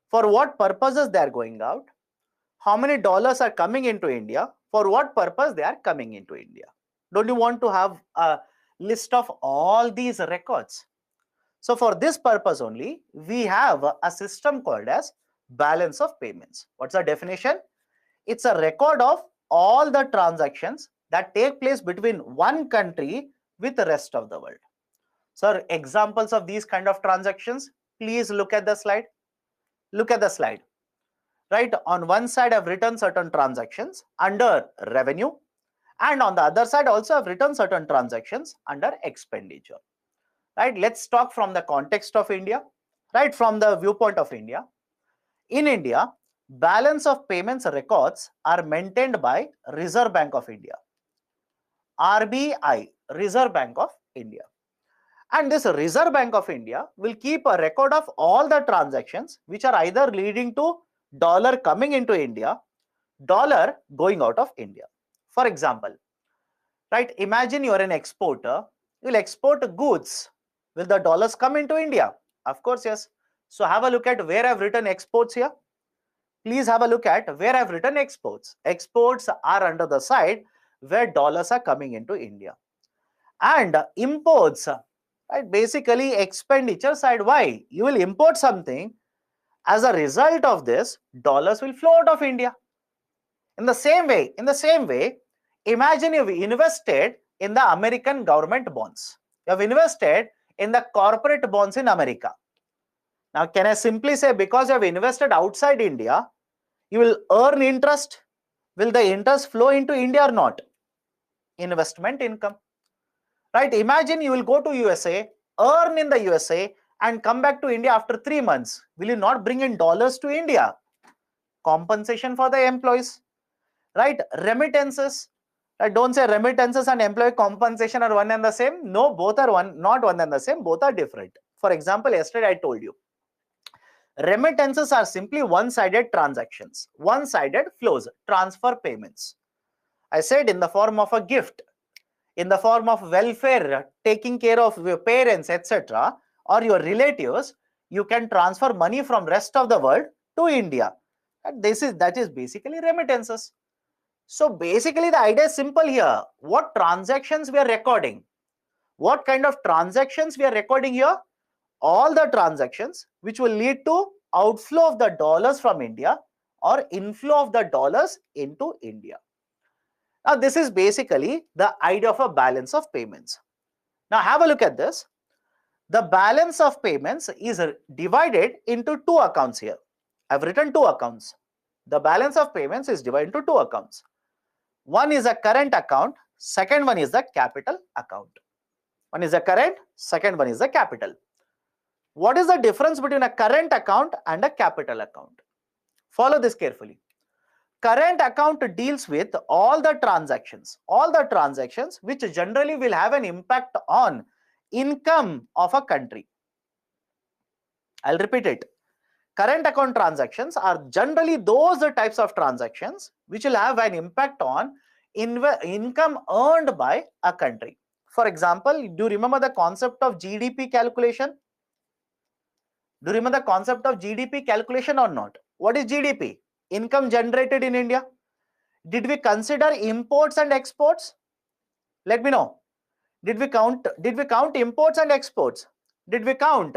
Speaker 1: for what purposes they are going out, how many dollars are coming into India, for what purpose they are coming into India. Don't you want to have a list of all these records? So for this purpose only, we have a system called as balance of payments. What's the definition? It's a record of all the transactions that take place between one country with the rest of the world. Sir, examples of these kind of transactions, please look at the slide. Look at the slide. Right, on one side I've written certain transactions under revenue, and on the other side also I've written certain transactions under expenditure. Right, let's talk from the context of India, right, from the viewpoint of India. In India, balance of payments records are maintained by Reserve Bank of India, RBI, Reserve Bank of India. And this Reserve Bank of India will keep a record of all the transactions which are either leading to dollar coming into India, dollar going out of India. For example, right, imagine you are an exporter, you will export goods. Will the dollars come into India? Of course, yes. So have a look at where I've written exports here. Please have a look at where I've written exports. Exports are under the side where dollars are coming into India. And imports, right, basically expenditure side. Why? You will import something. As a result of this, dollars will flow out of India. In the same way, imagine you've invested in the American government bonds. You have invested in the corporate bonds in America. Now, can I simply say because you have invested outside India, you will earn interest? Will the interest flow into India or not? Investment income. Right? Imagine you will go to USA, earn in the USA, and come back to India after 3 months. Will you not bring in dollars to India? Compensation for the employees. Right? Remittances. Right? Don't say remittances and employee compensation are one and the same. No, both are not one and the same. Both are different. For example, yesterday I told you, remittances are simply one-sided transactions, one-sided flows, transfer payments. I said in the form of a gift, in the form of welfare, taking care of your parents, etc., or your relatives, you can transfer money from rest of the world to India. And that is basically remittances. So basically the idea is simple here. What transactions we are recording? What kind of transactions we are recording here? All the transactions which will lead to outflow of the dollars from India or inflow of the dollars into India. Now this is basically the idea of a balance of payments. Now have a look at this. The balance of payments is divided into two accounts here. I've written two accounts. The balance of payments is divided into two accounts. One is a current account, second one is the capital account. One is the current, second one is the capital. What is the difference between a current account and a capital account? Follow this carefully. Current account deals with all the transactions which generally will have an impact on income of a country. I'll repeat it. Current account transactions are generally those types of transactions which will have an impact on income earned by a country. For example, do you remember the concept of GDP calculation? Do you remember the concept of GDP calculation or not? What is GDP? Income generated in India. Did we consider imports and exports? Let me know. Did we count imports and exports? Did we count,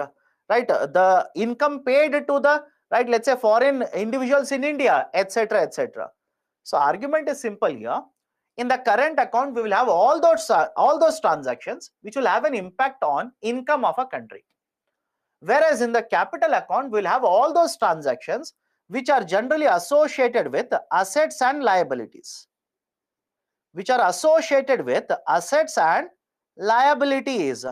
Speaker 1: right, the income paid to the, right, let's say foreign individuals in India, etc., etc. So argument is simple here. In the current account, we will have all those transactions which will have an impact on income of a country. Whereas in the capital account, we will have all those transactions which are generally associated with assets and liabilities. Which are associated with assets and liabilities.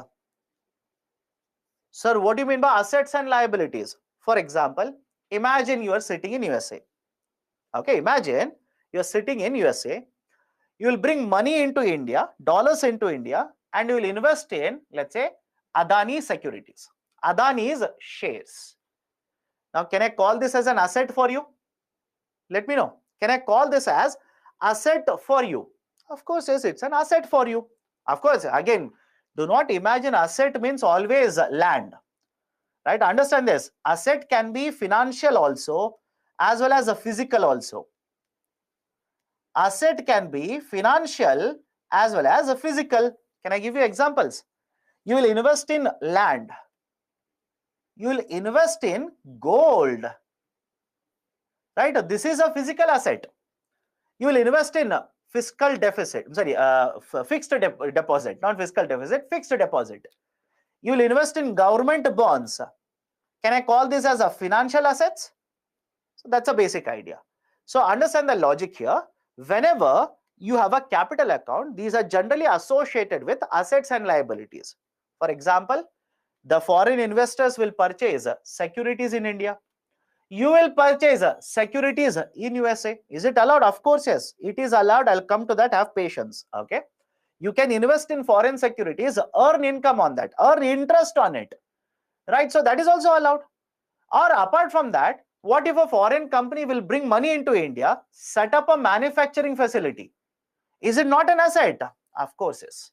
Speaker 1: Sir, what do you mean by assets and liabilities? For example, imagine you are sitting in USA. Okay, imagine you are sitting in USA. You will bring money into India, dollars into India, and you will invest in, let's say, Adani securities, Adani's shares. Now, can I call this as an asset for you? Let me know. Can I call this as asset for you? Of course, yes, it's an asset for you. Of course, again, do not imagine asset means always land. Right? Understand this. Asset can be financial also, as well as a physical also. Asset can be financial as well as a physical. Can I give you examples? You will invest in land. You will invest in gold. Right? This is a physical asset. You will invest in fiscal deficit. Sorry, fixed deposit, not fiscal deficit, fixed deposit. You will invest in government bonds. Can I call this as a financial assets? So that's a basic idea. So understand the logic here. Whenever you have a capital account, these are generally associated with assets and liabilities. For example, the foreign investors will purchase securities in India. You will purchase securities in USA. Is it allowed? Of course, yes. It is allowed. I'll come to that. Have patience. Okay. You can invest in foreign securities, earn income on that, earn interest on it. Right. So that is also allowed. Or apart from that, what if a foreign company will bring money into India, set up a manufacturing facility? Is it not an asset? Of course, yes.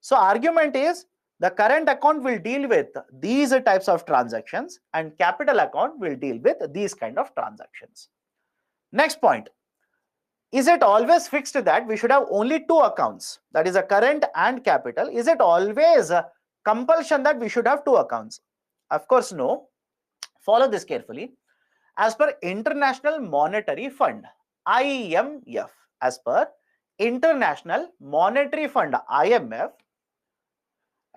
Speaker 1: So argument is, the current account will deal with these types of transactions and capital account will deal with these kind of transactions. Next point. Is it always fixed that we should have only two accounts? That is a current and capital. Is it always a compulsion that we should have two accounts? Of course, no. Follow this carefully. As per International Monetary Fund, IMF, as per International Monetary Fund, IMF,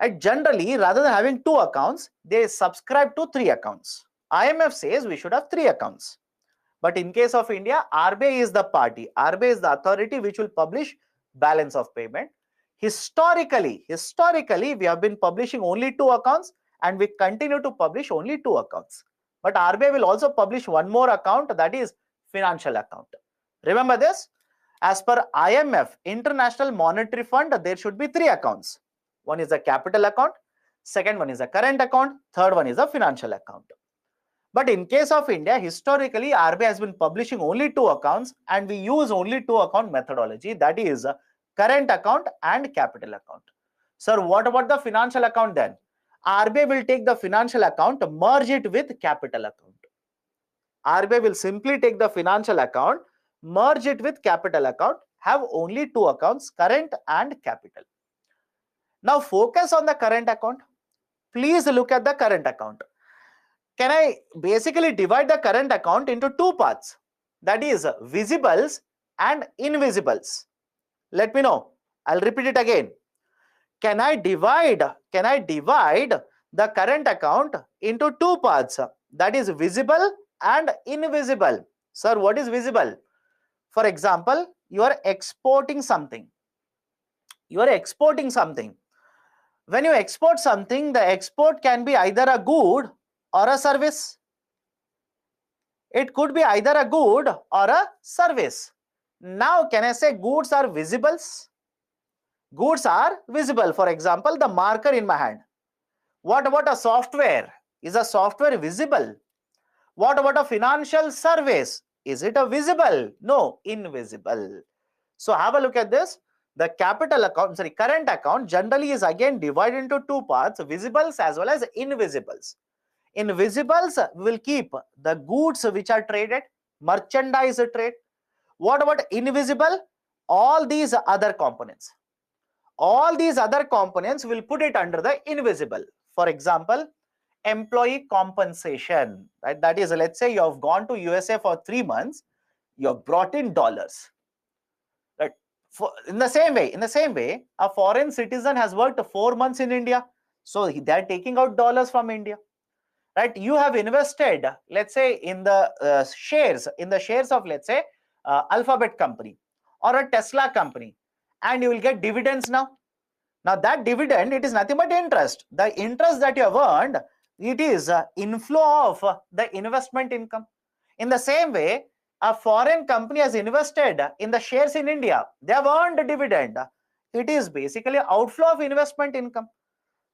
Speaker 1: and generally, rather than having two accounts, they subscribe to three accounts. IMF says we should have three accounts. But in case of India, RBI is the party. RBI is the authority which will publish balance of payment. Historically, we have been publishing only two accounts and we continue to publish only two accounts. But RBI will also publish one more account, that is financial account. Remember this? As per IMF, International Monetary Fund, there should be three accounts. One is a capital account, second one is a current account, third one is a financial account. But in case of India, historically, RBI has been publishing only two accounts and we use only two account methodology, that is current account and capital account. Sir, what about the financial account then? RBI will take the financial account, merge it with capital account. RBI will simply take the financial account, merge it with capital account, have only two accounts, current and capital. Now focus on the current account. Please look at the current account. Can I basically divide the current account into two parts? That is visibles and invisibles. Let me know. I'll repeat it again. Can I divide the current account into two parts? That is visible and invisible. Sir, what is visible? For example, you are exporting something. You are exporting something. When you export something, the export can be either a good or a service. It could be either a good or a service. Now, can I say goods are visibles? Goods are visible. For example, the marker in my hand. What about a software? Is a software visible? What about a financial service? Is it a visible? No, invisible. So have a look at this. The capital account, current account generally is again divided into two parts, visibles as well as invisibles. In visibles, we will keep the goods which are traded, merchandise trade. What about invisible? All these other components. All these other components will put it under the invisible. For example, employee compensation. Right? That is, let's say you have gone to USA for 3 months, you have brought in dollars. Right? In the same way, a foreign citizen has worked 4 months in India, so they are taking out dollars from India. Right? You have invested, let's say, in the shares of, let's say, Alphabet company or a Tesla company, and you will get dividends now. Now that dividend, it is nothing but interest. The interest that you have earned, it is inflow of the investment income. In the same way, a foreign company has invested in the shares in India. They have earned a dividend. It is basically outflow of investment income.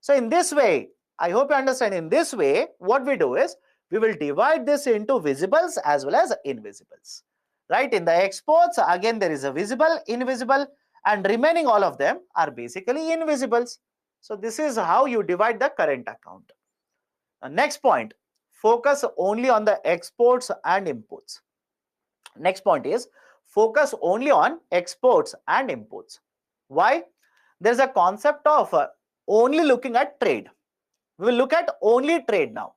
Speaker 1: So in this way, I hope you understand, in this way, what we do is, we will divide this into visibles as well as invisibles. Right? In the exports, again, there is a visible, invisible, and remaining all of them are basically invisibles. So this is how you divide the current account. Next point, focus only on the exports and imports. Next point is, focus only on exports and imports. Why? There's a concept of only looking at trade. We will look at only trade now.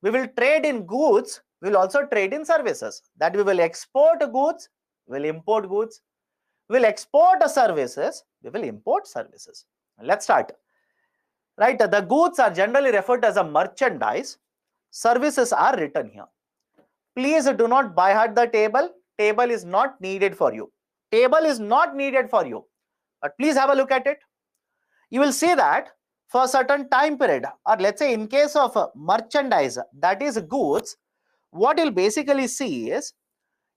Speaker 1: We will trade in goods, we will also trade in services. That we will export goods, we will import goods. We will export services, we will import services. Let's start. Right, the goods are generally referred to as a merchandise. Services are written here. Please do not by heart the table. Table is not needed for you. Table is not needed for you. But please have a look at it. You will see that for a certain time period, or let's say in case of merchandise, that is goods, what you'll basically see is,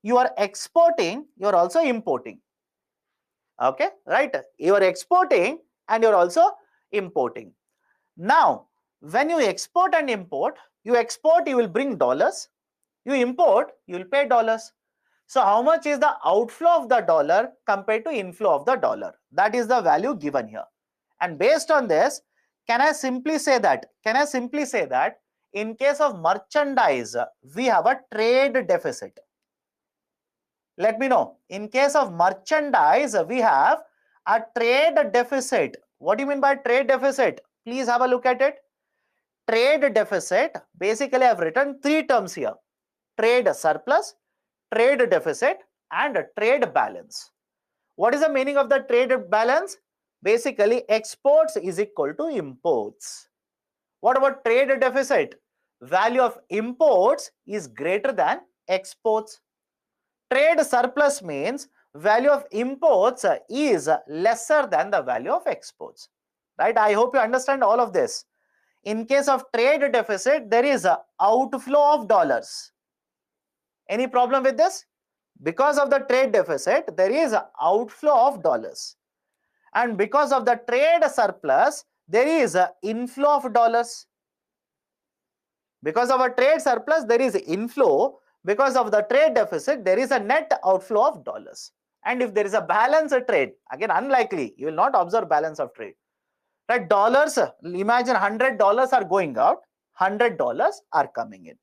Speaker 1: you are exporting, you are also importing. Okay, right? You are exporting and you are also importing. Now, when you export and import, you export, you will bring dollars. You import, you will pay dollars. So how much is the outflow of the dollar compared to inflow of the dollar? That is the value given here. And based on this, can I simply say that in case of merchandise, we have a trade deficit? Let me know. In case of merchandise, we have a trade deficit. What do you mean by trade deficit? Please have a look at it. Trade deficit, basically I have written three terms here: trade surplus, trade deficit, and trade balance. What is the meaning of the trade balance? Basically, exports is equal to imports. What about trade deficit? Value of imports is greater than exports. Trade surplus means value of imports is lesser than the value of exports. Right? I hope you understand all of this. In case of trade deficit, there is an outflow of dollars. Any problem with this? Because of the trade deficit, there is an outflow of dollars. And because of the trade surplus, there is an inflow of dollars. Because of a trade surplus, there is inflow. Because of the trade deficit, there is a net outflow of dollars. And if there is a balance of trade, again unlikely, you will not observe balance of trade. Right? Dollars, imagine $100 are going out, $100 are coming in.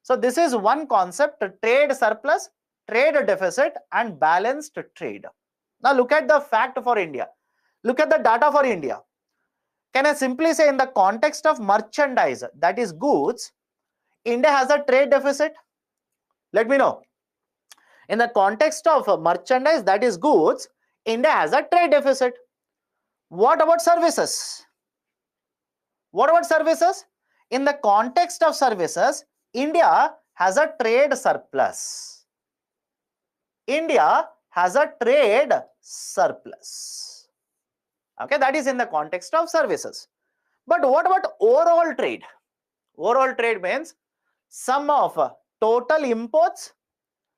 Speaker 1: So this is one concept: trade surplus, trade deficit, and balanced trade. Now look at the fact for India. Look at the data for India. Can I simply say, in the context of merchandise, that is goods, India has a trade deficit? Let me know. In the context of merchandise, that is goods, India has a trade deficit. What about services? What about services? In the context of services, India has a trade surplus. India has a trade surplus. Okay, that is in the context of services. But what about overall trade? Overall trade means sum of total imports,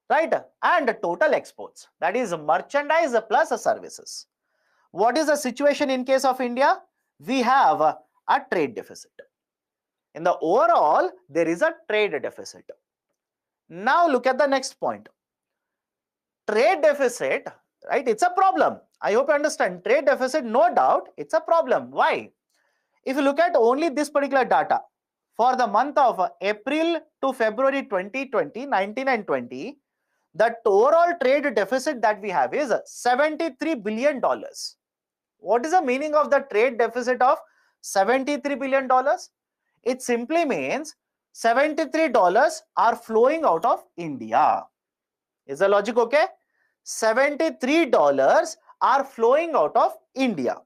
Speaker 1: right, and total exports. That is merchandise plus services. What is the situation in case of India? We have a trade deficit. In the overall, there is a trade deficit. Now look at the next point. Trade deficit, right? It's a problem. I hope you understand. Trade deficit, no doubt, it's a problem. Why? If you look at only this particular data, for the month of April to February 2020, 19 and 20, the overall trade deficit that we have is $73 billion. What is the meaning of the trade deficit of $73 billion? It simply means $73 are flowing out of India. Is the logic okay? $73 are flowing out of India.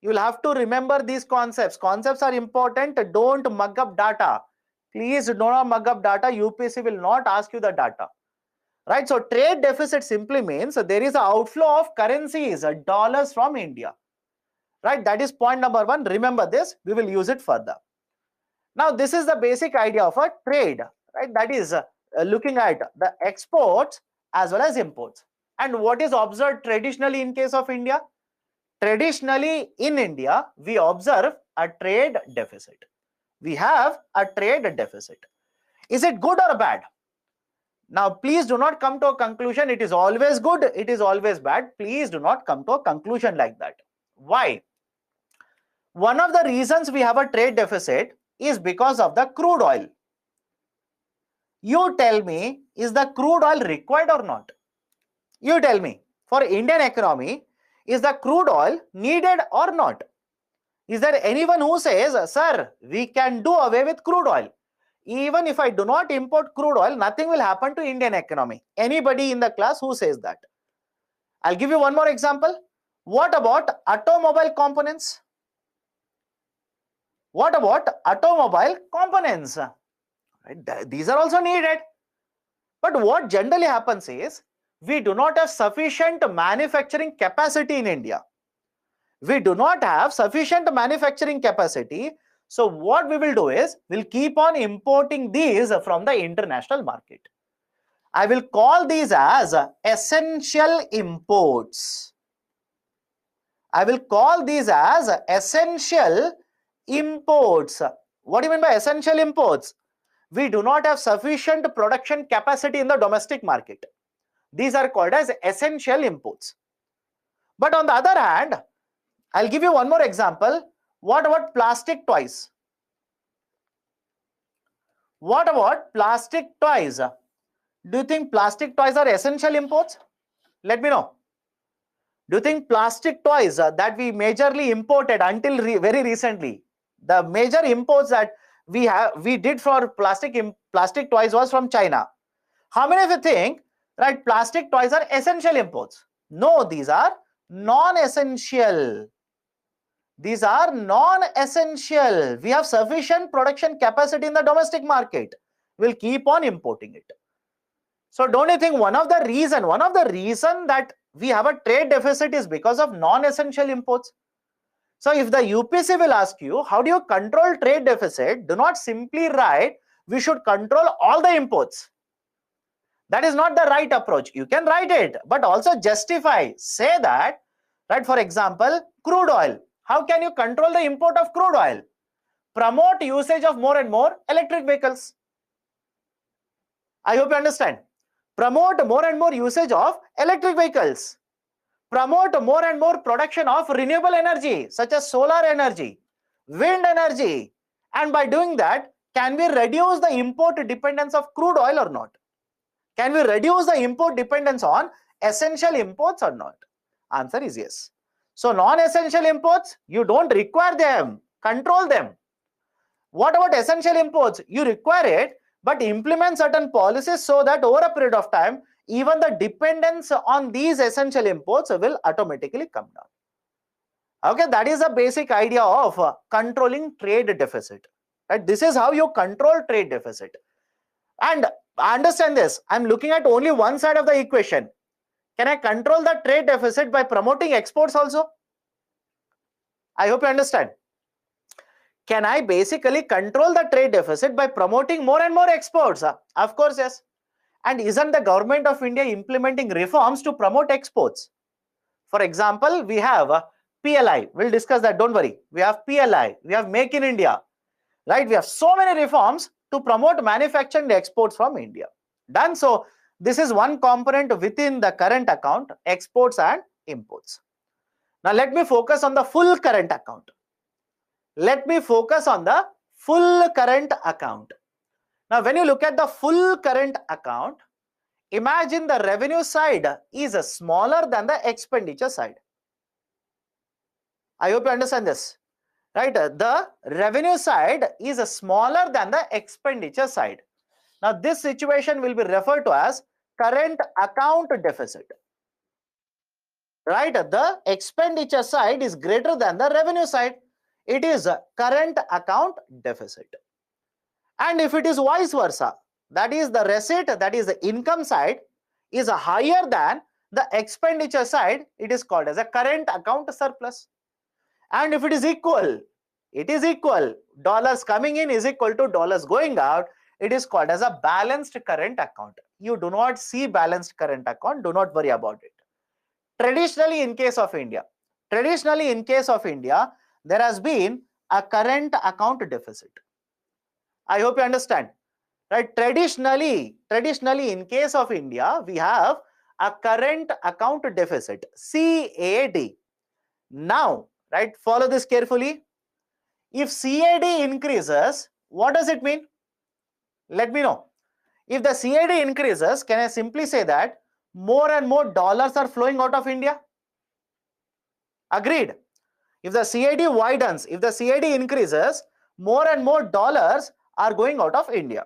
Speaker 1: You will have to remember these concepts. Concepts are important. Don't mug up data. Please do not mug up data. UPSC will not ask you the data. Right? So trade deficit simply means there is an outflow of currencies, dollars from India. Right? That is point number one. Remember this. We will use it further. Now this is the basic idea of a trade. Right? That is looking at the exports as well as imports. And what is observed traditionally in case of India? Traditionally in India, we observe a trade deficit. We have a trade deficit. Is it good or bad? Now, please do not come to a conclusion it is always good, it is always bad. Please do not come to a conclusion like that. Why? One of the reasons we have a trade deficit is because of the crude oil. You tell me, is the crude oil required or not? You tell me. For Indian economy, is the crude oil needed or not? Is there anyone who says, sir, we can do away with crude oil? Even if I do not import crude oil, nothing will happen to Indian economy. Anybody in the class who says that? I'll give you one more example. What about automobile components? What about automobile components? Right? These are also needed. But what generally happens is, we do not have sufficient manufacturing capacity in India. We do not have sufficient manufacturing capacity. So what we will do is, we'll keep on importing these from the international market. I will call these as essential imports. I will call these as essential imports. What do you mean by essential imports? We do not have sufficient production capacity in the domestic market. These are called as essential imports. But on the other hand, I'll give you one more example. What about plastic toys? What about plastic toys? Do you think plastic toys are essential imports? Let me know. Do you think plastic toys that we majorly imported until very recently, the major imports that we did for plastic toys was from China? How many of you think, right, plastic toys are essential imports? No, these are non-essential. These are non-essential. We have sufficient production capacity in the domestic market. We'll keep on importing it. So don't you think one of the reason that we have a trade deficit is because of non-essential imports? So if the UPSC will ask you, how do you control trade deficit? Do not simply write, we should control all the imports. That is not the right approach. You can write it, but also justify. Say that, right? For example, crude oil. How can you control the import of crude oil? promote usage of more and more electric vehicles. I hope you understand. Promote more and more usage of electric vehicles. Promote more and more production of renewable energy, such as solar energy, wind energy. And by doing that, can we reduce the import dependence of crude oil or not? Can we reduce the import dependence on essential imports or not? Answer is yes. So non-essential imports, you don't require them, control them. What about essential imports? You require it, but implement certain policies so that over a period of time, even the dependence on these essential imports will automatically come down. Okay, that is the basic idea of controlling trade deficit. Right? This is how you control trade deficit. And understand this, I'm looking at only one side of the equation. Can I control the trade deficit by promoting exports also? I hope you understand. Can I basically control the trade deficit by promoting more and more exports? Of course, yes. And isn't the government of India implementing reforms to promote exports? For example, we have PLI. We'll discuss that, don't worry. We have PLI, we have Make in India, right? We have so many reforms to promote manufacturing exports from India. Done. So this is one component within the current account, exports and imports. Now let me focus on the full current account. Let me focus on the full current account. Now, when you look at the full current account, imagine the revenue side is smaller than the expenditure side. I hope you understand this. Right? The revenue side is smaller than the expenditure side. Now, this situation will be referred to as current account deficit. Right? The expenditure side is greater than the revenue side. It is current account deficit. And if it is vice versa, that is the receipt, that is the income side is higher than the expenditure side, it is called as a current account surplus. And if it is equal, dollars coming in is equal to dollars going out, it is called as a balanced current account. You do not see balanced current account, do not worry about it. Traditionally, in case of India, there has been a current account deficit. I hope you understand. Right? Traditionally, in case of India, we have a current account deficit, CAD. Now, right, follow this carefully. If CAD increases, what does it mean? Let me know. If the CAD increases, can I simply say that more and more dollars are flowing out of India? Agreed. If the CAD widens, if the CAD increases, more and more dollars are going out of India.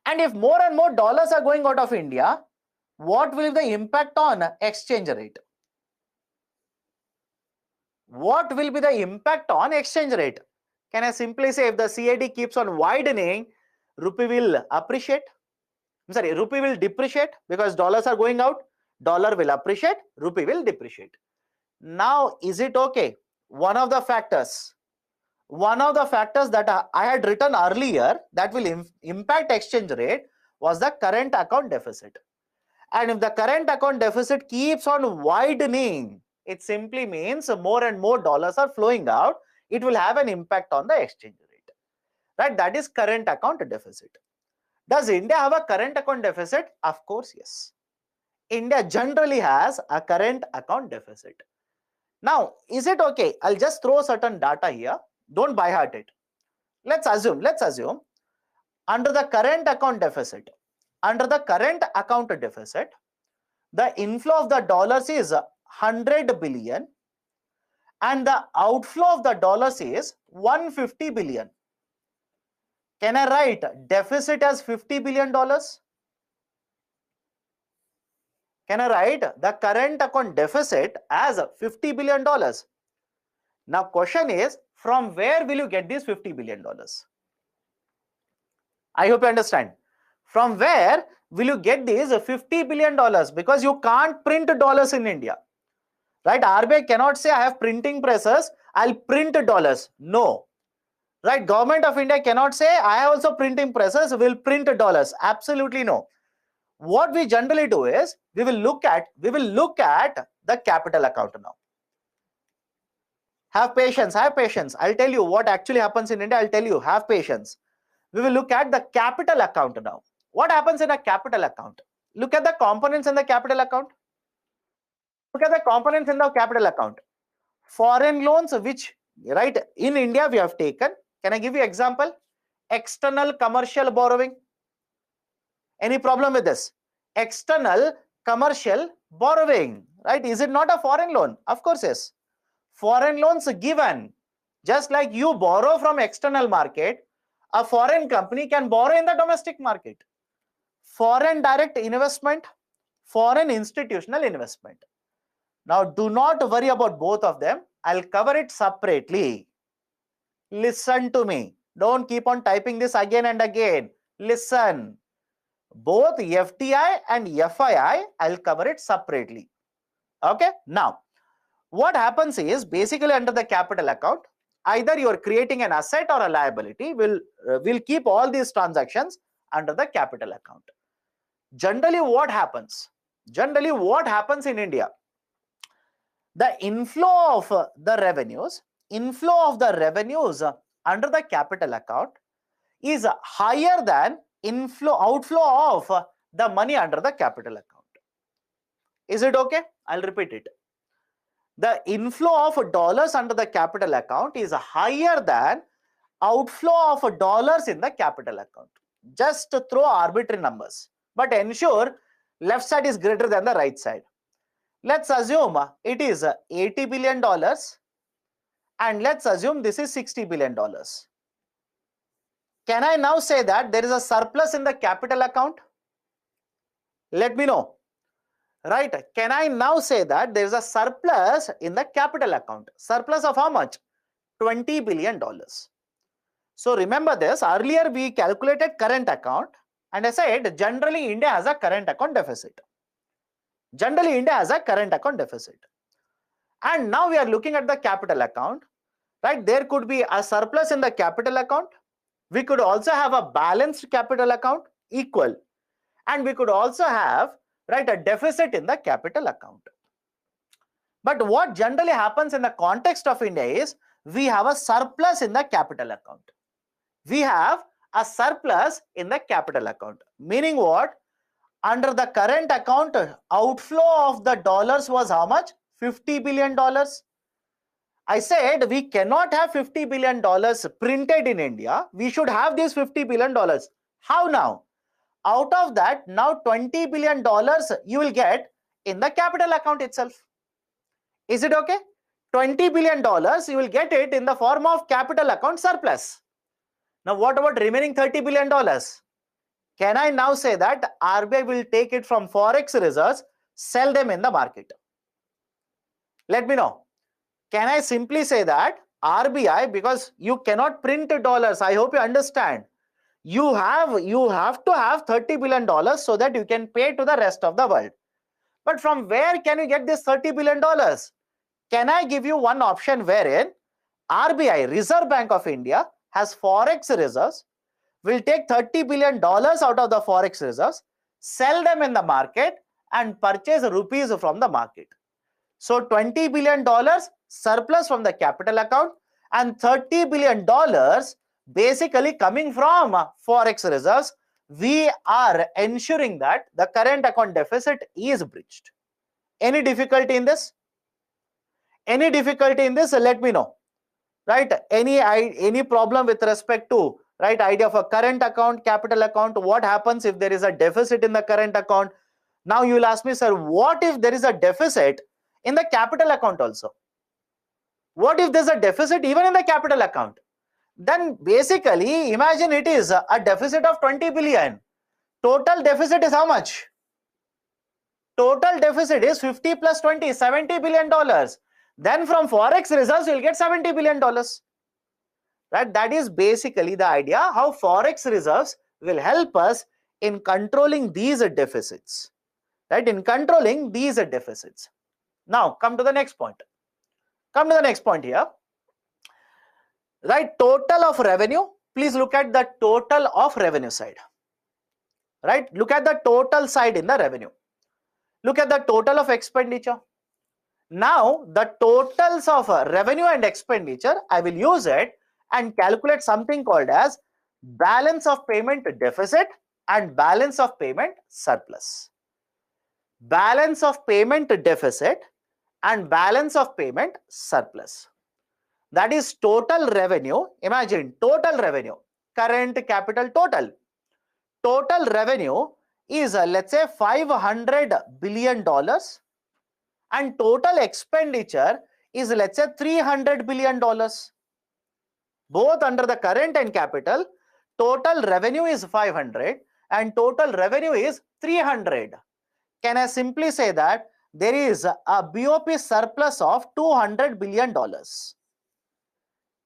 Speaker 1: And if more and more dollars are going out of India, what will be the impact on exchange rate? What will be the impact on exchange rate? Can I simply say if the CAD keeps on widening, rupee will appreciate? Rupee will depreciate because dollars are going out. Dollar will appreciate, rupee will depreciate. Now, is it okay? One of the factors that I had written earlier that will impact exchange rate was the current account deficit. And if the current account deficit keeps on widening, it simply means more and more dollars are flowing out. It will have an impact on the exchange rate. Right? That is current account deficit. Does India have a current account deficit? Of course, yes. India generally has a current account deficit. Now, is it okay? I'll just throw certain data here. Don't by heart it. Let's assume under the current account deficit, the inflow of the dollars is 100 billion and the outflow of the dollars is 150 billion. Can I write deficit as $50 billion? Can I write the current account deficit as $50 billion? Now, question is, from where will you get these $50 billion? I hope you understand. From where will you get these $50 billion? Because you can't print dollars in India. Right? RBI cannot say, I have printing presses, I'll print dollars. No. Right? Government of India cannot say, I have also printing presses, will print dollars. Absolutely no. What we generally do is, we will look at the capital account now. Have patience, have patience. I'll tell you what actually happens in India. I'll tell you, have patience. We will look at the capital account now. What happens in a capital account? Look at the components in the capital account. Look at the components in the capital account. Foreign loans, which, right, in India we have taken. Can I give you example? External commercial borrowing. Any problem with this? External commercial borrowing, right? Is it not a foreign loan? Of course, yes. Foreign loans given. Just like you borrow from external market, a foreign company can borrow in the domestic market. Foreign direct investment, foreign institutional investment. Now, do not worry about both of them. I'll cover it separately. Listen to me. Don't keep on typing this again and again. Listen. Both FDI and FII, I'll cover it separately. Okay. Now, what happens is basically under the capital account, either you are creating an asset or a liability. We'll keep all these transactions under the capital account. Generally, what happens? Generally, what happens in India? The inflow of the revenues under the capital account is higher than outflow of the money under the capital account. Is it okay? I'll repeat it. The inflow of dollars under the capital account is higher than outflow of dollars in the capital account. Just throw arbitrary numbers, but ensure left side is greater than the right side. Let's assume it is $80 billion and let's assume this is $60 billion. Can I now say that there is a surplus in the capital account? Let me know. Right? Can I now say that there is a surplus in the capital account? Surplus of how much? $20 billion. So remember this, earlier we calculated current account and I said generally India has a current account deficit. Generally India has a current account deficit. And now we are looking at the capital account, right? There could be a surplus in the capital account. We could also have a balanced capital account equal. And we could also have, right, a deficit in the capital account. But what generally happens in the context of India is we have a surplus in the capital account. We have a surplus in the capital account. Meaning what? Under the current account, outflow of the dollars was how much? $50 billion. I said we cannot have $50 billion printed in India. We should have these $50 billion. How now? Out of that, now $20 billion you will get in the capital account itself. Is it okay? $20 billion you will get it in the form of capital account surplus. Now what about remaining $30 billion? Can I now say that RBI will take it from forex reserves, sell them in the market? Let me know. Can I simply say that RBI, because you cannot print dollars, I hope you understand. You have to have $30 billion so that you can pay to the rest of the world. But from where can you get this $30 billion? Can I give you one option wherein RBI, Reserve Bank of India, has forex reserves, will take $30 billion out of the forex reserves, sell them in the market and purchase rupees from the market. So $20 billion surplus from the capital account and $30 billion basically coming from forex reserves. We are ensuring that the current account deficit is breached. Any difficulty in this? Any difficulty in this? Let me know. Right? Any problem with respect to, right, idea of a current account, capital account? What happens if there is a deficit in the current account? Now you will ask me, sir, what if there is a deficit in the capital account also? What if there's a deficit even in the capital account? Then basically imagine it is a deficit of 20 billion. Total deficit is how much? Total deficit is 50 plus 20, $70 billion. Then from forex reserves you'll get $70 billion. Right? That is basically the idea how forex reserves will help us in controlling these deficits. Right? In controlling these deficits. Now come to the next point. Come to the next point here. Right, total of revenue. Please look at the total of revenue side. Right, look at the total side in the revenue. Look at the total of expenditure. Now the totals of revenue and expenditure, I will use it and calculate something called as balance of payment deficit and balance of payment surplus. Balance of payment deficit and balance of payment surplus. That is total revenue. Imagine total revenue, current capital total. Total revenue is let's say $500 billion and total expenditure is let's say $300 billion. Both under the current and capital, total revenue is 500 and total revenue is 300. Can I simply say that there is a BOP surplus of $200 billion?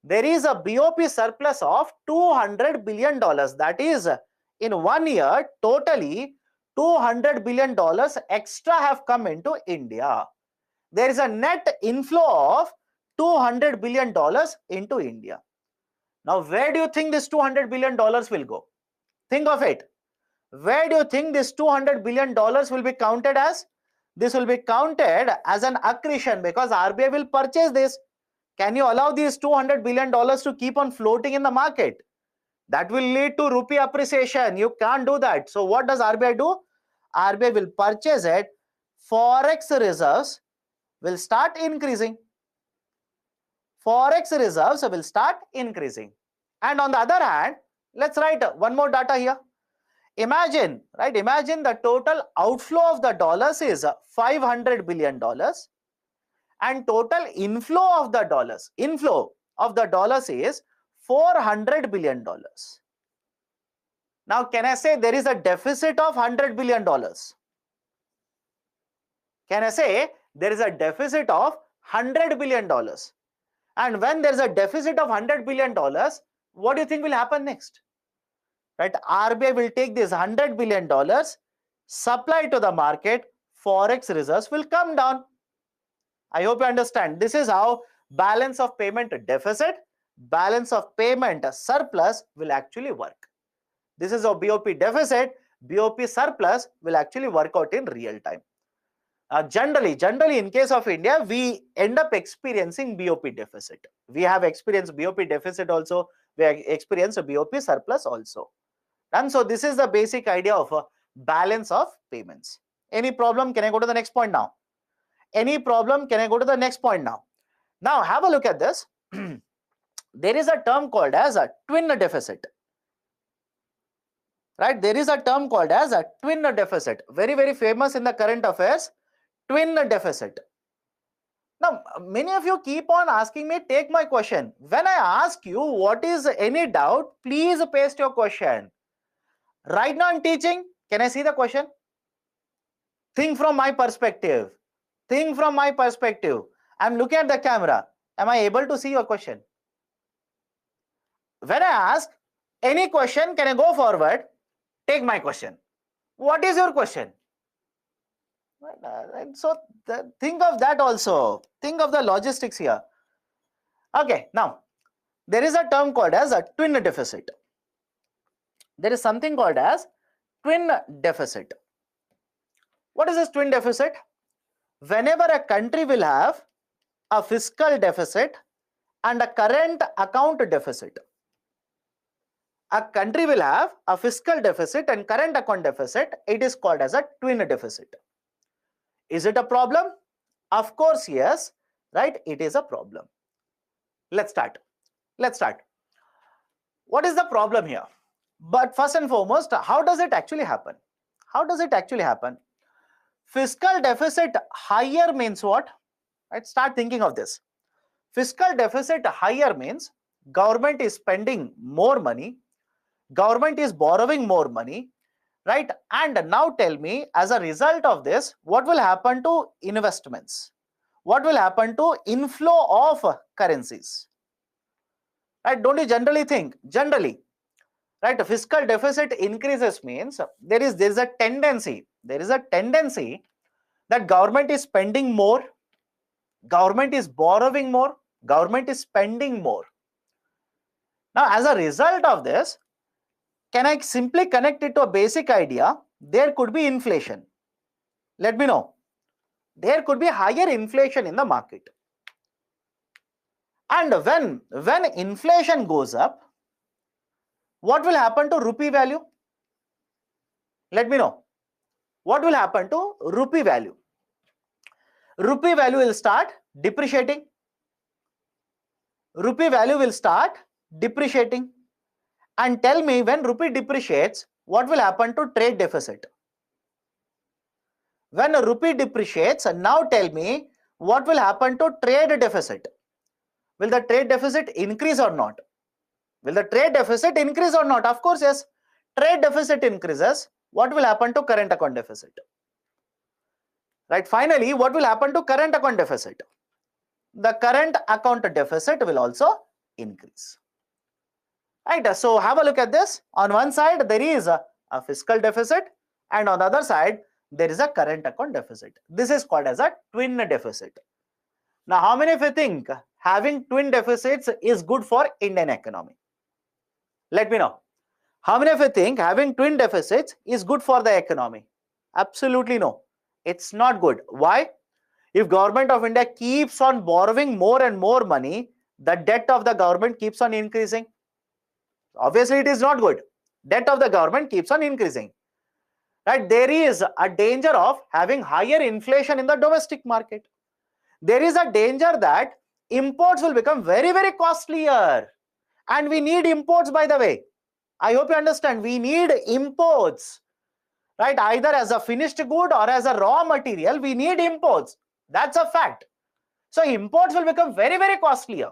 Speaker 1: There is a BOP surplus of $200 billion. That is, in 1 year, totally $200 billion extra have come into India. There is a net inflow of $200 billion into India. Now, where do you think this $200 billion will go? Think of it. Where do you think this $200 billion will be counted as? This will be counted as an accretion because RBI will purchase this. Can you allow these $200 billion to keep on floating in the market? That will lead to rupee appreciation. You can't do that. So what does RBI do? RBI will purchase it. Forex reserves will start increasing. Forex reserves will start increasing. And on the other hand, let's write one more data here. Imagine, right? Imagine the total outflow of the dollars is $500 billion and total inflow of the dollars is $400 billion. Now, can I say there is a deficit of $100 billion? Can I say there is a deficit of $100 billion? And when there is a deficit of $100 billion, what do you think will happen next? Right? RBI will take this $100 billion, supply to the market, forex reserves will come down. I hope you understand. This is how balance of payment deficit, balance of payment surplus will actually work. This is how BOP deficit, BOP surplus will actually work out in real time. Generally, in case of India, we end up experiencing BOP deficit. We have experienced BOP deficit also. We experience a BOP surplus also. And so this is the basic idea of a balance of payments. Any problem? Can I go to the next point now? Any problem? Can I go to the next point now? Now have a look at this. There is a term called as a twin deficit. Right? There is a term called as a twin deficit. Very, very famous in the current affairs. Twin deficit. Now, many of you keep on asking me, take my question. When I ask you what is any doubt, please paste your question. Right now I'm teaching. Can I see the question? Think from my perspective. Think from my perspective. I'm looking at the camera. Am I able to see your question? When I ask any question, can I go forward? Take my question. What is your question? So think of that also. Think of the logistics here. Okay, now there is a term called as a twin deficit. There is something called as twin deficit. What is this twin deficit? Whenever a country will have a fiscal deficit and a current account deficit. A country will have a fiscal deficit and current account deficit. It is called as a twin deficit. Is it a problem? Of course, yes, right? It is a problem. Let's start. What is the problem here? But first and foremost, how does it actually happen? How does it actually happen? Fiscal deficit higher means what? Right? Start thinking of this. Fiscal deficit higher means government is spending more money, government is borrowing more money, right? And now tell me, as a result of this, what will happen to investments? What will happen to inflow of currencies? Right? Don't you generally think? Generally, right? Fiscal deficit increases means there is a tendency that government is spending more, government is borrowing more, government is spending more. Now, as a result of this, can I simply connect it to a basic idea? There could be inflation. Let me know. there could be higher inflation in the market. And when inflation goes up, what will happen to rupee value? Let me know. What will happen to rupee value? Rupee value will start depreciating. Rupee value will start depreciating. And tell me, when rupee depreciates, what will happen to trade deficit? When a rupee depreciates, now tell me, what will happen to trade deficit? Will the trade deficit increase or not? Will the trade deficit increase or not? Of course, yes. Trade deficit increases. What will happen to current account deficit? Right. Finally, what will happen to current account deficit? The current account deficit will also increase. Right. So have a look at this. On one side, there is a fiscal deficit, and on the other side, there is a current account deficit. This is called as a twin deficit. Now, how many of you think having twin deficits is good for Indian economy? Let me know. How many of you think having twin deficits is good for the economy? Absolutely no. It's not good. Why? If government of India keeps on borrowing more and more money, the debt of the government keeps on increasing. Obviously, it is not good. Debt of the government keeps on increasing. Right? There is a danger of having higher inflation in the domestic market. There is a danger that imports will become very, very costlier. And we need imports, by the way. I hope you understand. We need imports. Right? Either as a finished good or as a raw material, we need imports. That's a fact. So imports will become very, very costlier.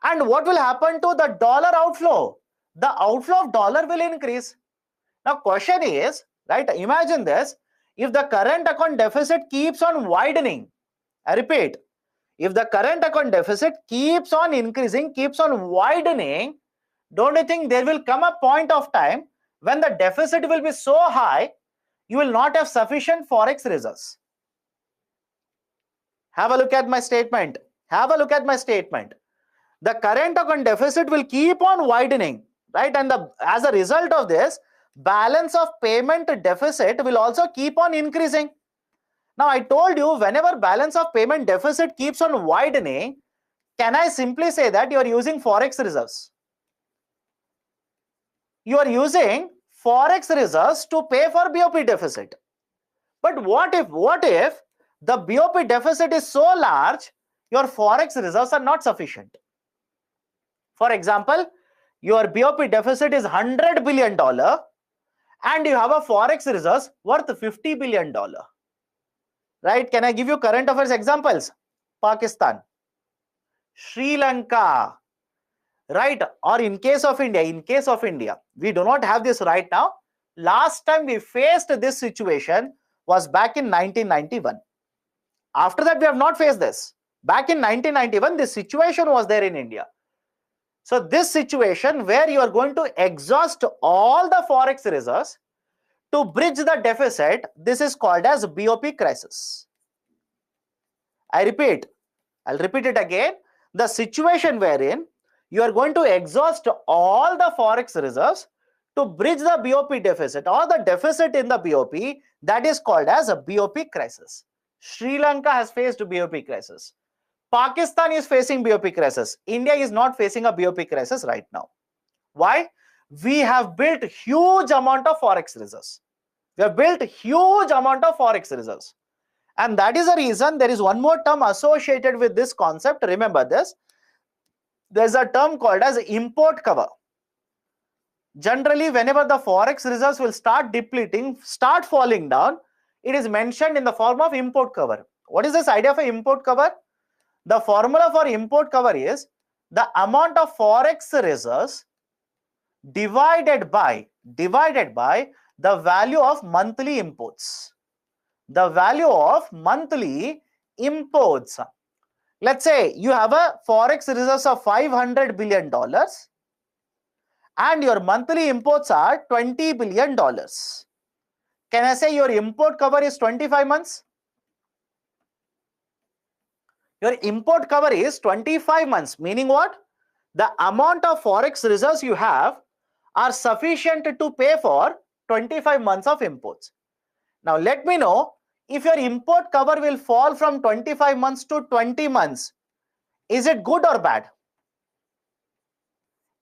Speaker 1: And what will happen to the dollar outflow? The outflow of dollar will increase. Now, question is, right? Imagine this. If the current account deficit keeps on widening, I repeat, if the current account deficit keeps on increasing, keeps on widening, don't you think there will come a point of time when the deficit will be so high, you will not have sufficient forex reserves? Have a look at my statement. Have a look at my statement. The current account deficit will keep on widening, right? And as a result of this, balance of payment deficit will also keep on increasing. Now, I told you, whenever balance of payment deficit keeps on widening, can I simply say that you are using forex reserves? You are using forex reserves to pay for BOP deficit. But what if the BOP deficit is so large, your forex reserves are not sufficient? For example, your BOP deficit is $100 billion and you have a forex reserves worth $50 billion. Right? Can I give you current affairs examples? Pakistan, Sri Lanka, right? Or in case of India, we do not have this right now. Last time we faced this situation was back in 1991. After that, we have not faced this. Back in 1991, this situation was there in India. So this situation where you are going to exhaust all the forex reserves to bridge the deficit, this is called as BOP crisis. I repeat, I'll repeat it again. The situation wherein you are going to exhaust all the forex reserves to bridge the BOP deficit or the deficit in the BOP, that is called as a BOP crisis. Sri Lanka has faced BOP crisis. Pakistan is facing BOP crisis. India is not facing a BOP crisis right now. Why? We have built huge amount of forex reserves. We have built huge amount of forex reserves. And that is the reason there is one more term associated with this concept. Remember this. There is a term called as import cover. Generally, whenever the forex reserves will start depleting, start falling down, it is mentioned in the form of import cover. What is this idea of an import cover? The formula for import cover is the amount of forex reserves divided by the value of monthly imports. The value of monthly imports. Let's say you have a forex reserves of $500 billion and your monthly imports are $20 billion. Can I say your import cover is 25 months? Your import cover is 25 months, meaning what? The amount of forex reserves you have are sufficient to pay for 25 months of imports. Now let me know, if your import cover will fall from 25 months to 20 months, is it good or bad?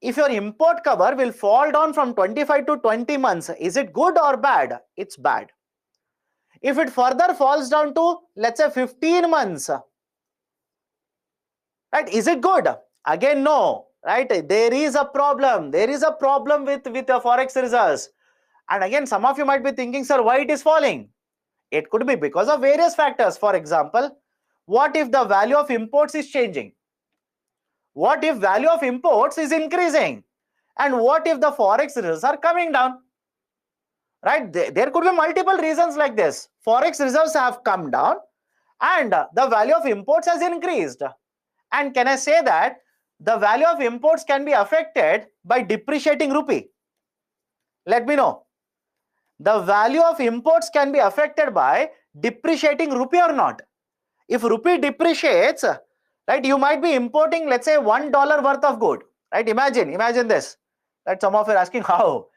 Speaker 1: If your import cover will fall down from 25 to 20 months, is it good or bad? It's bad. If it further falls down to, let's say, 15 months, right, is it good? Again, no, right? There is a problem. There is a problem with the forex reserves. And again, some of you might be thinking, sir, why it is falling? It could be because of various factors. For example, what if the value of imports is changing? What if value of imports is increasing? And what if the forex reserves are coming down? Right? There could be multiple reasons like this. Forex reserves have come down and the value of imports has increased. And can I say that the value of imports can be affected by depreciating rupee? Let me know. The value of imports can be affected by depreciating rupee or not? If rupee depreciates, right, you might be importing, let's say, $1 worth of good, right? Imagine this, right? Some of you are asking how,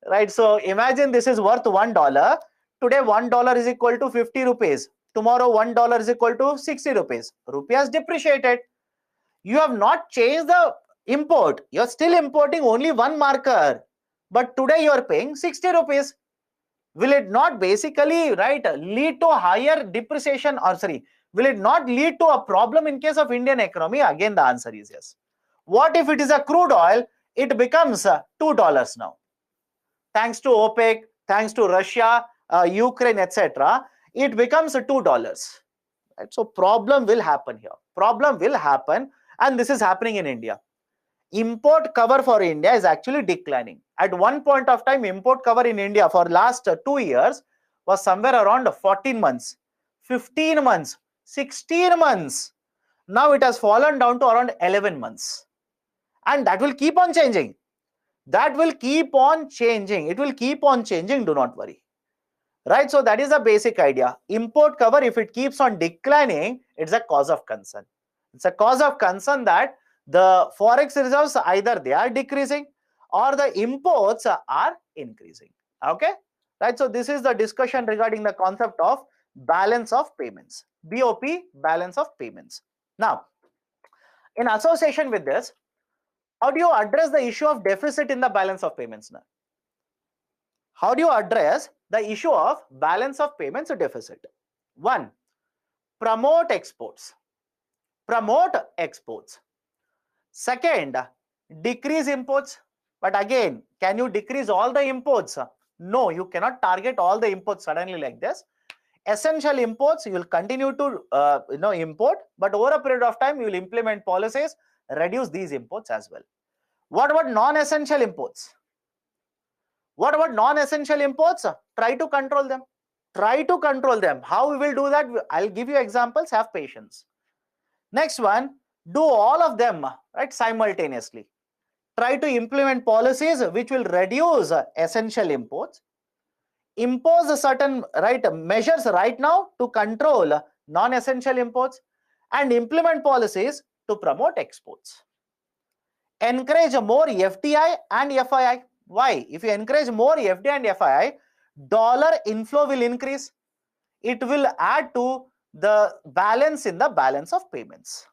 Speaker 1: right? So imagine this is worth $1. Today, $1 is equal to 50 rupees. Tomorrow, $1 is equal to 60 rupees. Rupee has depreciated. You have not changed the import. You're still importing only one marker. But today you are paying 60 rupees. Will it not basically, right, lead to higher depreciation, or sorry, will it not lead to a problem in case of Indian economy? Again, the answer is yes. What if it is a crude oil? It becomes $2 now. Thanks to OPEC, thanks to Russia, Ukraine, etc., it becomes $2. Right? So problem will happen here. Problem will happen, and this is happening in India. Import cover for India is actually declining. At one point of time, import cover in India for last 2 years was somewhere around 14 months, 15 months, 16 months. Now it has fallen down to around 11 months. And that will keep on changing. That will keep on changing. It will keep on changing. Do not worry. Right? So that is the basic idea. Import cover, if it keeps on declining, it's a cause of concern. It's a cause of concern that the forex reserves, either they are decreasing or the imports are increasing. Okay, right? So this is the discussion regarding the concept of balance of payments, BOP, balance of payments. Now, in association with this, how do you address the issue of deficit in the balance of payments now? How do you address the issue of balance of payments deficit? One, promote exports. Promote exports. Second, decrease imports. But again, can you decrease all the imports? No, you cannot target all the imports suddenly like this. Essential imports, you will continue to import, but over a period of time, you will implement policies, reduce these imports as well. What about non-essential imports? What about non-essential imports? Try to control them. Try to control them. How we will do that? I'll give you examples. Have patience. Next one, do all of them, right, simultaneously. Try to implement policies which will reduce essential imports. Impose a certain measures right now to control non-essential imports, and implement policies to promote exports. Encourage more FDI and FII. Why? If you encourage more FDI and FII, dollar inflow will increase. It will add to the balance in the balance of payments.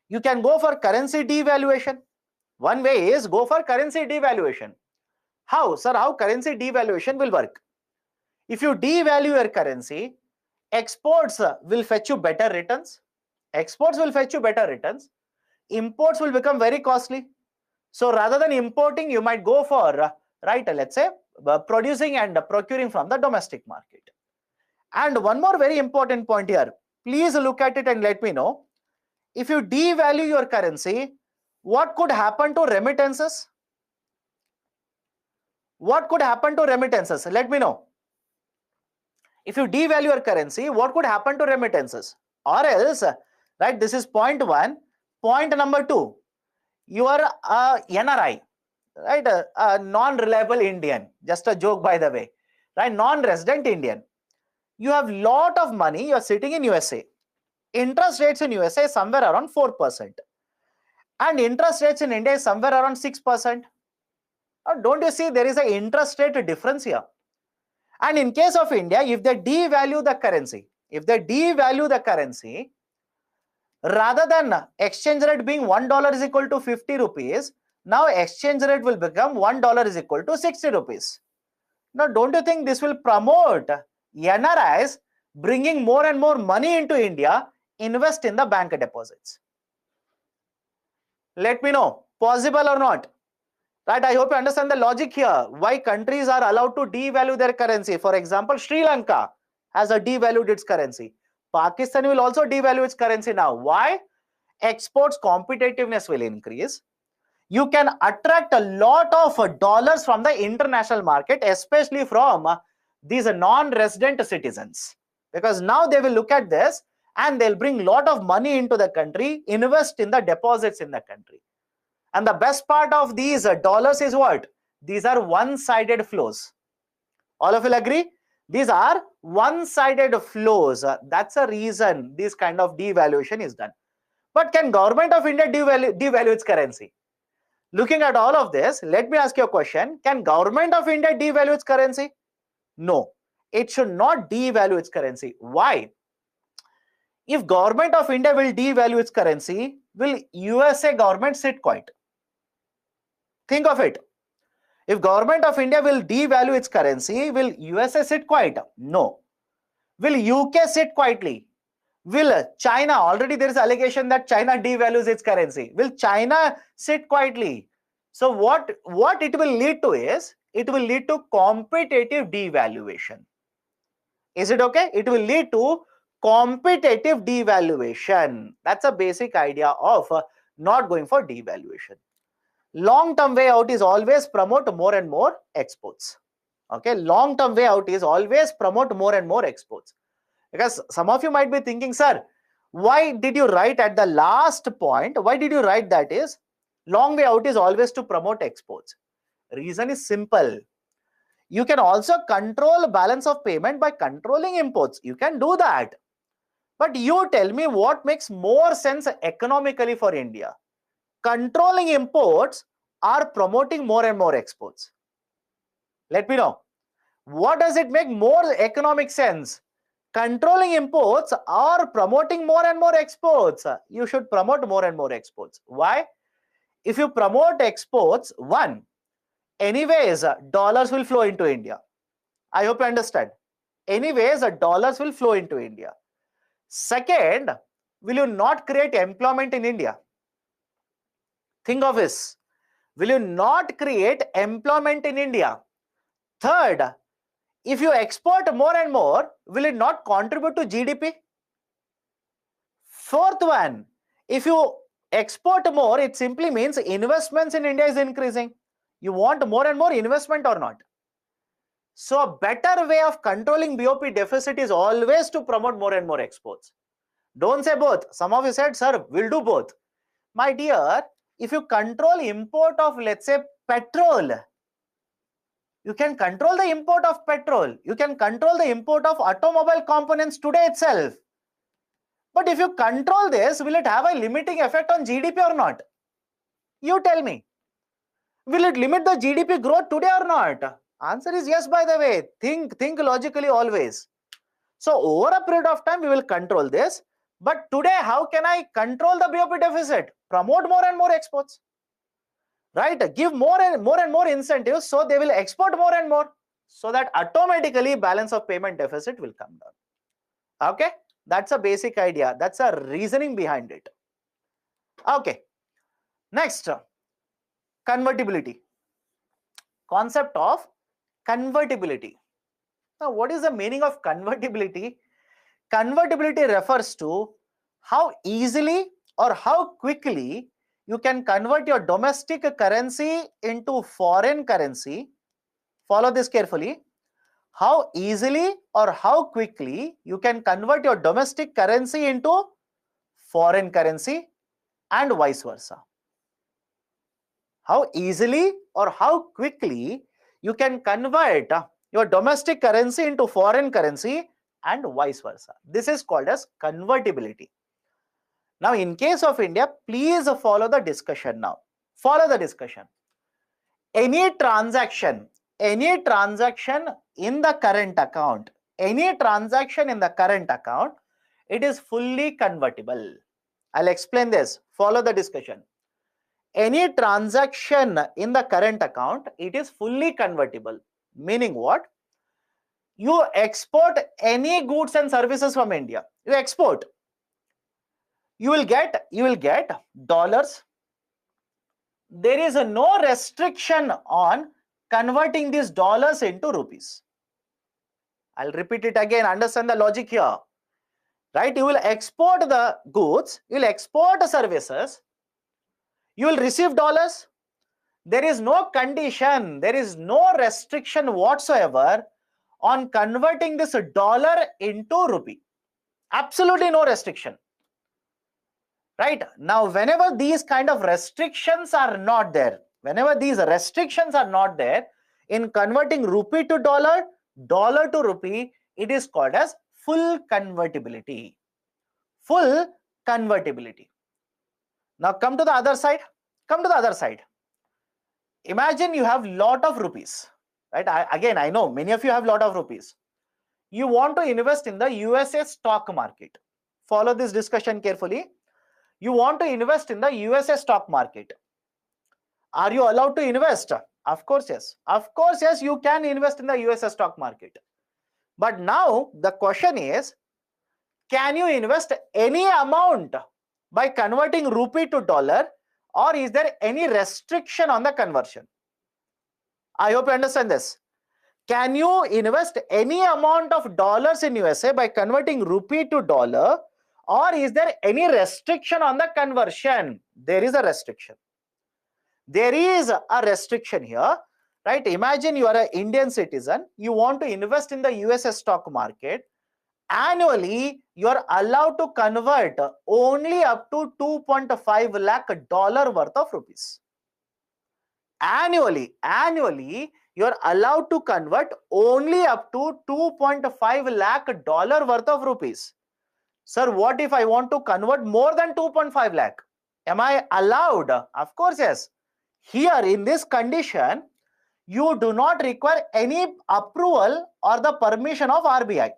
Speaker 1: You can go for currency devaluation. One way is go for currency devaluation. How, sir? How currency devaluation will work? If you devalue your currency, exports will fetch you better returns. Exports will fetch you better returns. Imports will become very costly. So rather than importing, you might go for, let's say, producing and procuring from the domestic market. And one more very important point here. Please look at it and let me know. If you devalue your currency, what could happen to remittances? What could happen to remittances? Let me know. If you devalue your currency, what could happen to remittances? Or else, right, this is point one. Point number two, you are a NRI, right, a non-reliable Indian. Just a joke, by the way, right? Non-resident Indian. You have lot of money. You are sitting in USA. Interest rates in USA is somewhere around 4%. And interest rates in India is somewhere around 6%. Don't you see there is an interest rate difference here? And in case of India, if they devalue the currency, rather than exchange rate being $1 is equal to 50 rupees, now exchange rate will become $1 is equal to 60 rupees. Now, don't you think this will promote NRIs bringing more and more money into India, invest in the bank deposits? Let me know, possible or not? Right, I hope you understand the logic here. Why countries are allowed to devalue their currency. For example, Sri Lanka has devalued its currency. Pakistan will also devalue its currency now. Why? Exports competitiveness will increase. You can attract a lot of dollars from the international market, especially from these non-resident citizens. Because now they will look at this and they'll bring a lot of money into the country, invest in the deposits in the country. And the best part of these dollars is what? These are one-sided flows. All of you agree? These are one-sided flows. That's a reason this kind of devaluation is done. But can government of India devalue its currency? Looking at all of this, let me ask you a question. Can government of India devalue its currency? No, it should not devalue its currency. Why? If government of India will devalue its currency, will USA government sit quiet? Think of it. If government of India will devalue its currency, will USA sit quiet? No. Will UK sit quietly? Will China, already there is allegation that China devalues its currency. Will China sit quietly? So what it will lead to is, it will lead to competitive devaluation. Is it okay? It will lead to competitive devaluation. That's a basic idea of not going for devaluation. Long-term way out is always promote more and more exports. Okay, long-term way out is always promote more and more exports. Because some of you might be thinking, sir, why did you write at the last point? Why did you write that is long way out is always to promote exports? Reason is simple. You can also control balance of payment by controlling imports. You can do that. But you tell me what makes more sense economically for India. Controlling imports or promoting more and more exports? Let me know. What does it make more economic sense? Controlling imports or promoting more and more exports? You should promote more and more exports. Why? If you promote exports, one, anyways, dollars will flow into India. I hope you understand. Anyways, dollars will flow into India. Second, will you not create employment in India? Think of this. Will you not create employment in India? Third, if you export more and more, will it not contribute to GDP? Fourth one, if you export more, it simply means investments in India is increasing. You want more and more investment or not? So a better way of controlling BOP deficit is always to promote more and more exports. Don't say both. Some of you said, sir, we'll do both. My dear, if you control import of, let's say, petrol, you can control the import of petrol. You can control the import of automobile components today itself. But if you control this, will it have a limiting effect on GDP or not? You tell me. Will it limit the GDP growth today or not? Answer is yes, by the way. Think logically always. So over a period of time, we will control this. But today, how can I control the BOP deficit? Promote more and more exports. Right? Give more and more incentives so they will export more and more. So that automatically balance of payment deficit will come down. Okay? That's a basic idea. That's a reasoning behind it. Okay. Next, convertibility. Concept of convertibility. Now, what is the meaning of convertibility? Convertibility refers to how easily or how quickly you can convert your domestic currency into foreign currency. Follow this carefully. How easily or how quickly you can convert your domestic currency into foreign currency and vice versa. How easily or how quickly you can convert your domestic currency into foreign currency and vice versa. This is called as convertibility. Now, in case of India, please follow the discussion now. Follow the discussion. Any transaction any transaction in the current account, it is fully convertible. I'll explain this. Follow the discussion. Any transaction in the current account, it is fully convertible. Meaning what? You export any goods and services from India. You export. You will get dollars. There is no restriction on converting these dollars into rupees. I'll repeat it again. Understand the logic here. Right? You will export the goods. You will export the services. You will receive dollars. There is no condition. There is no restriction whatsoever on converting this dollar into rupee. Absolutely no restriction. Right? Now, whenever these kind of restrictions are not there, in converting rupee to dollar, dollar to rupee, it is called as full convertibility. Full convertibility. Now come to the other side. Imagine you have lot of rupees. Right? I know many of you have lot of rupees. You want to invest in the USA stock market. Follow this discussion carefully. You want to invest in the USA stock market. Are you allowed to invest? Of course, yes. Of course, yes, you can invest in the USA stock market. But now the question is, can you invest any amount by converting rupee to dollar, or is there any restriction on the conversion? I hope you understand this. Can you invest any amount of dollars in USA by converting rupee to dollar, or is there any restriction on the conversion? There is a restriction. There is a restriction here, right? Imagine you are an Indian citizen. You want to invest in the USA stock market. Annually, you are allowed to convert only up to 2.5 lakh dollar worth of rupees. Annually, you are allowed to convert only up to 2.5 lakh dollar worth of rupees. Sir, what if I want to convert more than 2.5 lakh? Am I allowed? Of course, yes. Here in this condition, you do not require any approval or the permission of RBI.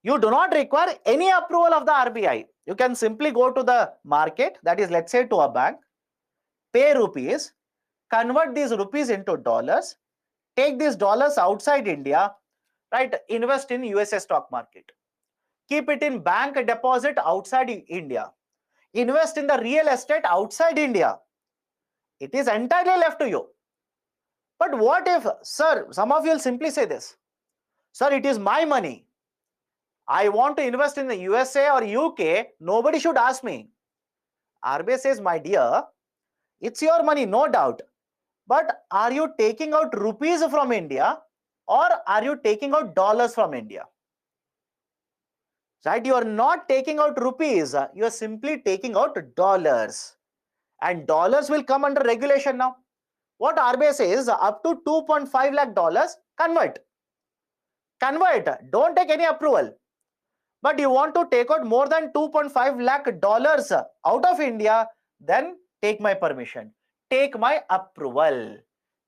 Speaker 1: You do not require any approval of the RBI. You can simply go to the market, that is, let's say to a bank, pay rupees, convert these rupees into dollars, take these dollars outside India, right? Invest in USA stock market. Keep it in bank deposit outside India. Invest in the real estate outside India. It is entirely left to you. But what if, sir, some of you will simply say this, sir, it is my money. I want to invest in the USA or UK. Nobody should ask me. RBI says, my dear, it's your money, no doubt. But are you taking out rupees from India or are you taking out dollars from India? Right? You are not taking out rupees. You are simply taking out dollars. And dollars will come under regulation now. What RBI says, up to 2.5 lakh dollars, convert. Convert. Don't take any approval. But you want to take out more than 2.5 lakh dollars out of India, then take my permission. Take my approval.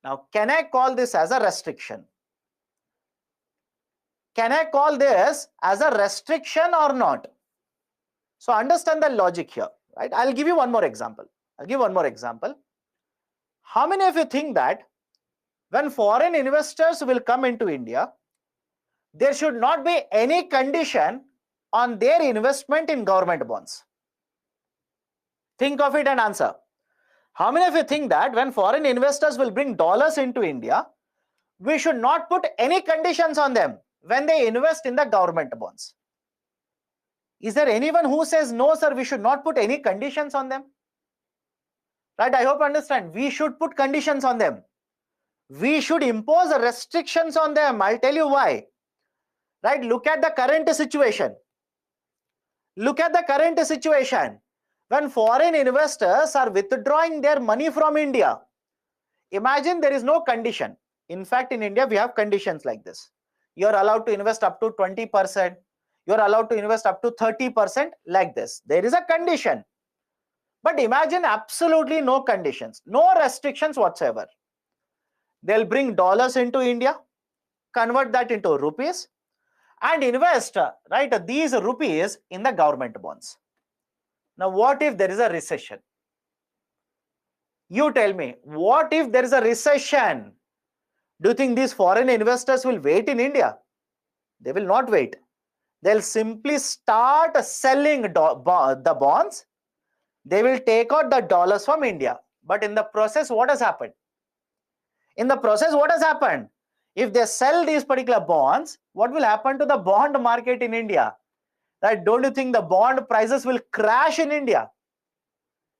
Speaker 1: Now, can I call this as a restriction? Can I call this as a restriction or not? So understand the logic here, right? I'll give you one more example. How many of you think that when foreign investors will come into India, there should not be any condition on their investment in government bonds? Think of it and answer. How many of you think that when foreign investors will bring dollars into India, we should not put any conditions on them when they invest in the government bonds? Is there anyone who says, no, sir, we should not put any conditions on them? Right? I hope you understand. We should put conditions on them. We should impose restrictions on them. I'll tell you why. Right? Look at the current situation. When foreign investors are withdrawing their money from India, imagine there is no condition. In fact, in India, we have conditions like this. You're allowed to invest up to 20%. You're allowed to invest up to 30% like this. There is a condition. But imagine absolutely no conditions, no restrictions whatsoever. They'll bring dollars into India, convert that into rupees, and invest, right, these rupees in the government bonds. Now, what if there is a recession? You tell me, what if there is a recession? Do you think these foreign investors will wait in India? They will not wait. They'll simply start selling the bonds. They will take out the dollars from India. But in the process, what has happened? In the process, what has happened? If they sell these particular bonds, what will happen to the bond market in India? Right? Don't you think the bond prices will crash in India?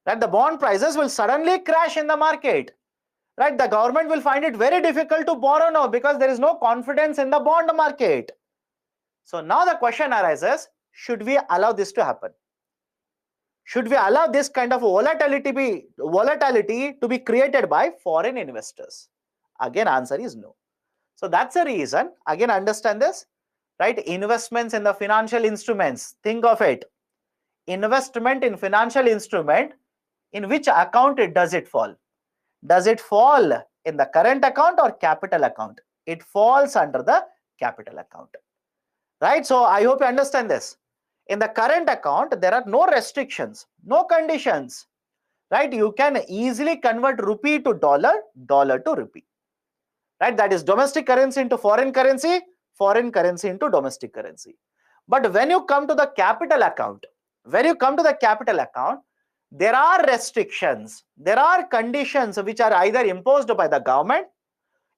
Speaker 1: Right? The bond prices will suddenly crash in the market. Right? The government will find it very difficult to borrow now because there is no confidence in the bond market. So now the question arises, should we allow this to happen? Should we allow this kind of volatility to be created by foreign investors? Again, answer is no. So that's the reason. Again, understand this, right? Investments in the financial instruments. Think of it. Investment in financial instrument, in which account does it fall? Does it fall in the current account or capital account? It falls under the capital account, right? So I hope you understand this. In the current account, there are no restrictions, no conditions, right? You can easily convert rupee to dollar, dollar to rupee, right? That is domestic currency into foreign currency into domestic currency. But when you come to the capital account, there are restrictions, there are conditions which are either imposed by the government,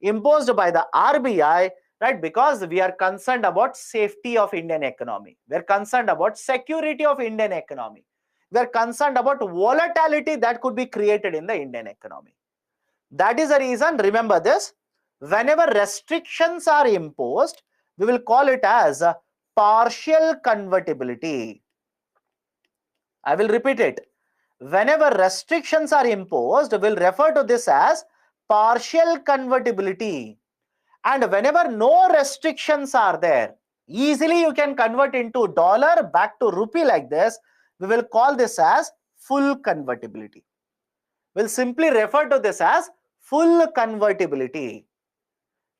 Speaker 1: imposed by the RBI, right? Because we are concerned about safety of Indian economy. We are concerned about security of Indian economy. We are concerned about volatility that could be created in the Indian economy. That is the reason, remember this, whenever restrictions are imposed, we will call it as a partial convertibility. I will repeat it. Whenever restrictions are imposed, we will refer to this as partial convertibility. And whenever no restrictions are there, easily you can convert into dollar back to rupee like this, we will call this as full convertibility. We'll simply refer to this as full convertibility.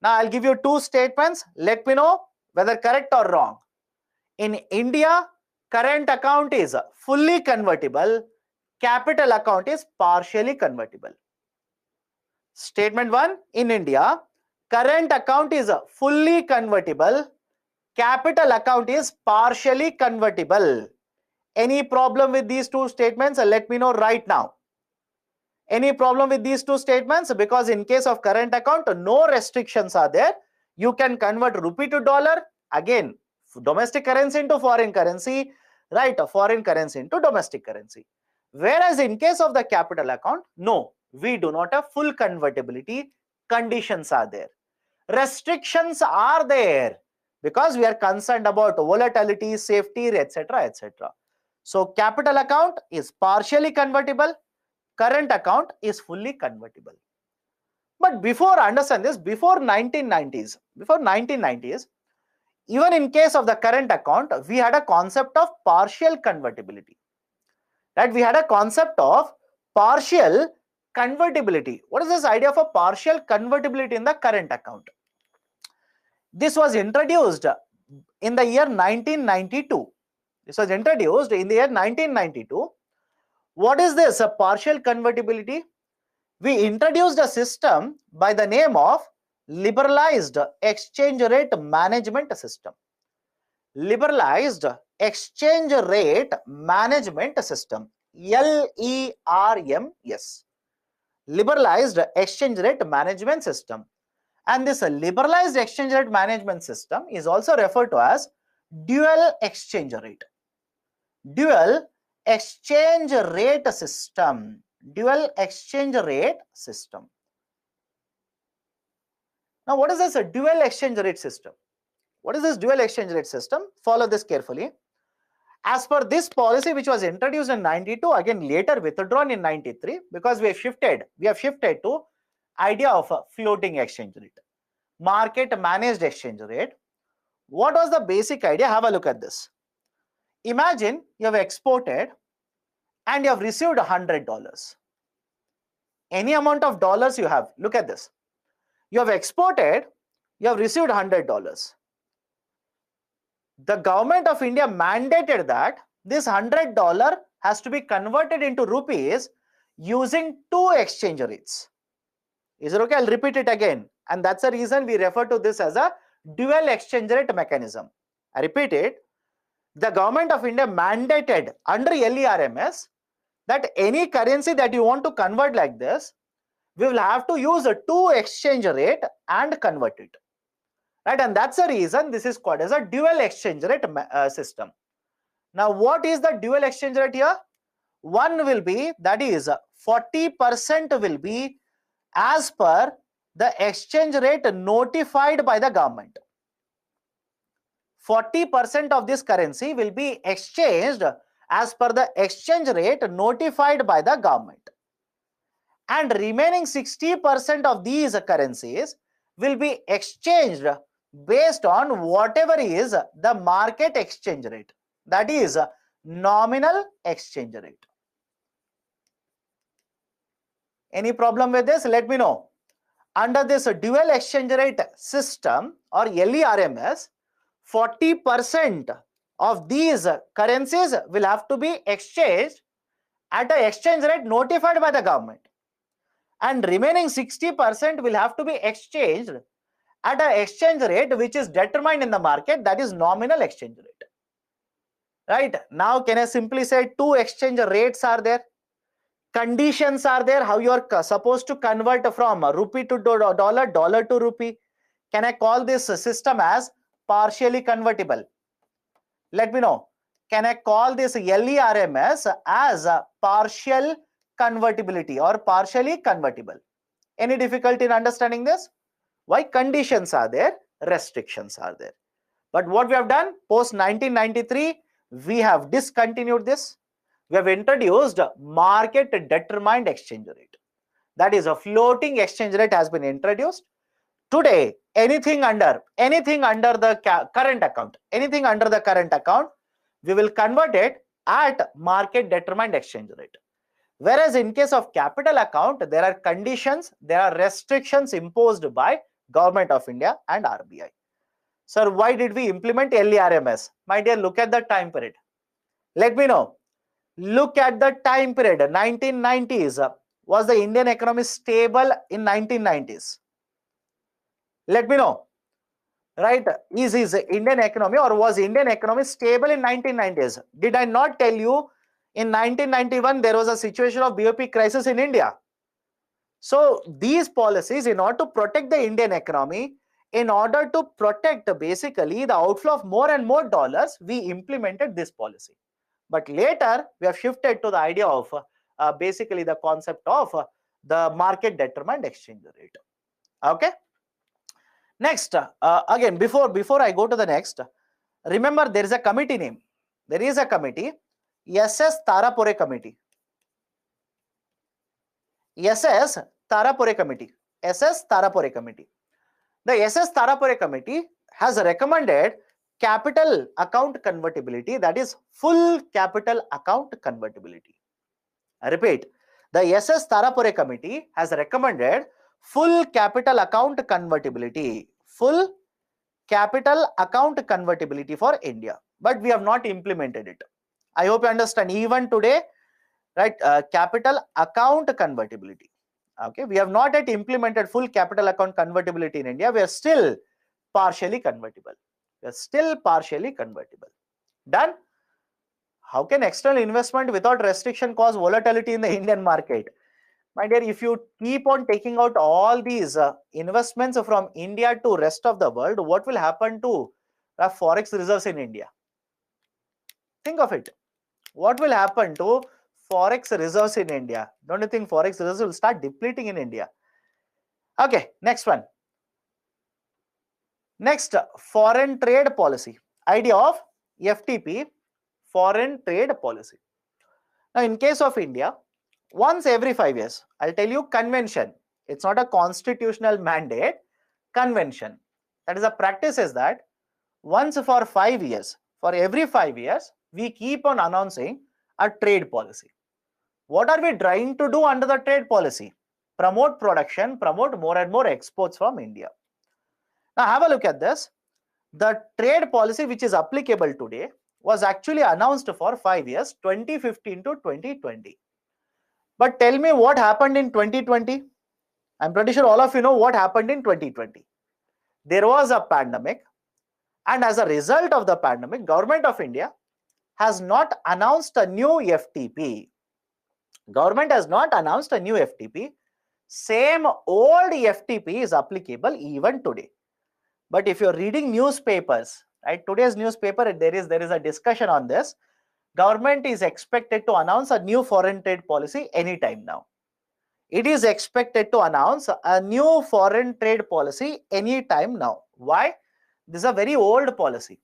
Speaker 1: Now I'll give you two statements. Let me know whether correct or wrong. In India, current account is fully convertible, capital account is partially convertible. Statement 1, in India, current account is fully convertible, capital account is partially convertible. Any problem with these two statements? Let me know right now. Any problem with these two statements? Because in case of current account, no restrictions are there. You can convert rupee to dollar, again domestic currency into foreign currency, right? Foreign currency into domestic currency. Whereas in case of the capital account, no, we do not have full convertibility. Conditions are there, restrictions are there, because we are concerned about volatility, safety, etc., etc. So capital account is partially convertible, current account is fully convertible. But before, understand this, before 1990s, even in case of the current account, we had a concept of partial convertibility. Right? We had a concept of partial convertibility. What is this idea of a partial convertibility in the current account? This was introduced in the year 1992. This was introduced in the year 1992. What is this? A partial convertibility? We introduced a system by the name of liberalized exchange rate management system. Liberalized exchange rate management system, LERMS, liberalized exchange rate management system. And this liberalized exchange rate management system is also referred to as dual exchange rate. Dual exchange rate system. Dual exchange rate system. Now, what is this a dual exchange rate system? What is this dual exchange rate system? Follow this carefully. As per this policy, which was introduced in 92, again later withdrawn in 93, because we have shifted to idea of a floating exchange rate, market managed exchange rate. What was the basic idea? Have a look at this. Imagine you have exported and you have received $100. Any amount of dollars you have, look at this. You have exported, you have received $100. The government of India mandated that this $100 has to be converted into rupees using two exchange rates. Is it okay? I'll repeat it again. And that's the reason we refer to this as a dual exchange rate mechanism. I repeat it. The government of India mandated under LERMS that any currency that you want to convert like this, we will have to use a two exchange rate and convert it. Right? And that's the reason this is called as a dual exchange rate system. Now, what is the dual exchange rate here? One will be, that is 40% will be as per the exchange rate notified by the government. 40% of this currency will be exchanged as per the exchange rate notified by the government. And remaining 60% of these currencies will be exchanged based on whatever is the market exchange rate. That is nominal exchange rate. Any problem with this? Let me know. Under this dual exchange rate system or LERMS, 40% of these currencies will have to be exchanged at an exchange rate notified by the government. And remaining 60% will have to be exchanged at an exchange rate which is determined in the market, that is nominal exchange rate. Right? Now, can I simply say two exchange rates are there? Conditions are there, how you are supposed to convert from rupee to dollar, dollar to rupee. Can I call this system as partially convertible? Let me know. Can I call this LERMS as a partial convertibility or partially convertible? Any difficulty in understanding this? Why? Conditions are there, restrictions are there. But what we have done post 1993, we have discontinued this. We have introduced market determined exchange rate. That is a floating exchange rate has been introduced. Today, anything under the current account, we will convert it at market determined exchange rate. Whereas in case of capital account, there are conditions, there are restrictions imposed by Government of India and RBI. Sir, why did we implement LERMS? My dear, look at the time period. Let me know. Look at the time period. 1990s. Was the Indian economy stable in 1990s? Let me know. Right? Is Indian economy or was Indian economy stable in 1990s? Did I not tell you in 1991 there was a situation of BOP crisis in India? So these policies, in order to protect the Indian economy, in order to protect basically the outflow of more and more dollars, we implemented this policy. But later, we have shifted to the idea of basically the concept of the market determined exchange rate. Okay. Next, again, before I go to the next, remember there is a committee name. There is a committee, SS Tarapore Committee. SS Tarapore Committee. SS Tarapore Committee. The SS Tarapore Committee has recommended capital account convertibility, that is full capital account convertibility. I repeat, the SS Tarapore Committee has recommended full capital account convertibility, full capital account convertibility for India, but we have not implemented it. I hope you understand. Even today, right, capital account convertibility. Okay, we have not yet implemented full capital account convertibility in India. We are still partially convertible. We are still partially convertible. Done. How can external investment without restriction cause volatility in the Indian market? My dear, if you keep on taking out all these investments from India to rest of the world, what will happen to forex reserves in India? Think of it. What will happen to forex reserves in India? Don't you think forex reserves will start depleting in India? Okay, next one. Next, foreign trade policy. Idea of FTP, foreign trade policy. Now, in case of India, once every 5 years, I'll tell you convention. It's not a constitutional mandate, convention. That is, the practice is that once for 5 years, for every 5 years, we keep on announcing a trade policy. What are we trying to do under the trade policy? promote production, promote more and more exports from India. Now have a look at this. The trade policy which is applicable today was actually announced for 5 years, 2015 to 2020. But tell me what happened in 2020? I'm pretty sure all of you know what happened in 2020. There was a pandemic, and as a result of the pandemic, Government of India has not announced a new FTP. Government has not announced a new FTP. Same old FTP is applicable even today. But if you're reading newspapers, right, today's newspaper, there is a discussion on this. Government is expected to announce a new foreign trade policy anytime now. It is expected to announce a new foreign trade policy anytime now. Why? This is a very old policy.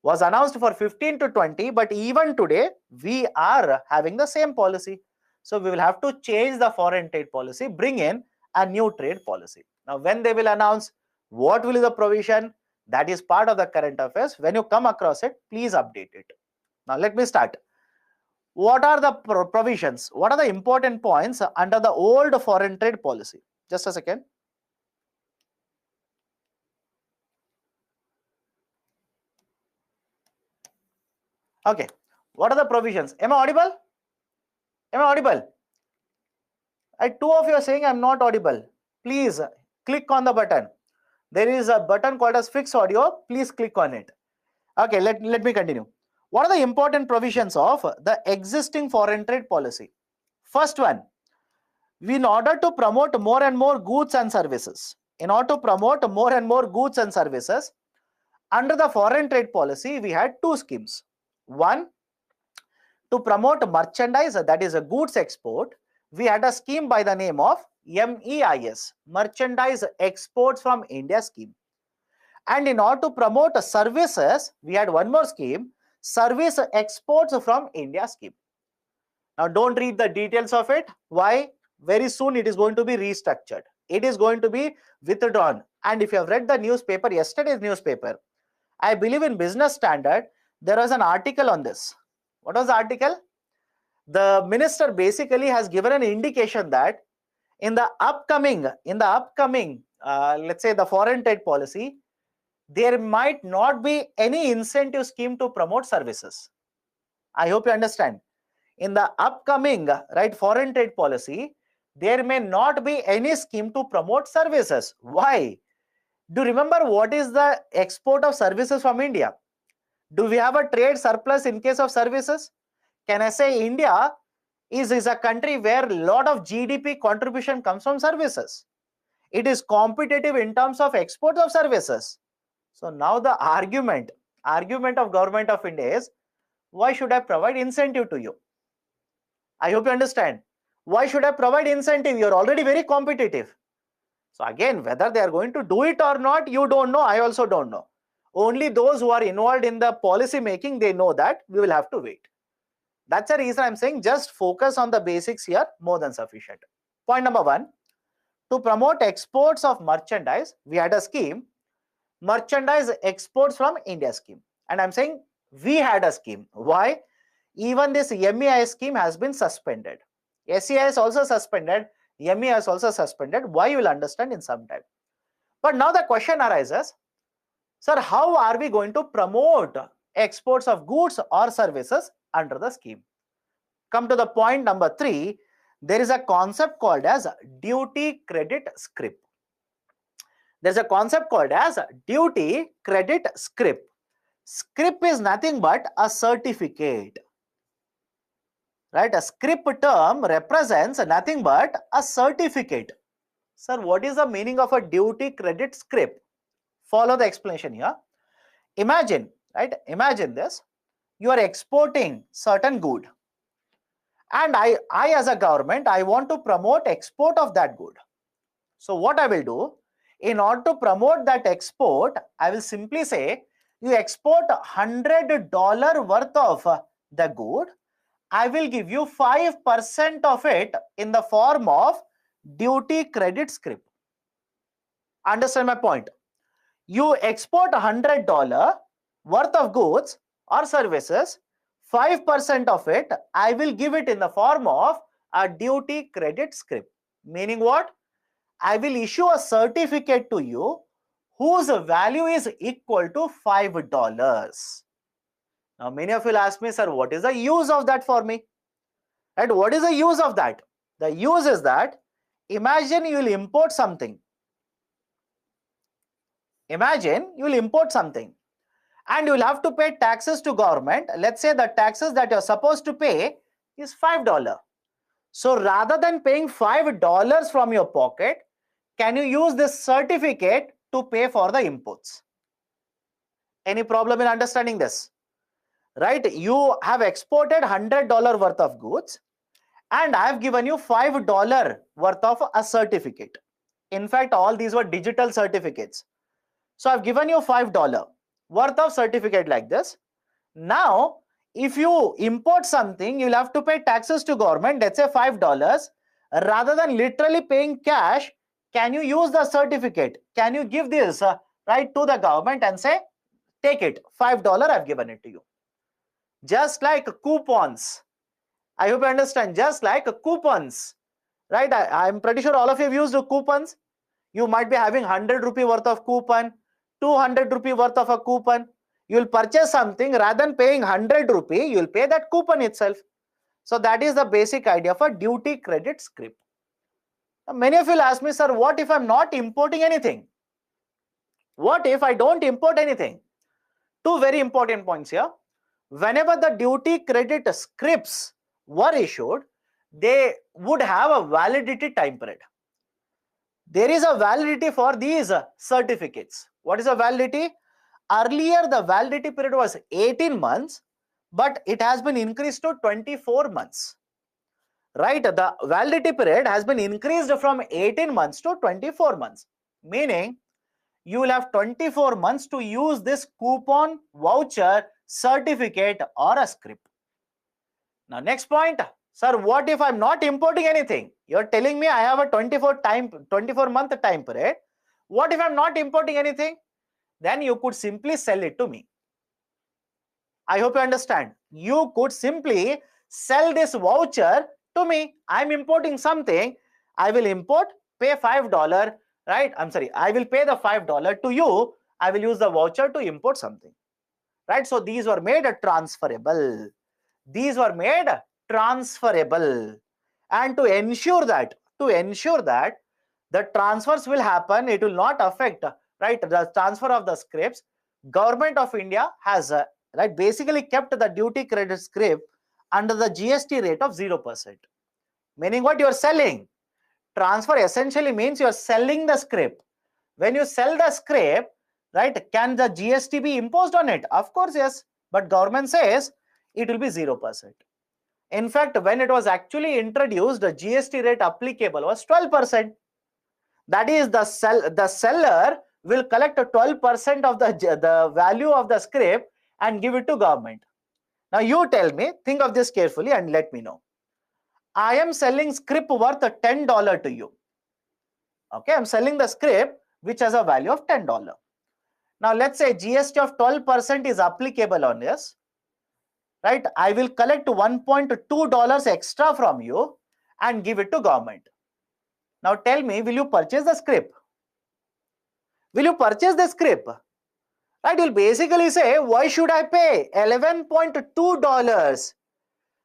Speaker 1: Was announced for 15 to 20, but even today we are having the same policy. So we will have to change the foreign trade policy, bring in a new trade policy. Now when they will announce, what will be the provision? That is part of the current affairs. When you come across it, please update it. Now let me start. What are the provisions? What are the important points under the old foreign trade policy? Just a second. Okay. What are the provisions? Am I audible? Am I audible? Two of you are saying I'm not audible. Please click on the button. There is a button called as fix audio. Please click on it. Okay, let me continue. What are the important provisions of the existing foreign trade policy? First one, in order to promote more and more goods and services, under the foreign trade policy, we had two schemes. One, to promote merchandise, that is a goods export, we had a scheme by the name of MEIS, Merchandise Exports from India scheme. And in order to promote services, we had one more scheme, Service Exports from India scheme. Now don't read the details of it. Why? Very soon it is going to be restructured. It is going to be withdrawn. And if you have read the newspaper, yesterday's newspaper, I believe in Business Standard, there was an article on this. What was the article? The minister basically has given an indication that in the upcoming, let's say the foreign trade policy, there might not be any incentive scheme to promote services. I hope you understand. In the upcoming, right, foreign trade policy, there may not be any scheme to promote services. Why? Do you remember what is the export of services from India? Do we have a trade surplus in case of services? Can I say India is a country where a lot of GDP contribution comes from services? It is competitive in terms of exports of services. So now the argument of Government of India is, why should I provide incentive to you? I hope you understand. Why should I provide incentive? You're already very competitive. So again, whether they are going to do it or not, you don't know. I also don't know. Only those who are involved in the policy making, they know that. We will have to wait. That's the reason I'm saying just focus on the basics here, more than sufficient. Point number one, to promote exports of merchandise, we had a scheme, Merchandise Exports from India scheme. And I'm saying we had a scheme. Why? Even this MEIS scheme has been suspended. SEI is also suspended. MEIS is also suspended. Why, you will understand in some time. But now the question arises, sir, how are we going to promote exports of goods or services under the scheme? Come to the point number 3. There is a concept called as duty credit scrip. There's a concept called as duty credit scrip. Scrip is nothing but a certificate. Right? A scrip term represents nothing but a certificate. Sir, what is the meaning of a duty credit scrip? Follow the explanation here. Imagine, right? Imagine this. You are exporting certain good. And I as a government, I want to promote export of that good. So what I will do, in order to promote that export, I will simply say, you export $100 worth of the good. I will give you 5% of it in the form of duty credit scrip. Understand my point? You export $100 worth of goods or services, 5% of it, I will give it in the form of a duty credit scrip. Meaning what? I will issue a certificate to you whose value is equal to $5. Now, many of you will ask me, sir, what is the use of that for me? Right? What is the use of that? The use is that, imagine you will import something. Imagine you will import something and you will have to pay taxes to government. Let's say the taxes that you're supposed to pay is $5. So rather than paying $5 from your pocket, can you use this certificate to pay for the imports? Any problem in understanding this? Right? You have exported $100 worth of goods and I have given you $5 worth of a certificate. In fact, all these were digital certificates. So I've given you $5 worth of certificate like this. Now, if you import something, you'll have to pay taxes to government, let's say $5. Rather than literally paying cash, can you use the certificate? Can you give this right to the government and say, take it, $5, I've given it to you. Just like coupons. I hope you understand, just like coupons. Right? I'm pretty sure all of you have used coupons. You might be having 100 rupee worth of coupon, 200 rupee worth of a coupon. You'll purchase something, rather than paying 100 rupee, you'll pay that coupon itself. So that is the basic idea of a duty credit scrip. Now, many of you will ask me, sir, what if I'm not importing anything? What if I don't import anything? Two very important points here. Whenever the duty credit scrips were issued, they would have a validity time period. There is a validity for these certificates. What is a validity? Earlier, the validity period was 18 months, but it has been increased to 24 months. Right? The validity period has been increased from 18 months to 24 months. Meaning, you will have 24 months to use this coupon, voucher, certificate or a scrip. Now, next point. Sir, what if I'm not importing anything? You're telling me I have a 24-month time period. What if I'm not importing anything? Then you could simply sell it to me. I hope you understand. You could simply sell this voucher to me. I'm importing something. I will import, pay $5, right? I'm sorry, I will pay the $5 to you. I will use the voucher to import something, right? So these were made transferable. These were made transferable. And to ensure that the transfers will happen, it will not affect, right, the transfer of the scripts. Government of India has right, basically kept the duty credit scrip under the GST rate of 0%. Meaning what you are selling? Transfer essentially means you are selling the scrip. When you sell the scrip, right, can the GST be imposed on it? Of course, yes. But government says it will be 0%. In fact, when it was actually introduced, the GST rate applicable was 12%. That is, the seller will collect 12% of the value of the scrip and give it to government. Now you tell me, think of this carefully and let me know. I am selling scrip worth $10 to you. Okay, I'm selling the scrip which has a value of $10. Now let's say GST of 12% is applicable on this. Right? I will collect $1.2 extra from you and give it to government. Now tell me, will you purchase the scrip? Will you purchase the scrip? Right? You'll basically say, why should I pay $11.2?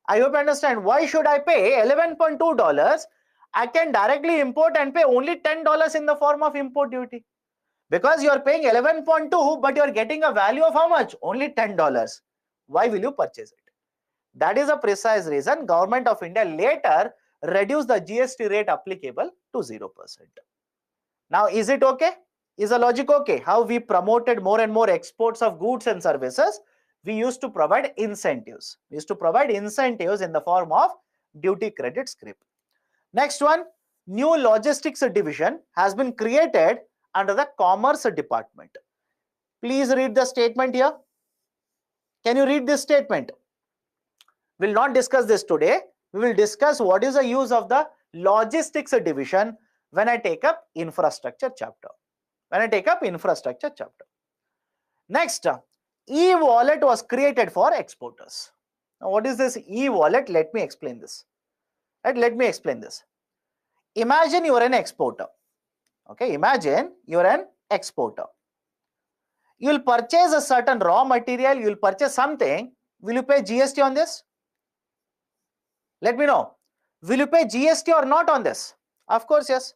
Speaker 1: I hope you understand. Why should I pay $11.2? I can directly import and pay only $10 in the form of import duty. Because you are paying 11.2, but you are getting a value of how much? Only $10. Why will you purchase it? That is a precise reason Government of India later reduced the GST rate applicable to 0%. Now, is it okay? Is the logic okay? How we promoted more and more exports of goods and services? We used to provide incentives. We used to provide incentives in the form of duty credit scrip. Next one, new logistics division has been created under the Commerce Department. Please read the statement here. Can you read this statement? We will not discuss this today. We will discuss what is the use of the logistics division when I take up infrastructure chapter. Next, e-wallet was created for exporters. Now, what is this e-wallet? Let me explain this. Imagine you are an exporter. Okay, imagine you are an exporter. You will purchase a certain raw material, you will purchase something. Will you pay GST on this? Let me know. Will you pay GST or not on this? Of course, yes.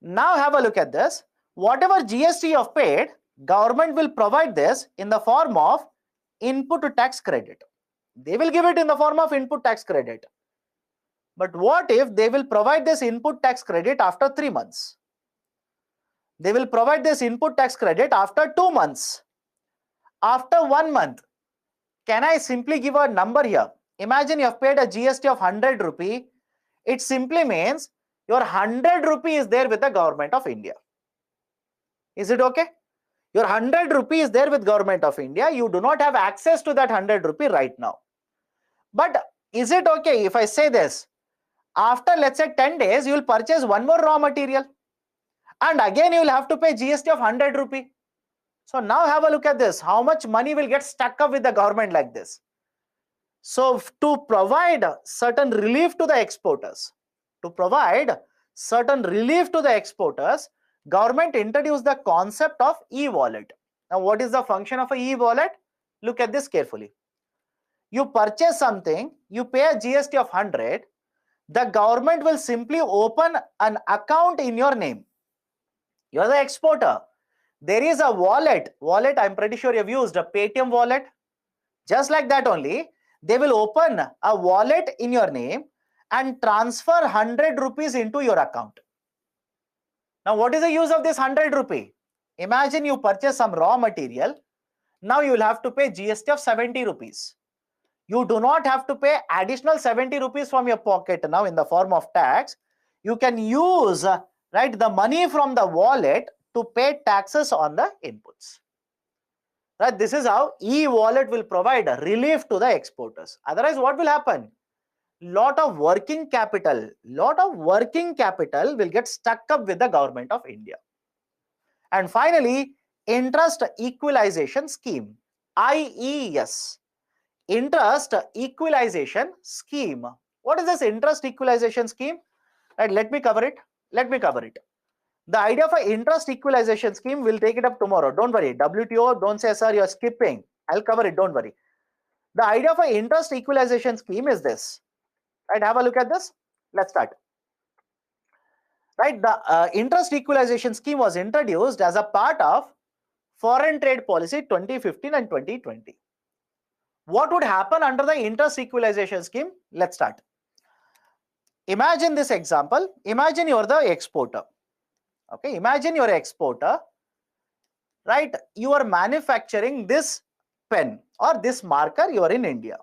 Speaker 1: Now have a look at this. Whatever GST you have paid, government will provide this in the form of input tax credit. They will give it in the form of input tax credit. But what if they will provide this input tax credit after 3 months? They will provide this input tax credit after 2 months. After 1 month. Can I simply give a number here? Imagine you have paid a GST of 100 rupee. It simply means your 100 rupee is there with the government of India. Is it okay? Your 100 rupee is there with government of India. You do not have access to that 100 rupee right now. But is it okay if I say this? After let's say 10 days, you will purchase one more raw material. And again, you will have to pay GST of 100 rupee. So now have a look at this. How much money will get stuck up with the government like this? So to provide certain relief to the exporters, government introduced the concept of e-wallet. Now what is the function of an e-wallet? Look at this carefully. You purchase something, you pay a GST of 100, the government will simply open an account in your name. You are the exporter. There is a wallet. I'm pretty sure you've used a Paytm wallet. Just like that only, they will open a wallet in your name and transfer 100 rupees into your account. Now, what is the use of this 100 rupee? Imagine you purchase some raw material. Now you will have to pay GST of 70 rupees. You do not have to pay additional 70 rupees from your pocket now in the form of tax. You can use the money from the wallet to pay taxes on the inputs. Right? This is how e-wallet will provide relief to the exporters. Otherwise, what will happen? Lot of working capital will get stuck up with the government of India. And finally, interest equalization scheme, IES. Interest equalization scheme. What is this interest equalization scheme? Right, let me cover it. The idea of an interest equalization scheme, we'll take it up tomorrow. Don't worry. WTO, don't say, sir, you're skipping. I'll cover it. Don't worry. The idea of an interest equalization scheme is this. Right, have a look at this. Let's start. Right, the interest equalization scheme was introduced as a part of Foreign Trade Policy 2015 and 2020. What would happen under the interest equalization scheme? Let's start. Imagine this example. Imagine you're the exporter. Okay, imagine you're an exporter. Right, you are manufacturing this pen or this marker. You are in India.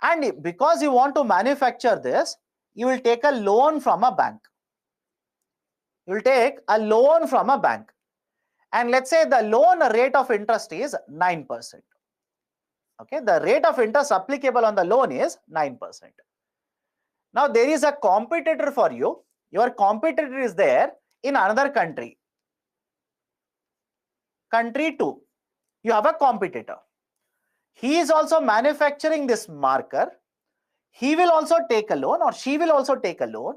Speaker 1: And because you want to manufacture this, you will take a loan from a bank. And let's say the loan rate of interest is 9%. Okay, the rate of interest applicable on the loan is 9%. Now there is a competitor for you. Your competitor is there in another country. Country 2. You have a competitor. He is also manufacturing this marker. He will also take a loan or she will also take a loan.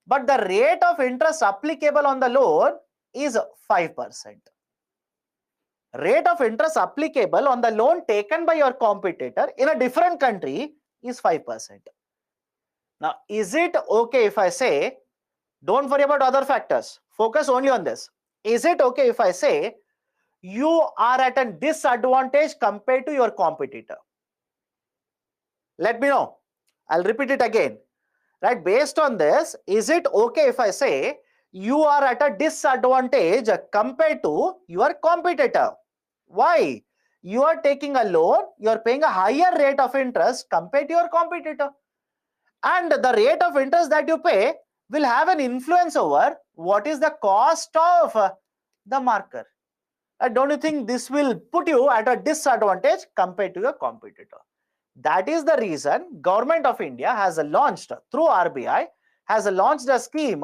Speaker 1: But the rate of interest applicable on the loan is 5%. Rate of interest applicable on the loan taken by your competitor in a different country is 5%. Now, is it okay if I say, don't worry about other factors, focus only on this. Is it okay if I say, you are at a disadvantage compared to your competitor? Let me know. I'll repeat it again. Right, based on this, is it okay if I say, you are at a disadvantage compared to your competitor? Why? You are taking a loan, you are paying a higher rate of interest compared to your competitor. And the rate of interest that you pay will have an influence over what is the cost of the marker. Don't you think this will put you at a disadvantage compared to your competitor? That is the reason Government of India has launched through RBI, has launched a scheme,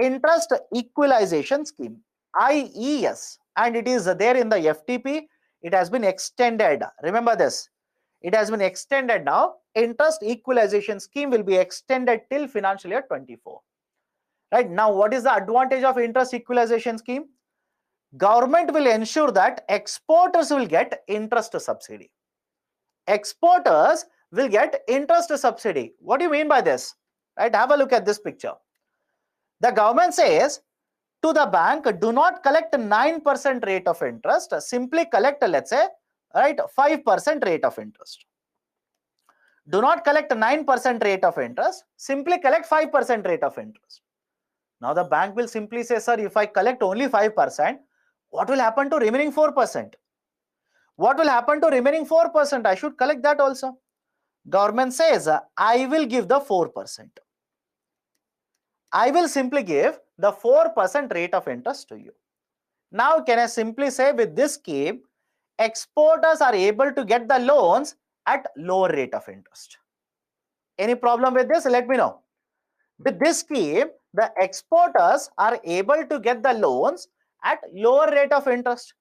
Speaker 1: Interest Equalization Scheme, IES, and it is there in the FTP. It has been extended. Remember this. It has been extended now interest equalization scheme will be extended till financial year 24. Right now, what is the advantage of interest equalization scheme? Government will ensure that exporters will get interest subsidy. Exporters will get interest subsidy. What do you mean by this? Right, have a look at this picture. The government says to the bank, do not collect 9% rate of interest, simply collect, let's say, right, 5% rate of interest. Do not collect 9% rate of interest, simply collect 5% rate of interest. Now the bank will simply say, sir, if I collect only 5%, what will happen to remaining 4%? What will happen to remaining 4%? I should collect that also. Government says, I will give the 4%. I will simply give the 4% rate of interest to you. Now, can I simply say with this scheme, exporters are able to get the loans at lower rate of interest. Any problem with this? Let me know. With this scheme, the exporters are able to get the loans at lower rate of interest.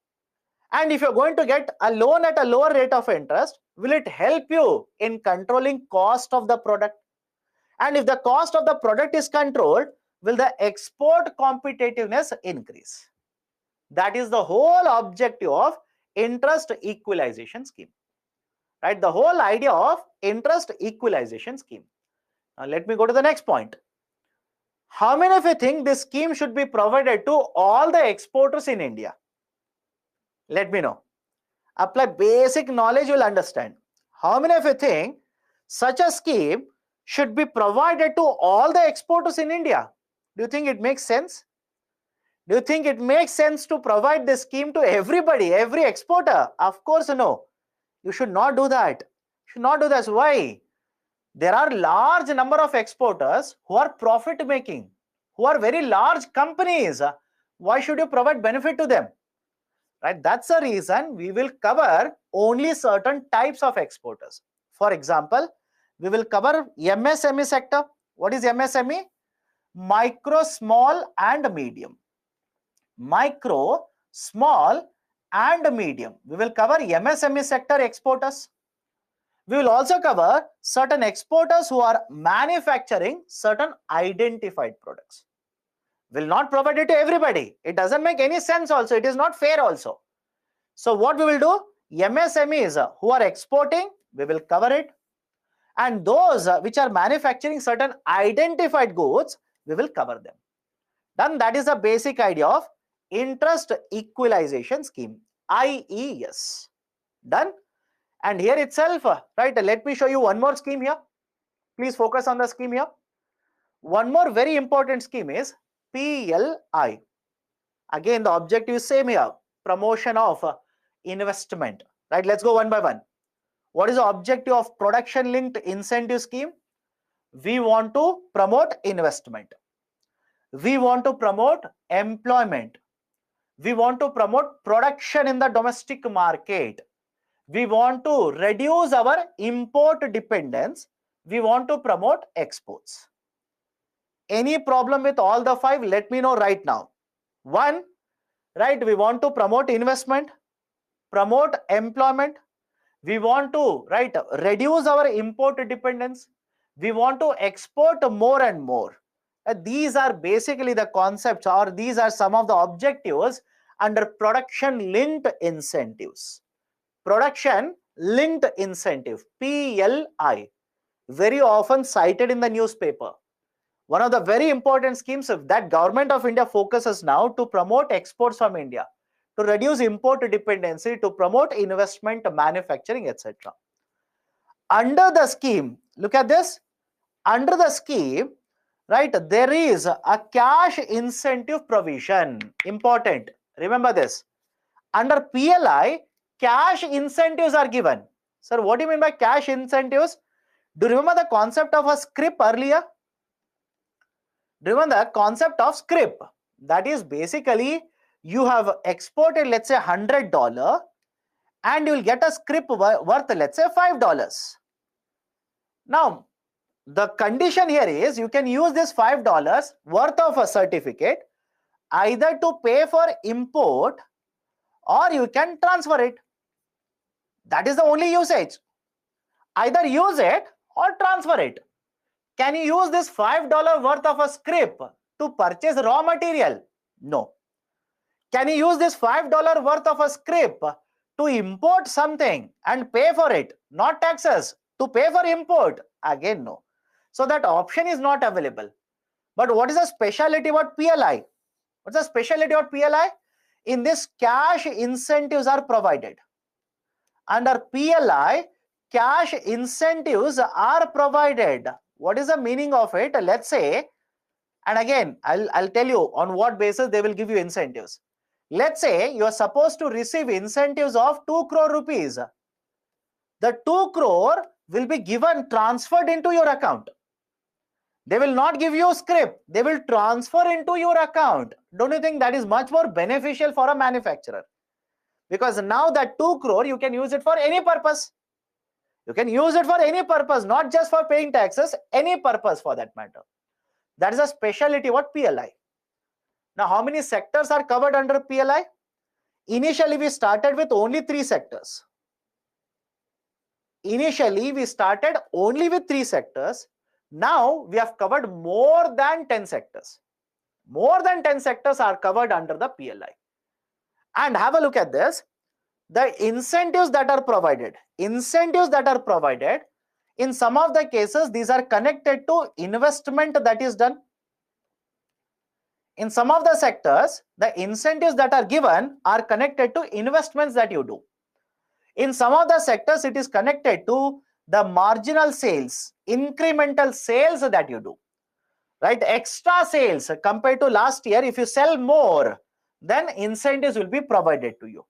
Speaker 1: And if you're going to get a loan at a lower rate of interest, will it help you in controlling cost of the product? And if the cost of the product is controlled, will the export competitiveness increase? That is the whole objective of interest equalization scheme. Right? The whole idea of interest equalization scheme. Now let me go to the next point. How many of you think this scheme should be provided to all the exporters in India? Let me know. Apply basic knowledge, you will understand. How many of you think such a scheme should be provided to all the exporters in India? Do you think it makes sense? Do you think it makes sense to provide this scheme to everybody, every exporter? Of course, no. You should not do that. You should not do that. Why? There are large number of exporters who are profit making, who are very large companies. Why should you provide benefit to them? Right? That's the reason we will cover only certain types of exporters. For example, we will cover MSME sector. What is MSME? Micro, small and medium. Micro, small and medium. We will cover MSME sector exporters. We will also cover certain exporters who are manufacturing certain identified products. Will not provide it to everybody. It doesn't make any sense also. It is not fair also. So what we will do? MSMEs who are exporting, we will cover it. And those which are manufacturing certain identified goods, we will cover them. Then that is the basic idea of interest equalization scheme, IES. Done. And here itself, right, let me show you one more scheme here. Please focus on the scheme here. One more very important scheme is PLI. Again, the objective is same here, promotion of investment. Right, let's go one by one. What is the objective of production linked incentive scheme? We want to promote investment. We want to promote employment. We want to promote production in the domestic market. We want to reduce our import dependence. We want to promote exports. Any problem with all the five? Let me know right now. One, right, we want to promote investment, promote employment. We want to, right, reduce our import dependence. We want to export more and more. These are basically the concepts, or these are some of the objectives under production linked incentives. Production linked incentive, PLI, very often cited in the newspaper. One of the very important schemes that Government of India focuses now to promote exports from India, to reduce import dependency, to promote investment, manufacturing, etc. Under the scheme, look at this. Under the scheme, right, there is a cash incentive provision. Important. Remember this. Under PLI, cash incentives are given. Sir, what do you mean by cash incentives? Do you remember the concept of a scrip earlier? Do you remember the concept of scrip? That is basically you have exported, let's say $100, and you will get a scrip worth, let's say $5. Now, the condition here is you can use this $5 worth of a certificate either to pay for import or you can transfer it. That is the only usage. Either use it or transfer it? Can you use this $5 worth of a scrip to purchase raw material? No. Can you use this $5 worth of a scrip to import something and pay for it? Not taxes, to pay for import? Again, no. So that option is not available. But what is the speciality about PLI? What's the speciality about PLI? In this, cash incentives are provided. Under PLI, cash incentives are provided. What is the meaning of it? Let's say, and again, I'll tell you on what basis they will give you incentives. Let's say you are supposed to receive incentives of 2 crore rupees. The 2 crore will be given, transferred into your account. They will not give you a scrip. They will transfer into your account. Don't you think that is much more beneficial for a manufacturer? Because now that 2 crore, you can use it for any purpose. You can use it for any purpose, not just for paying taxes, any purpose for that matter. That is a specialty what PLI. Now, how many sectors are covered under PLI? Initially, we started with only 3 sectors. Initially, we started only with 3 sectors. Now, we have covered more than 10 sectors. More than 10 sectors are covered under the PLI. And have a look at this. The incentives that are provided, in some of the cases, these are connected to investment that is done. In some of the sectors, the incentives that are given are connected to investments that you do. In some of the sectors, it is connected to the marginal sales, incremental sales that you do, right? Extra sales compared to last year. If you sell more, then incentives will be provided to you.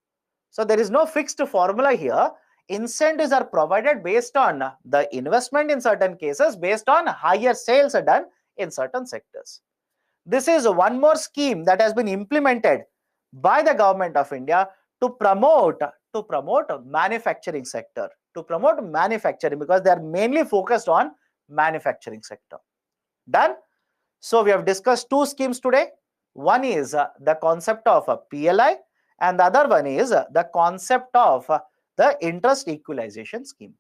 Speaker 1: So there is no fixed formula here. Incentives are provided based on the investment in certain cases, based on higher sales are done in certain sectors. This is one more scheme that has been implemented by the government of India to promote manufacturing sector, to promote manufacturing, because they are mainly focused on manufacturing sector. Done? So we have discussed 2 schemes today. One is the concept of a PLI, and the other one is the concept of the interest equalization scheme.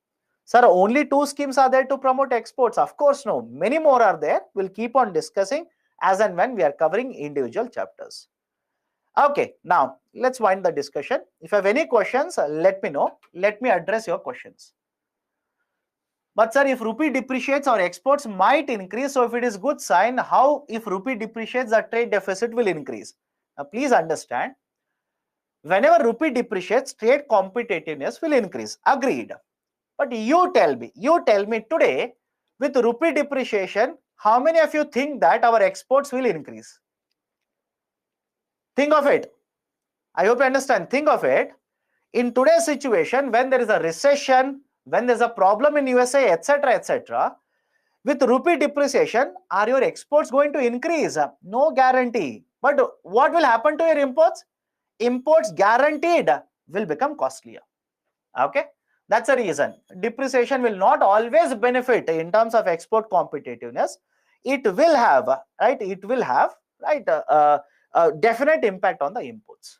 Speaker 1: Sir, only 2 schemes are there to promote exports? Of course, no. Many more are there. We'll keep on discussing as and when we are covering individual chapters. Okay, now let's wind the discussion. If you have any questions, let me know. Let me address your questions. But sir, if rupee depreciates, our exports might increase. So if it is good sign, how if rupee depreciates, the trade deficit will increase? Now please understand, whenever rupee depreciates, trade competitiveness will increase. Agreed. But you tell me today, with rupee depreciation, how many of you think that our exports will increase? Think of it. I hope you understand. Think of it. In today's situation, when there is a recession, when there's a problem in USA, etc., with rupee depreciation, are your exports going to increase? No guarantee. But what will happen to your imports? Imports guaranteed will become costlier. Okay, that's the reason. Depreciation will not always benefit in terms of export competitiveness. It will have, right? It will have, right, a definite impact on the imports.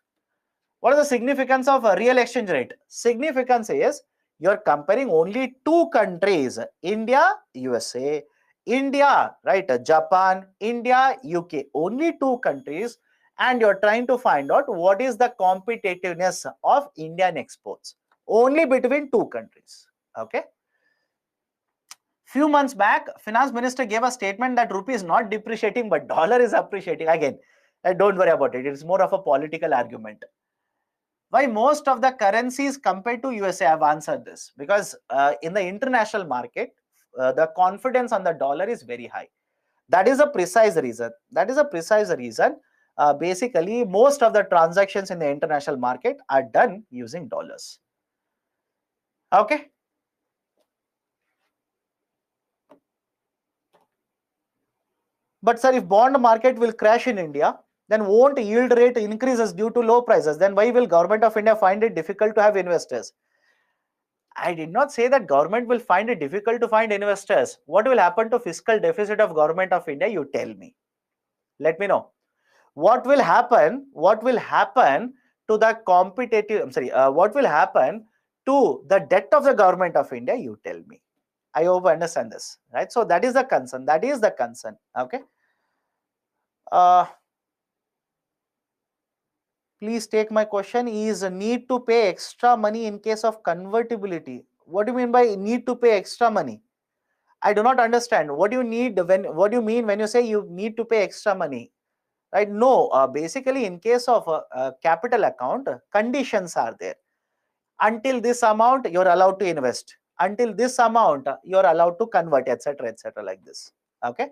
Speaker 1: What is the significance of a real exchange rate? Significance is you're comparing only 2 countries, India, USA, India, right, Japan, India, UK, only 2 countries, and you're trying to find out what is the competitiveness of Indian exports, only between 2 countries. Okay. Few months back, finance minister gave a statement that rupee is not depreciating, but dollar is appreciating. Again, don't worry about it. It's more of a political argument. Why most of the currencies compared to USA? I've answered this because in the international market, the confidence on the dollar is very high. That is a precise reason. Basically, most of the transactions in the international market are done using dollars. Okay. But sir, if bond market will crash in India, then won't yield rate increases due to low prices? Then why will government of India find it difficult to have investors? I did not say that government will find it difficult to find investors. What will happen to fiscal deficit of government of India? You tell me. Let me know. What will happen? What will happen to the competitive? What will happen to the debt of the government of India? You tell me. I hope I understand this, right? So that is the concern. That is the concern. Okay. Please take my question. Is a need to pay extra money in case of convertibility? What do you mean by need to pay extra money? I do not understand. What do you need what do you mean when you say you need to pay extra money? Right? No, basically in case of a capital account, conditions are there. Until this amount, you're allowed to invest. Until this amount, you're allowed to convert, etc., etc., like this. Okay.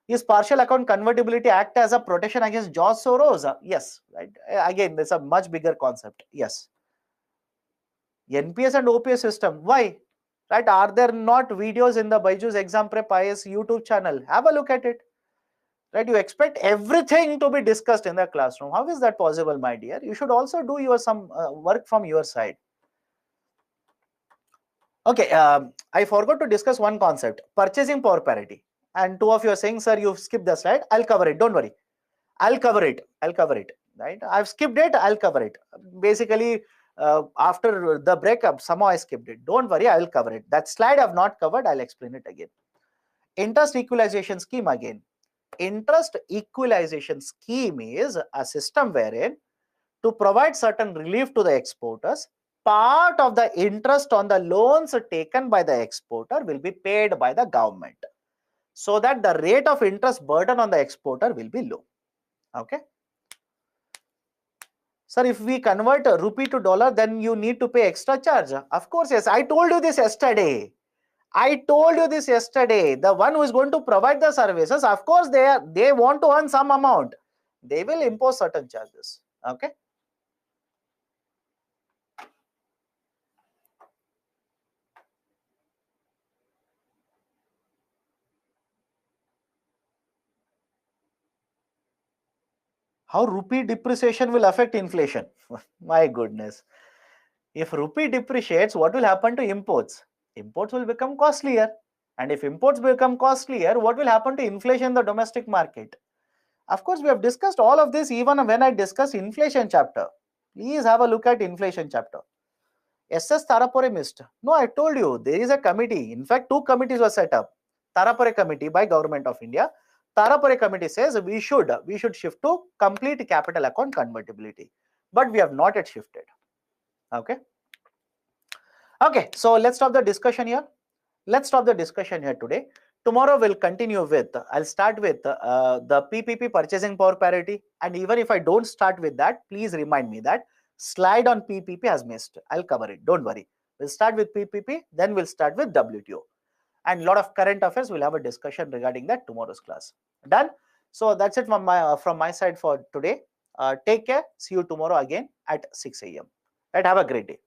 Speaker 1: Is partial account convertibility act as a protection against George Soros? Yes, right. Again, there's a much bigger concept. Yes. NPS and OPS system. Why? Right? Are there not videos in the Byju's Exam Prep IS YouTube channel? Have a look at it. Right? You expect everything to be discussed in the classroom. How is that possible, my dear? You should also do your some work from your side. Okay, I forgot to discuss one concept, purchasing power parity. And two of you are saying, sir, you've skipped the slide. I'll cover it. Don't worry. I'll cover it. I'll cover it. Right? I've skipped it. I'll cover it. Basically, after the breakup, somehow I skipped it. Don't worry. I'll cover it. That slide I've not covered. I'll explain it again. Interest equalization scheme again. Interest equalization scheme is a system wherein to provide certain relief to the exporters, part of the interest on the loans taken by the exporter will be paid by the government, so that the rate of interest burden on the exporter will be low. Okay. Sir, if we convert a rupee to dollar, then you need to pay extra charge. Of course, yes. I told you this yesterday. The one who is going to provide the services, of course, they want to earn some amount. They will impose certain charges. Okay. How rupee depreciation will affect inflation? My goodness. If rupee depreciates, what will happen to imports? Imports will become costlier. And if imports become costlier, what will happen to inflation in the domestic market? Of course, we have discussed all of this even when I discussed inflation chapter. Please have a look at inflation chapter. SS Tarapore missed. No, I told you, there is a committee. In fact, two committees were set up. Tarapore committee by Government of India. Tarapore committee says we should shift to complete capital account convertibility. But we have not yet shifted. Okay. Okay, so let's stop the discussion here. Let's stop the discussion here today. Tomorrow we'll continue with, I'll start with the PPP purchasing power parity. And even if I don't start with that, please remind me that slide on PPP has missed. I'll cover it. Don't worry. We'll start with PPP, then we'll start with WTO. And a lot of current affairs, we'll have a discussion regarding that tomorrow's class. Done? So that's it from my side for today. Take care. See you tomorrow again at 6 a.m. Right, have a great day.